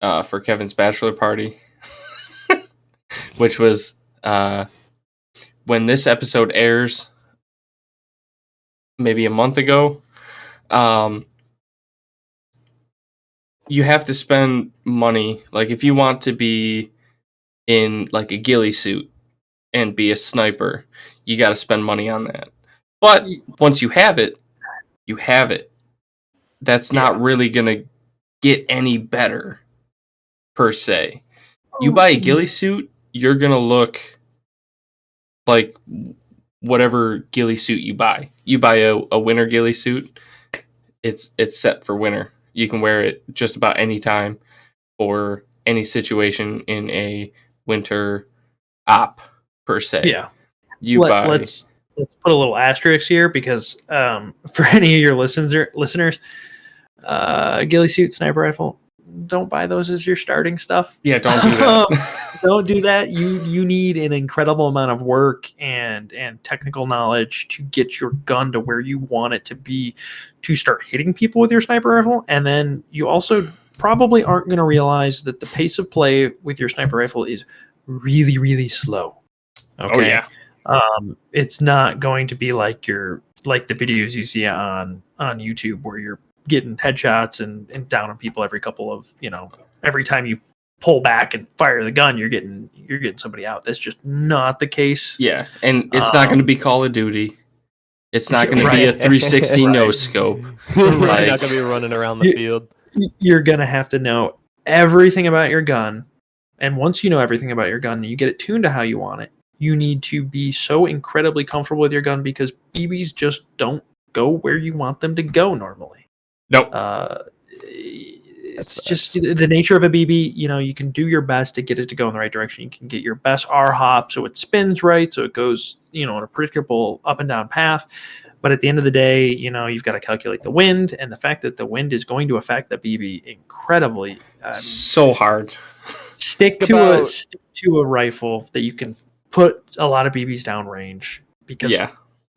for Kevin's bachelor party, which was when this episode airs, maybe a month ago. You have to spend money. Like if you want to be in like a ghillie suit and be a sniper, you got to spend money on that. But once you have it, you have it. That's not really going to get any better per se. You buy a ghillie suit, you're going to look like whatever ghillie suit you buy. You buy a winter ghillie suit, it's set for winter. You can wear it just about any time or any situation in a winter op per se. Yeah. Let's put a little asterisk here because for any of your listeners, ghillie suit, sniper rifle, don't buy those as your starting stuff. Yeah, don't do that. Don't do that. You need an incredible amount of work and technical knowledge to get your gun to where you want it to be to start hitting people with your sniper rifle. And then you also probably aren't going to realize that the pace of play with your sniper rifle is really, really slow. Okay. Oh, yeah. It's not going to be like the videos you see on YouTube where you're getting headshots and downing people every couple of, every time you pull back and fire the gun, you're getting somebody out. That's just not the case. Yeah, and it's not going to be Call of Duty. It's not going to be a 360 no scope. You're not going to be running around the field. You're going to have to know everything about your gun. And once you know everything about your gun, you get it tuned to how you want it. You need to be so incredibly comfortable with your gun because BBs just don't go where you want them to go normally. Nope. It's just the nature of a BB. You can do your best to get it to go in the right direction. You can get your best R hop so it spins right, so it goes, in a predictable up and down path. But at the end of the day, you've got to calculate the wind, and the fact that the wind is going to affect the BB incredibly. So hard. Stick to a rifle that you can put a lot of BBs downrange because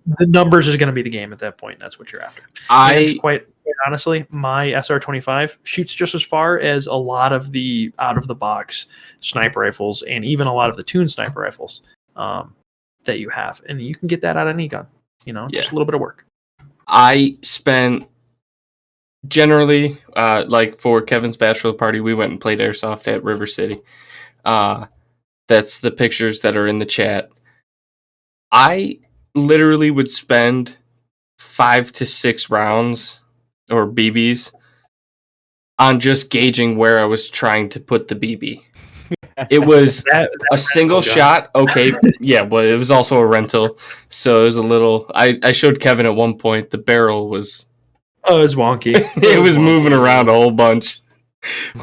the numbers is going to be the game at that point. That's what you're after. And quite honestly, my SR25 shoots just as far as a lot of the out of the box sniper rifles and even a lot of the tuned sniper rifles that you have, and you can get that out of any gun. Just a little bit of work. I spent generally like for Kevin's bachelor party, we went and played airsoft at River City. That's the pictures that are in the chat. I literally would spend 5 to 6 rounds or BBs on just gauging where I was trying to put the BB. It was a single shot. Okay. Yeah, but it was also a rental. So it was a little, I showed Kevin at one point, the barrel was, it was wonky. It was moving around a whole bunch.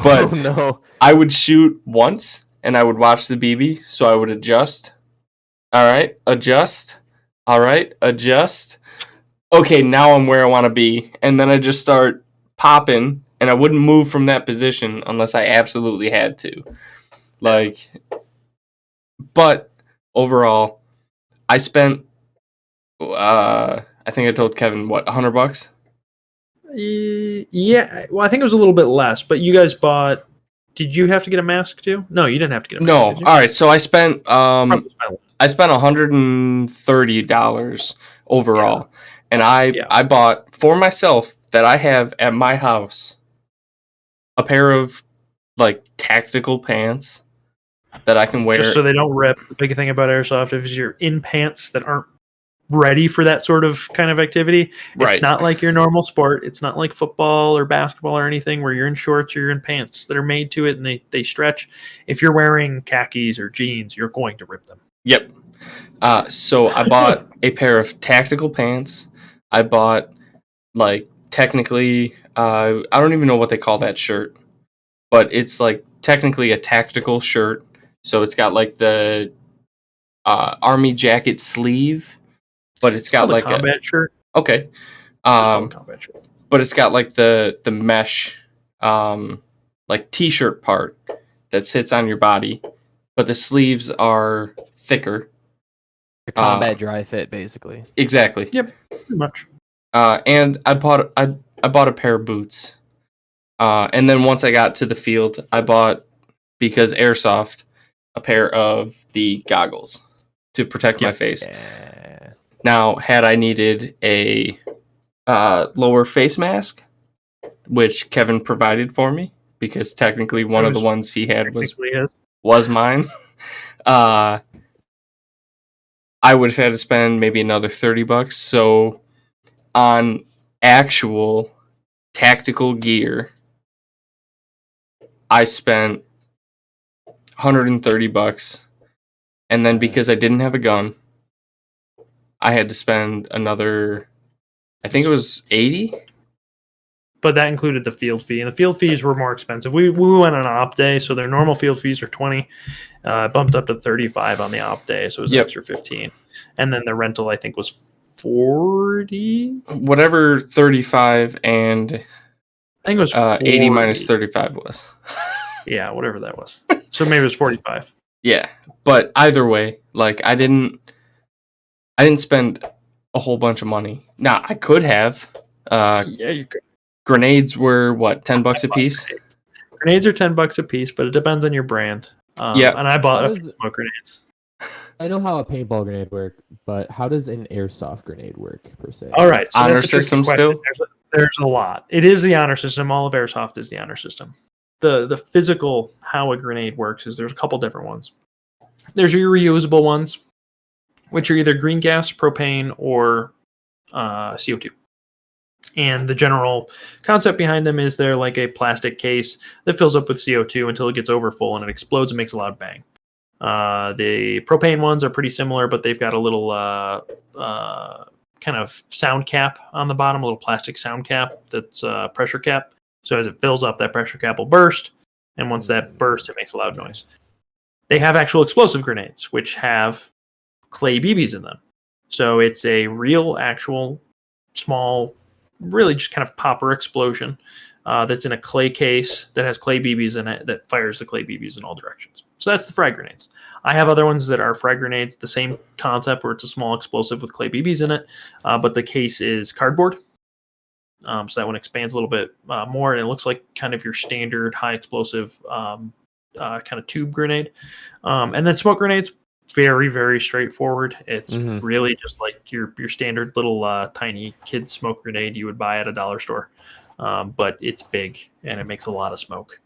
But no. I would shoot once and I would watch the BB. So I would adjust. All right. Adjust. All right. Adjust. Okay. Now I'm where I want to be. And then I just start popping and I wouldn't move from that position unless I absolutely had to. But overall, I spent, I think I told Kevin, what, $100? Yeah, well, I think it was a little bit less, but you guys bought, did you have to get a mask too? No, you didn't have to get a mask. No, all right, so I spent $130 overall, and I bought, for myself, that I have at my house, a pair of, tactical pants that I can wear. Just so they don't rip. The big thing about airsoft is you're in pants that aren't ready for that sort of kind of activity. Right. It's not like your normal sport. It's not like football or basketball or anything where you're in shorts or you're in pants that are made to it and they stretch. If you're wearing khakis or jeans, you're going to rip them. Yep. So I bought a pair of tactical pants. I bought, technically, I don't even know what they call that shirt, but it's, technically a tactical shirt. So it's got, the army jacket sleeve. But it's got a combat shirt. Okay. Combat shirt. But it's got the mesh t-shirt part that sits on your body, but the sleeves are thicker. The combat dry fit, basically. Exactly. Yep. Pretty much. And I bought a pair of boots. And then once I got to the field, I bought, because airsoft, a pair of the goggles to protect my face. Yeah. Now, had I needed a lower face mask, which Kevin provided for me, because technically one of the ones he had was mine, I would have had to spend maybe another $30. So on actual tactical gear, I spent $130. And then because I didn't have a gun, I had to spend another, I think it was $80. But that included the field fee, and the field fees were more expensive. We went on an op day, so their normal field fees are $20, bumped up to $35 on the op day, so it was an extra $15. And then the rental, I think, was $40. Whatever, $35, and think it was 80 minus 40. 35 was. Yeah, whatever that was. So maybe it was 45. Yeah, but either way, like I didn't spend a whole bunch of money. Now I could have. Yeah, you could. Grenades were what, $10 a piece? Grenades are $10 a piece, but it depends on your brand. Yeah. And I bought How a does- few smoke grenades. I know how a paintball grenade works, but how does an airsoft grenade work per se? All right, so Honor that's a tricky system question. still? There's a lot. It is the honor system. All of airsoft is the honor system. The physical how a grenade works is there's a couple different ones. There's your reusable ones, which are either green gas, propane, or CO2. And the general concept behind them is they're like a plastic case that fills up with CO2 until it gets over full and it explodes and makes a loud bang. The propane ones are pretty similar, but they've got a little kind of sound cap on the bottom, a little plastic sound cap that's a pressure cap. So as it fills up, that pressure cap will burst. And once that bursts, it makes a loud noise. They have actual explosive grenades, which have clay BBs in them. So it's a real, actual, small, really just kind of popper explosion that's in a clay case that has clay BBs in it that fires the clay BBs in all directions. So that's the frag grenades. I have other ones that are frag grenades, the same concept where it's a small explosive with clay BBs in it, but the case is cardboard. So that one expands a little bit more, and it looks like kind of your standard high explosive kind of tube grenade. And then smoke grenades, very, very straightforward. It's really just like your standard little tiny kid smoke grenade you would buy at a dollar store. But it's big, and it makes a lot of smoke.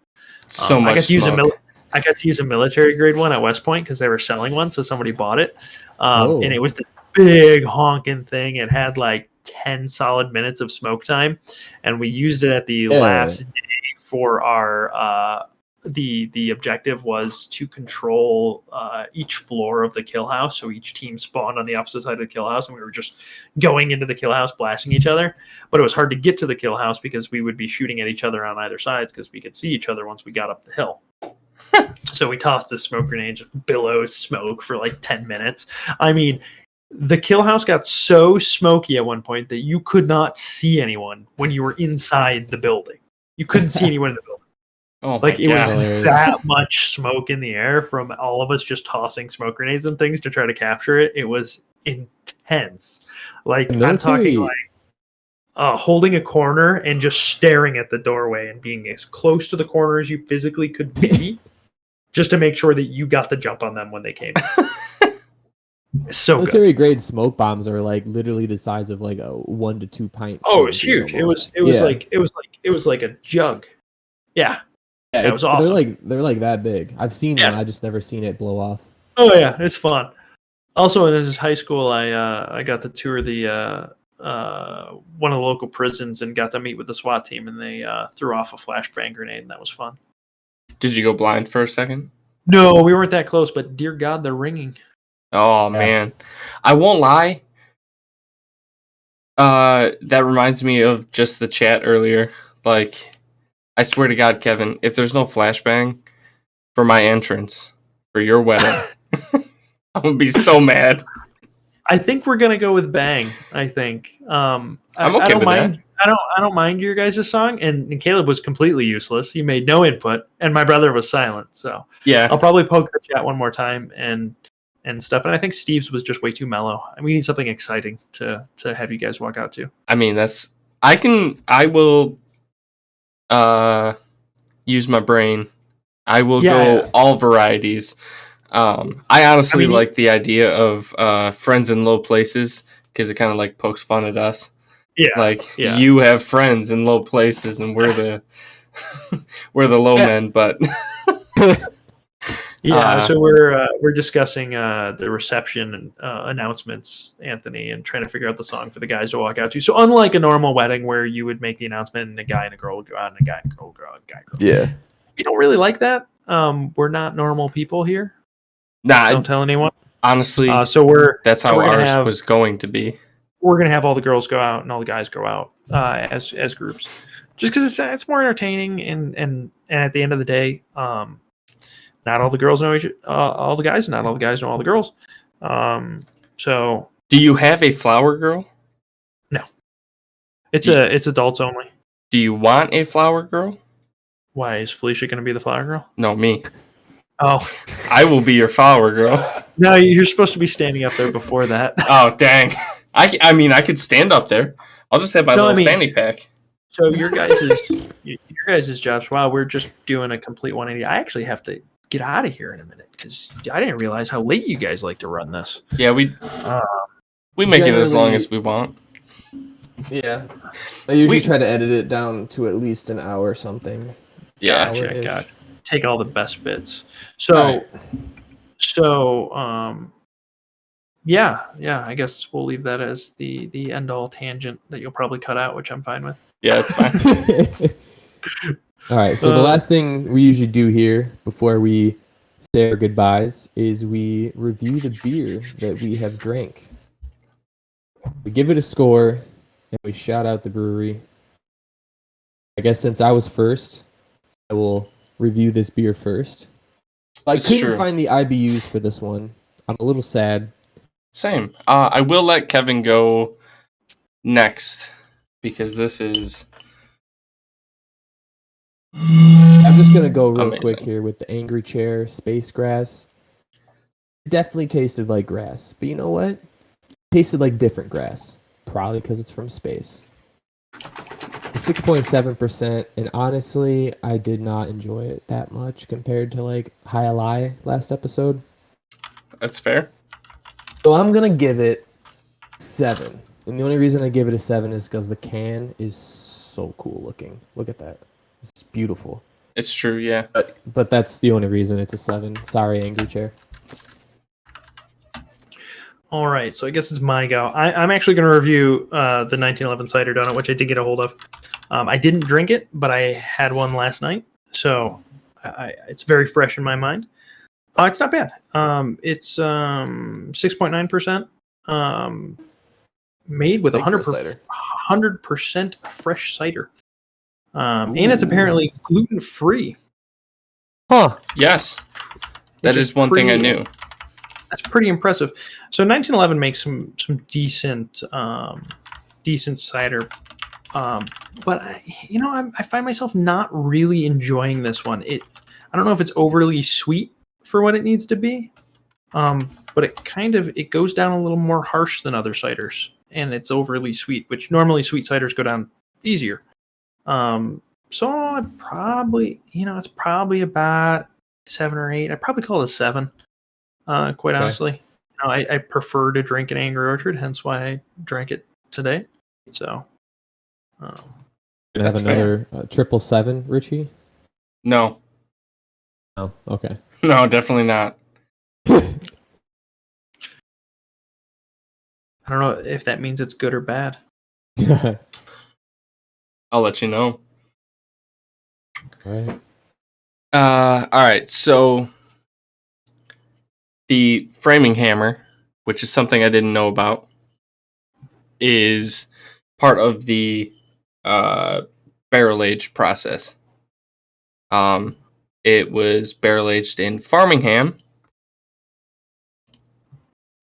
So much smoke. I got to use a military grade one at West Point because they were selling one, so somebody bought it. And it was this big honking thing. It had like 10 solid minutes of smoke time, and we used it at the last day for our the objective was to control each floor of the kill house. So each team spawned on the opposite side of the kill house, and we were just going into the kill house, blasting each other. But it was hard to get to the kill house because we would be shooting at each other on either sides because we could see each other once we got up the hill. So we tossed this smoke grenade, just billows smoke for like 10 minutes. I mean, the kill house got so smoky at one point that you could not see anyone when you were inside the building. You couldn't see anyone in the building. Oh, like it was Hilarious. that much smoke in the air from all of us just tossing smoke grenades and things to try to capture it. It was intense. Like I'm talking like holding a corner and just staring at the doorway and being as close to the corner as you physically could be, just to make sure that you got the jump on them when they came. So military good. grade smoke bombs are like literally the size of like a 1 to 2 pint. Oh, it was huge. It was like a jug. Yeah. Yeah, it was awesome. They're like that big. I've seen one. I just never seen it blow off. Oh yeah, it's fun. Also, in high school, I got to tour the one of the local prisons and got to meet with the SWAT team, and they threw off a flashbang grenade, and that was fun. Did you go blind for a second? No, we weren't that close, but dear God, they're ringing. Oh man, I won't lie. That reminds me of just the chat earlier. Like, I swear to God, Kevin, if there's no flashbang for my entrance for your wedding, I'm gonna be so mad. I think we're gonna go with bang. I think. I'm okay I don't with mind. that. I don't mind your guys' song, and Caleb was completely useless. He made no input, and my brother was silent. So Yeah, I'll probably poke the chat one more time and stuff. And I think Steve's was just way too mellow. And we need something exciting to have you guys walk out to. I mean I will use my brain. I will go all varieties. I honestly like the idea of friends in low places because it kind of like pokes fun at us. Yeah, you have friends in low places, and we're the we're the low men. But so we're discussing the reception and announcements, Anthony, and trying to figure out the song for the guys to walk out to. So unlike a normal wedding where you would make the announcement and a guy and a girl would go out and a guy and a girl would go out and a guy and a girl. Yeah. We don't really like that. We're not normal people here. Nah, don't tell anyone. Honestly, that's how ours was going to be. We're gonna have all the girls go out and all the guys go out as groups, just because it's more entertaining and at the end of the day, not all the girls know all the guys, not all the guys know all the girls. So, do you have a flower girl? No, it's adults only. Do you want a flower girl? Why is Felicia going to be the flower girl? No, me. Oh, I will be your flower girl. no, you're supposed to be standing up there before that. Oh, dang. I mean, I could stand up there. I'll just have my little fanny pack. So your guys' jobs. Wow, we're just doing a complete 180. I actually have to get out of here in a minute because I didn't realize how late you guys like to run this. Yeah, we make it as long as we want. Yeah. I usually try to edit it down to at least an hour or something. Yeah. Gotcha. Take all the best bits. So, yeah. I guess we'll leave that as the end all tangent that you'll probably cut out, which I'm fine with. Yeah, it's fine. All right. So the last thing we usually do here before we say our goodbyes is we review the beer that we have drank. We give it a score and we shout out the brewery. I guess since I was first, I will review this beer first. I couldn't find the IBUs for this one. I'm a little sad. Same. I will let Kevin go next because this is... I'm just going to go real amazing. quick here with the Angry Chair Space Grass. It definitely tasted like grass, but you know what? It tasted like different grass. Probably because it's from space. 6.7%, and honestly, I did not enjoy it that much compared to like High Ally last episode. That's fair. So I'm going to give it 7. And the only reason I give it a 7 is because the can is so cool looking. Look at that. It's beautiful. It's true, yeah. But that's the only reason it's a 7. Sorry, Angry Chair. All right, so I guess it's my go. I'm actually going to review the 1911 cider donut, which I did get a hold of. I didn't drink it, but I had one last night, so it's very fresh in my mind. It's not bad. It's 6.9%. Made with 100% fresh cider, and it's apparently gluten-free. Huh? Yes, that is one thing I knew. That's pretty impressive. So 1911 makes some decent cider, but I find myself not really enjoying this one. I don't know if it's overly sweet for what it needs to be, but it goes down a little more harsh than other ciders, and it's overly sweet, which normally sweet ciders go down easier. So I'd probably, it's probably about 7 or 8. I'd probably call it a 7. Quite honestly, I prefer to drink an Angry Orchard, hence why I drank it today. So, gonna have another 777, Richie? No. Oh, okay. No, definitely not. I don't know if that means it's good or bad. I'll let you know. All right. All right, so the framing hammer, which is something I didn't know about, is part of the barrel age process. It was barrel aged in Farmingham.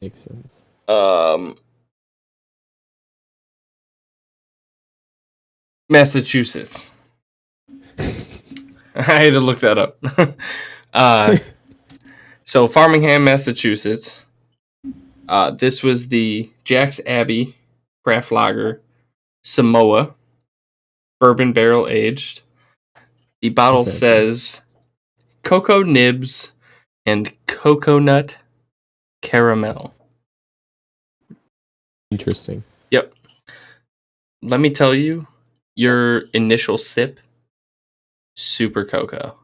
Makes sense. Massachusetts. I had to look that up. So Farmingham, Massachusetts. This was the Jack's Abbey Craft Lager Samoa bourbon barrel aged. The bottle says cocoa nibs and coconut caramel. Interesting. Yep. Let me tell you, your initial sip, super cocoa.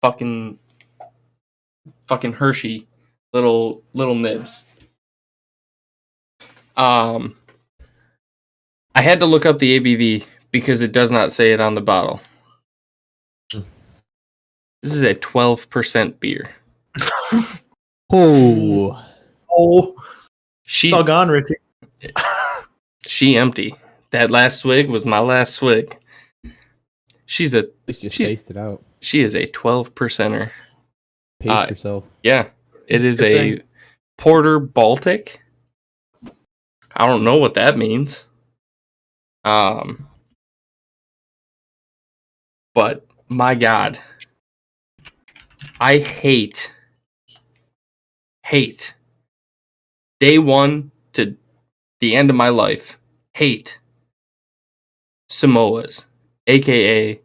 Fucking Hershey, little nibs. I had to look up the ABV because it does not say it on the bottle. This is a 12% beer. Oh, It's all gone, Richie. She empty. That last swig was my last swig. at least you spaced it out. She is a 12%er. Pace yourself. Yeah, it is Good a thing. Porter Baltic. I don't know what that means. But my God, I hate day one to the end of my life, hate Samoas, aka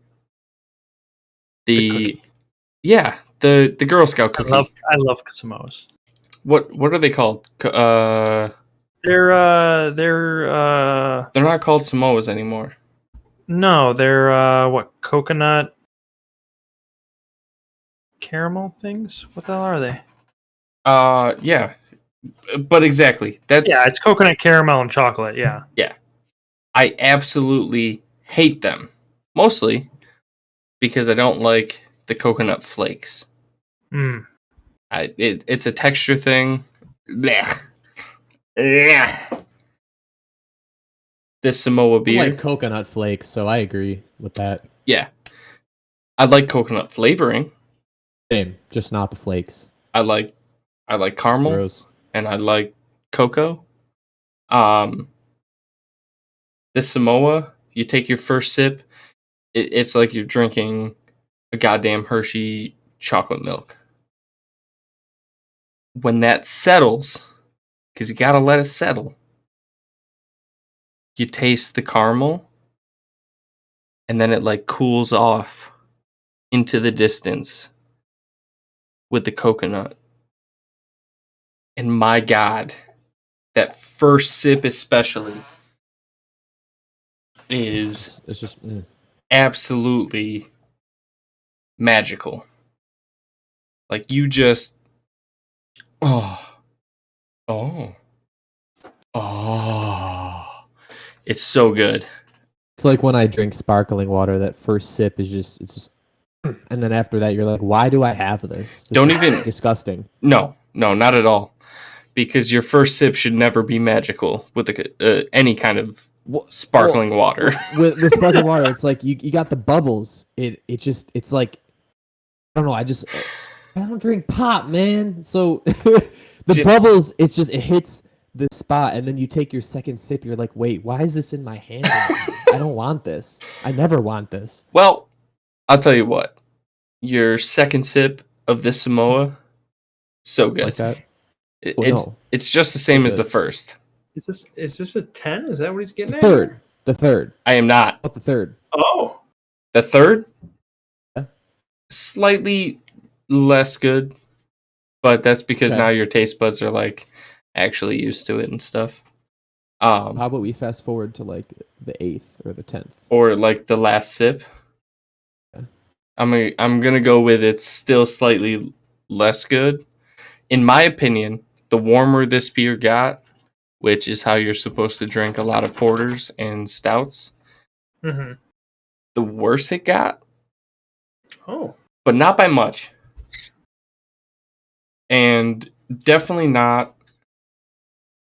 the Girl Scout cookie. I love Samoas. What are they called? They're They're not called Samoas anymore. no, they're what, coconut caramel things? What the hell are they? Yeah. But exactly. Yeah, it's coconut caramel and chocolate, yeah. Yeah. I absolutely hate them. Mostly because I don't like the coconut flakes. Mm. It's a texture thing. Blech. Blech. This Samoa I beer. like coconut flakes, so I agree with that. Yeah. I like coconut flavoring. Same, just not the flakes. I like caramel Gross. and I like cocoa. This Samoa, you take your first sip, it's like you're drinking a goddamn Hershey chocolate milk. When that settles, because you gotta let it settle, you taste the caramel, and then it like cools off into the distance with the coconut. And my God, that first sip especially is It's just absolutely magical. Like you just oh it's so good. it's like when I drink sparkling water. That first sip is just, and then after that you're like, why do I have this? Don't is even disgusting. No, not at all. Because your first sip should never be magical with any kind of sparkling water. With sparkling water, it's like you got the bubbles. It's like, I don't know. I don't drink pop, man. So the bubbles, it hits the spot, and then you take your second sip. You're like, wait, why is this in my hand? I don't want this. I never want this. Well, I'll tell you what. Your second sip of this Samoa, so good. Like that. It's just the same as the first. Is this a 10? Is that what he's getting The third. I am not. What the third? Oh. The third? Yeah. Slightly less good, but that's because now your taste buds are like actually used to it and stuff. How about we fast forward to like the 8th or the 10th? Or like the last sip. Yeah. I'm gonna go with it's still slightly less good. In my opinion, the warmer this beer got, which is how you're supposed to drink a lot of porters and stouts, Mm-hmm. the worse it got. Oh. But not by much. And definitely not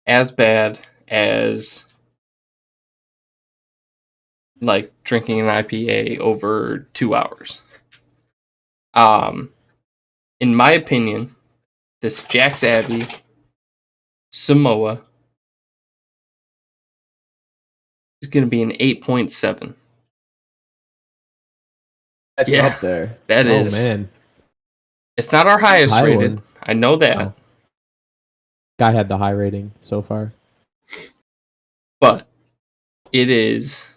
as bad as like drinking an IPA over 2 hours. In my opinion, this Jack's Abbey Samoa is going to be an 8.7. That's up there. That is. Oh man, it's not our highest High rated. one. I know that. Oh. Guy had the high rating so far. But it is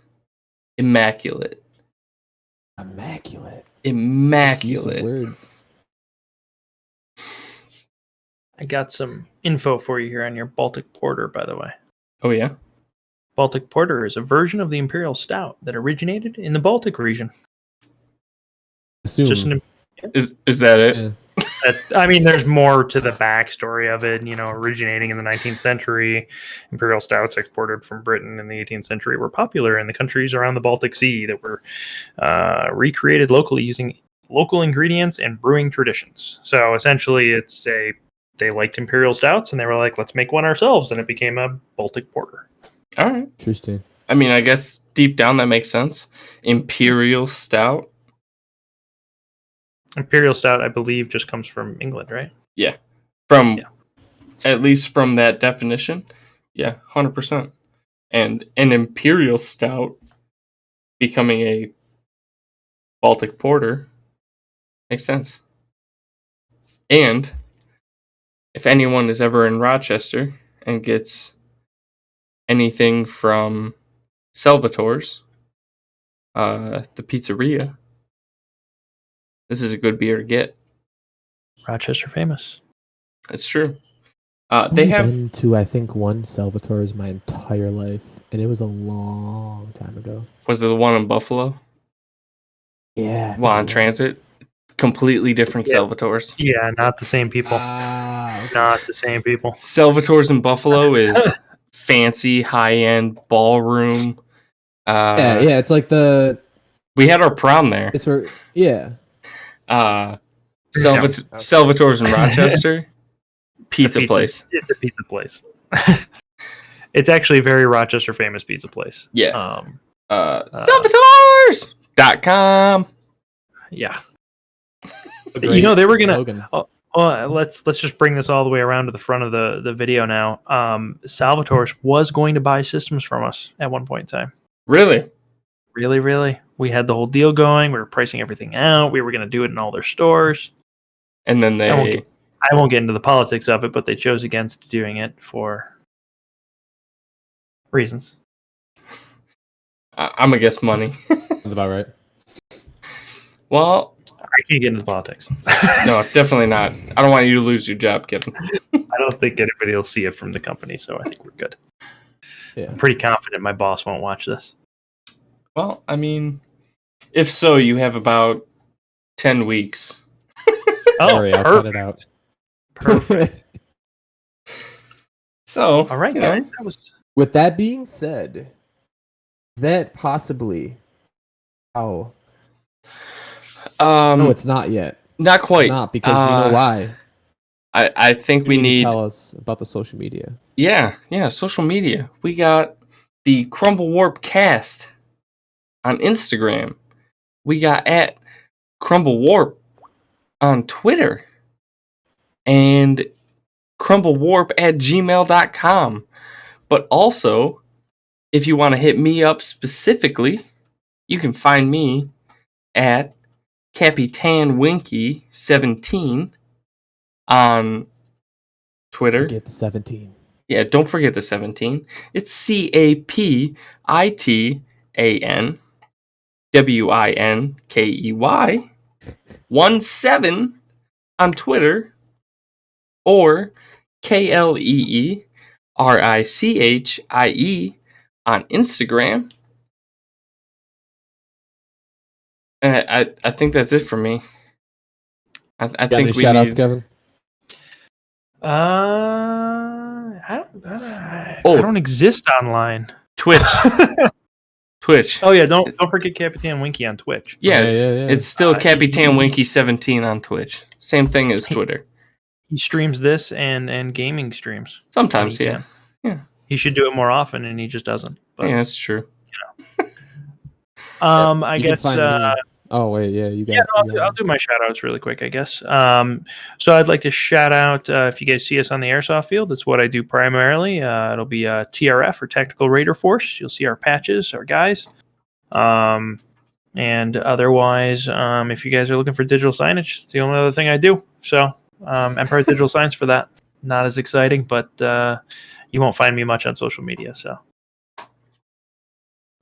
immaculate. Immaculate. Immaculate. Words. I got some info for you here on your Baltic Porter, by the way. Oh, yeah? Baltic Porter is a version of the Imperial Stout that originated in the Baltic region. Assume. Is that it? Yeah. I mean, there's more to the backstory of it. You know, originating in the 19th century, Imperial Stouts exported from Britain in the 18th century were popular in the countries around the Baltic Sea that were recreated locally using local ingredients and brewing traditions. So essentially, they liked Imperial Stouts and they were like, let's make one ourselves, and it became a Baltic Porter. All right. Interesting. I mean, I guess deep down that makes sense. Imperial Stout. Imperial Stout, I believe, just comes from England, right? Yeah. At least from that definition. Yeah, 100%. and an Imperial Stout becoming a Baltic Porter makes sense. And if anyone is ever in Rochester and gets anything from Salvatore's, the pizzeria, this is a good beer to get. Rochester famous. It's true. I've They only have been to, I think, one Salvatore's my entire life, and it was a long time ago. was it the one in Buffalo? Yeah. I think Well, it on was. Transit, completely different Yeah. Salvatore's. Yeah, not the same people. Ah, okay. Not the same people. Salvatore's in Buffalo is fancy, high-end ballroom. Yeah, it's like the We had our prom there. it's where yeah. Salvatore's in Rochester, pizza place. It's a pizza place. It's actually a very Rochester famous pizza place. Yeah. Salvatores.com. Yeah. Great You know, they were gonna. slogan. Let's just bring this all the way around to the front of the video now. Salvatore's was going to buy systems from us at one point in time. Really? Really. We had the whole deal going. We were pricing everything out. We were going to do it in all their stores. And then I won't get into the politics of it, but they chose against doing it for reasons. I'm gonna guess money. That's about right. Well, I can't get into the politics. no, definitely not. I don't want you to lose your job, Kevin. I don't think anybody will see it from the company, so I think we're good. Yeah. I'm pretty confident my boss won't watch this. Well, I mean, if so, you have about 10 weeks. Sorry, I'll cut it out. Perfect. So, All right, you know, guys. That was With that being said, is that possibly how? No, it's not yet. not quite. It's not because you know why. I think we You need. tell us about the social media. Yeah, social media. We got the Crumble Warp Cast on Instagram. We got at Crumble Warp on Twitter. And crumblewarp@gmail.com. But also, if you want to hit me up specifically, you can find me at CapitanWinky17 on Twitter. Forget the 17. Yeah, don't forget the 17. It's CapitanWinkey 17 on Twitter, or KleeRichie on Instagram. I think that's it for me. I Got think any we shout outs, need. Kevin? I don't exist online. Twitch. Twitch. Oh yeah, don't forget Capitan Winky on Twitch. Yeah, Yeah. it's still he- CapitanWinky17 on Twitch. Same thing as Twitter. He streams this and gaming streams. Sometimes, He yeah. can. Yeah. He should do it more often, and he just doesn't. But Yeah, that's true. I You can guess. find me. Oh wait, yeah, you got. Yeah, I'll do my shout outs really quick, I guess. So I'd like to shout out, if you guys see us on the airsoft field, it's what I do primarily. It'll be TRF, or Tactical Raider Force. You'll see our patches, our guys. And otherwise, if you guys are looking for digital signage, it's the only other thing I do. So Empire Digital Signs for that. Not as exciting, but you won't find me much on social media. So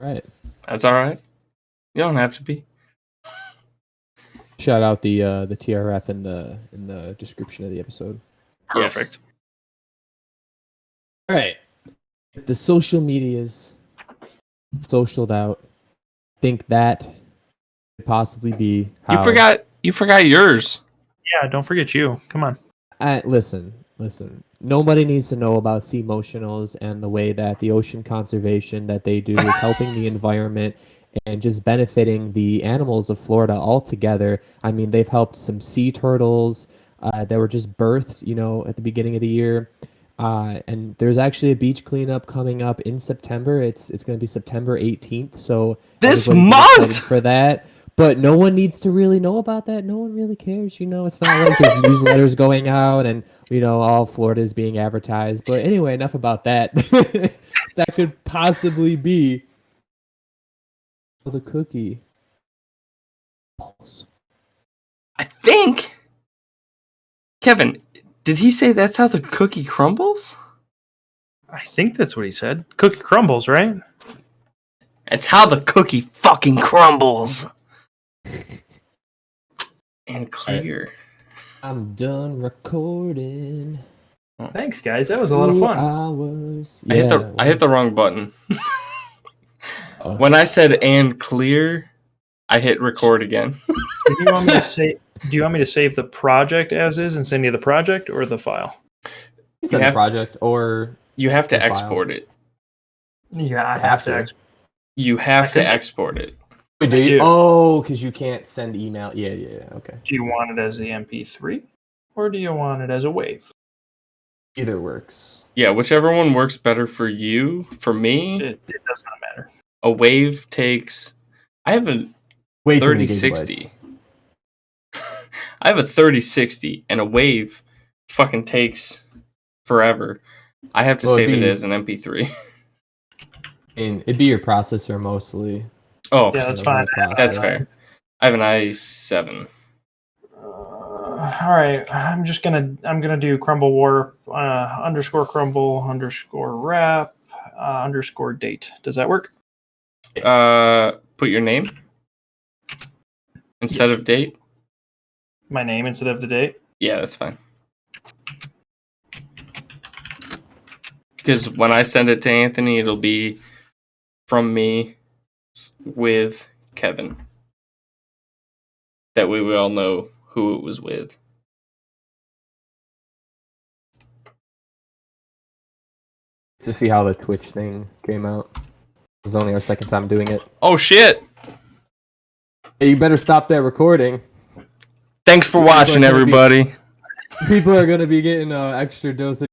Right. That's all right. You don't have to be. Shout out the TRF in the description of the episode. perfect. All right. The social medias socialed out. Think that could possibly be how You forgot yours. Yeah, don't forget you. Come on. Listen. Nobody needs to know about sea motionals and the way that the ocean conservation that they do is helping the environment and just benefiting the animals of Florida altogether. I mean, they've helped some sea turtles that were just birthed, at the beginning of the year. And there's actually a beach cleanup coming up in September. It's going to be September 18th. So This everybody get month? excited for that. But no one needs to really know about that. No one really cares. It's not like there's newsletters going out and all Florida is being advertised. But anyway, enough about that. that could possibly be for the cookie. I think. Kevin, did he say that's how the cookie crumbles? I think that's what he said. Cookie crumbles, right? It's how the cookie fucking crumbles. And clear. I'm done recording. Thanks, guys. That was a lot of fun. Hours. I hit the wrong button. When I said and clear, I hit record again. Do you want me to save the project as is and send you the project or the file? You said the project or You have to the file. export it. Yeah, I have to. You have to export it. Wait, do I you? do. Oh, because you can't send email. Yeah. Okay. Do you want it as the MP3 or do you want it as a wave? Either works. Yeah, whichever one works better for you. For me, It does not matter. a wave takes. I have a Way too many 3060. gigabytes. I have a 3060, and a wave fucking takes forever. I have to Well, save it'd it be- as an MP3. And it'd be your processor mostly. Oh, Yeah, that's So fine. the that's process. fair. I have an i7. All right, I'm gonna do Crumble Warp underscore Crumble underscore wrap underscore date. Does that work? Put your name instead of date. My name instead of the date. Yeah, that's fine. Because when I send it to Anthony, it'll be from me with Kevin. That way we all know who it was with. To see how the Twitch thing came out. This is only our second time doing it. Oh shit! Hey, you better stop that recording. Thanks for watching, everybody. People are gonna be getting an extra dose of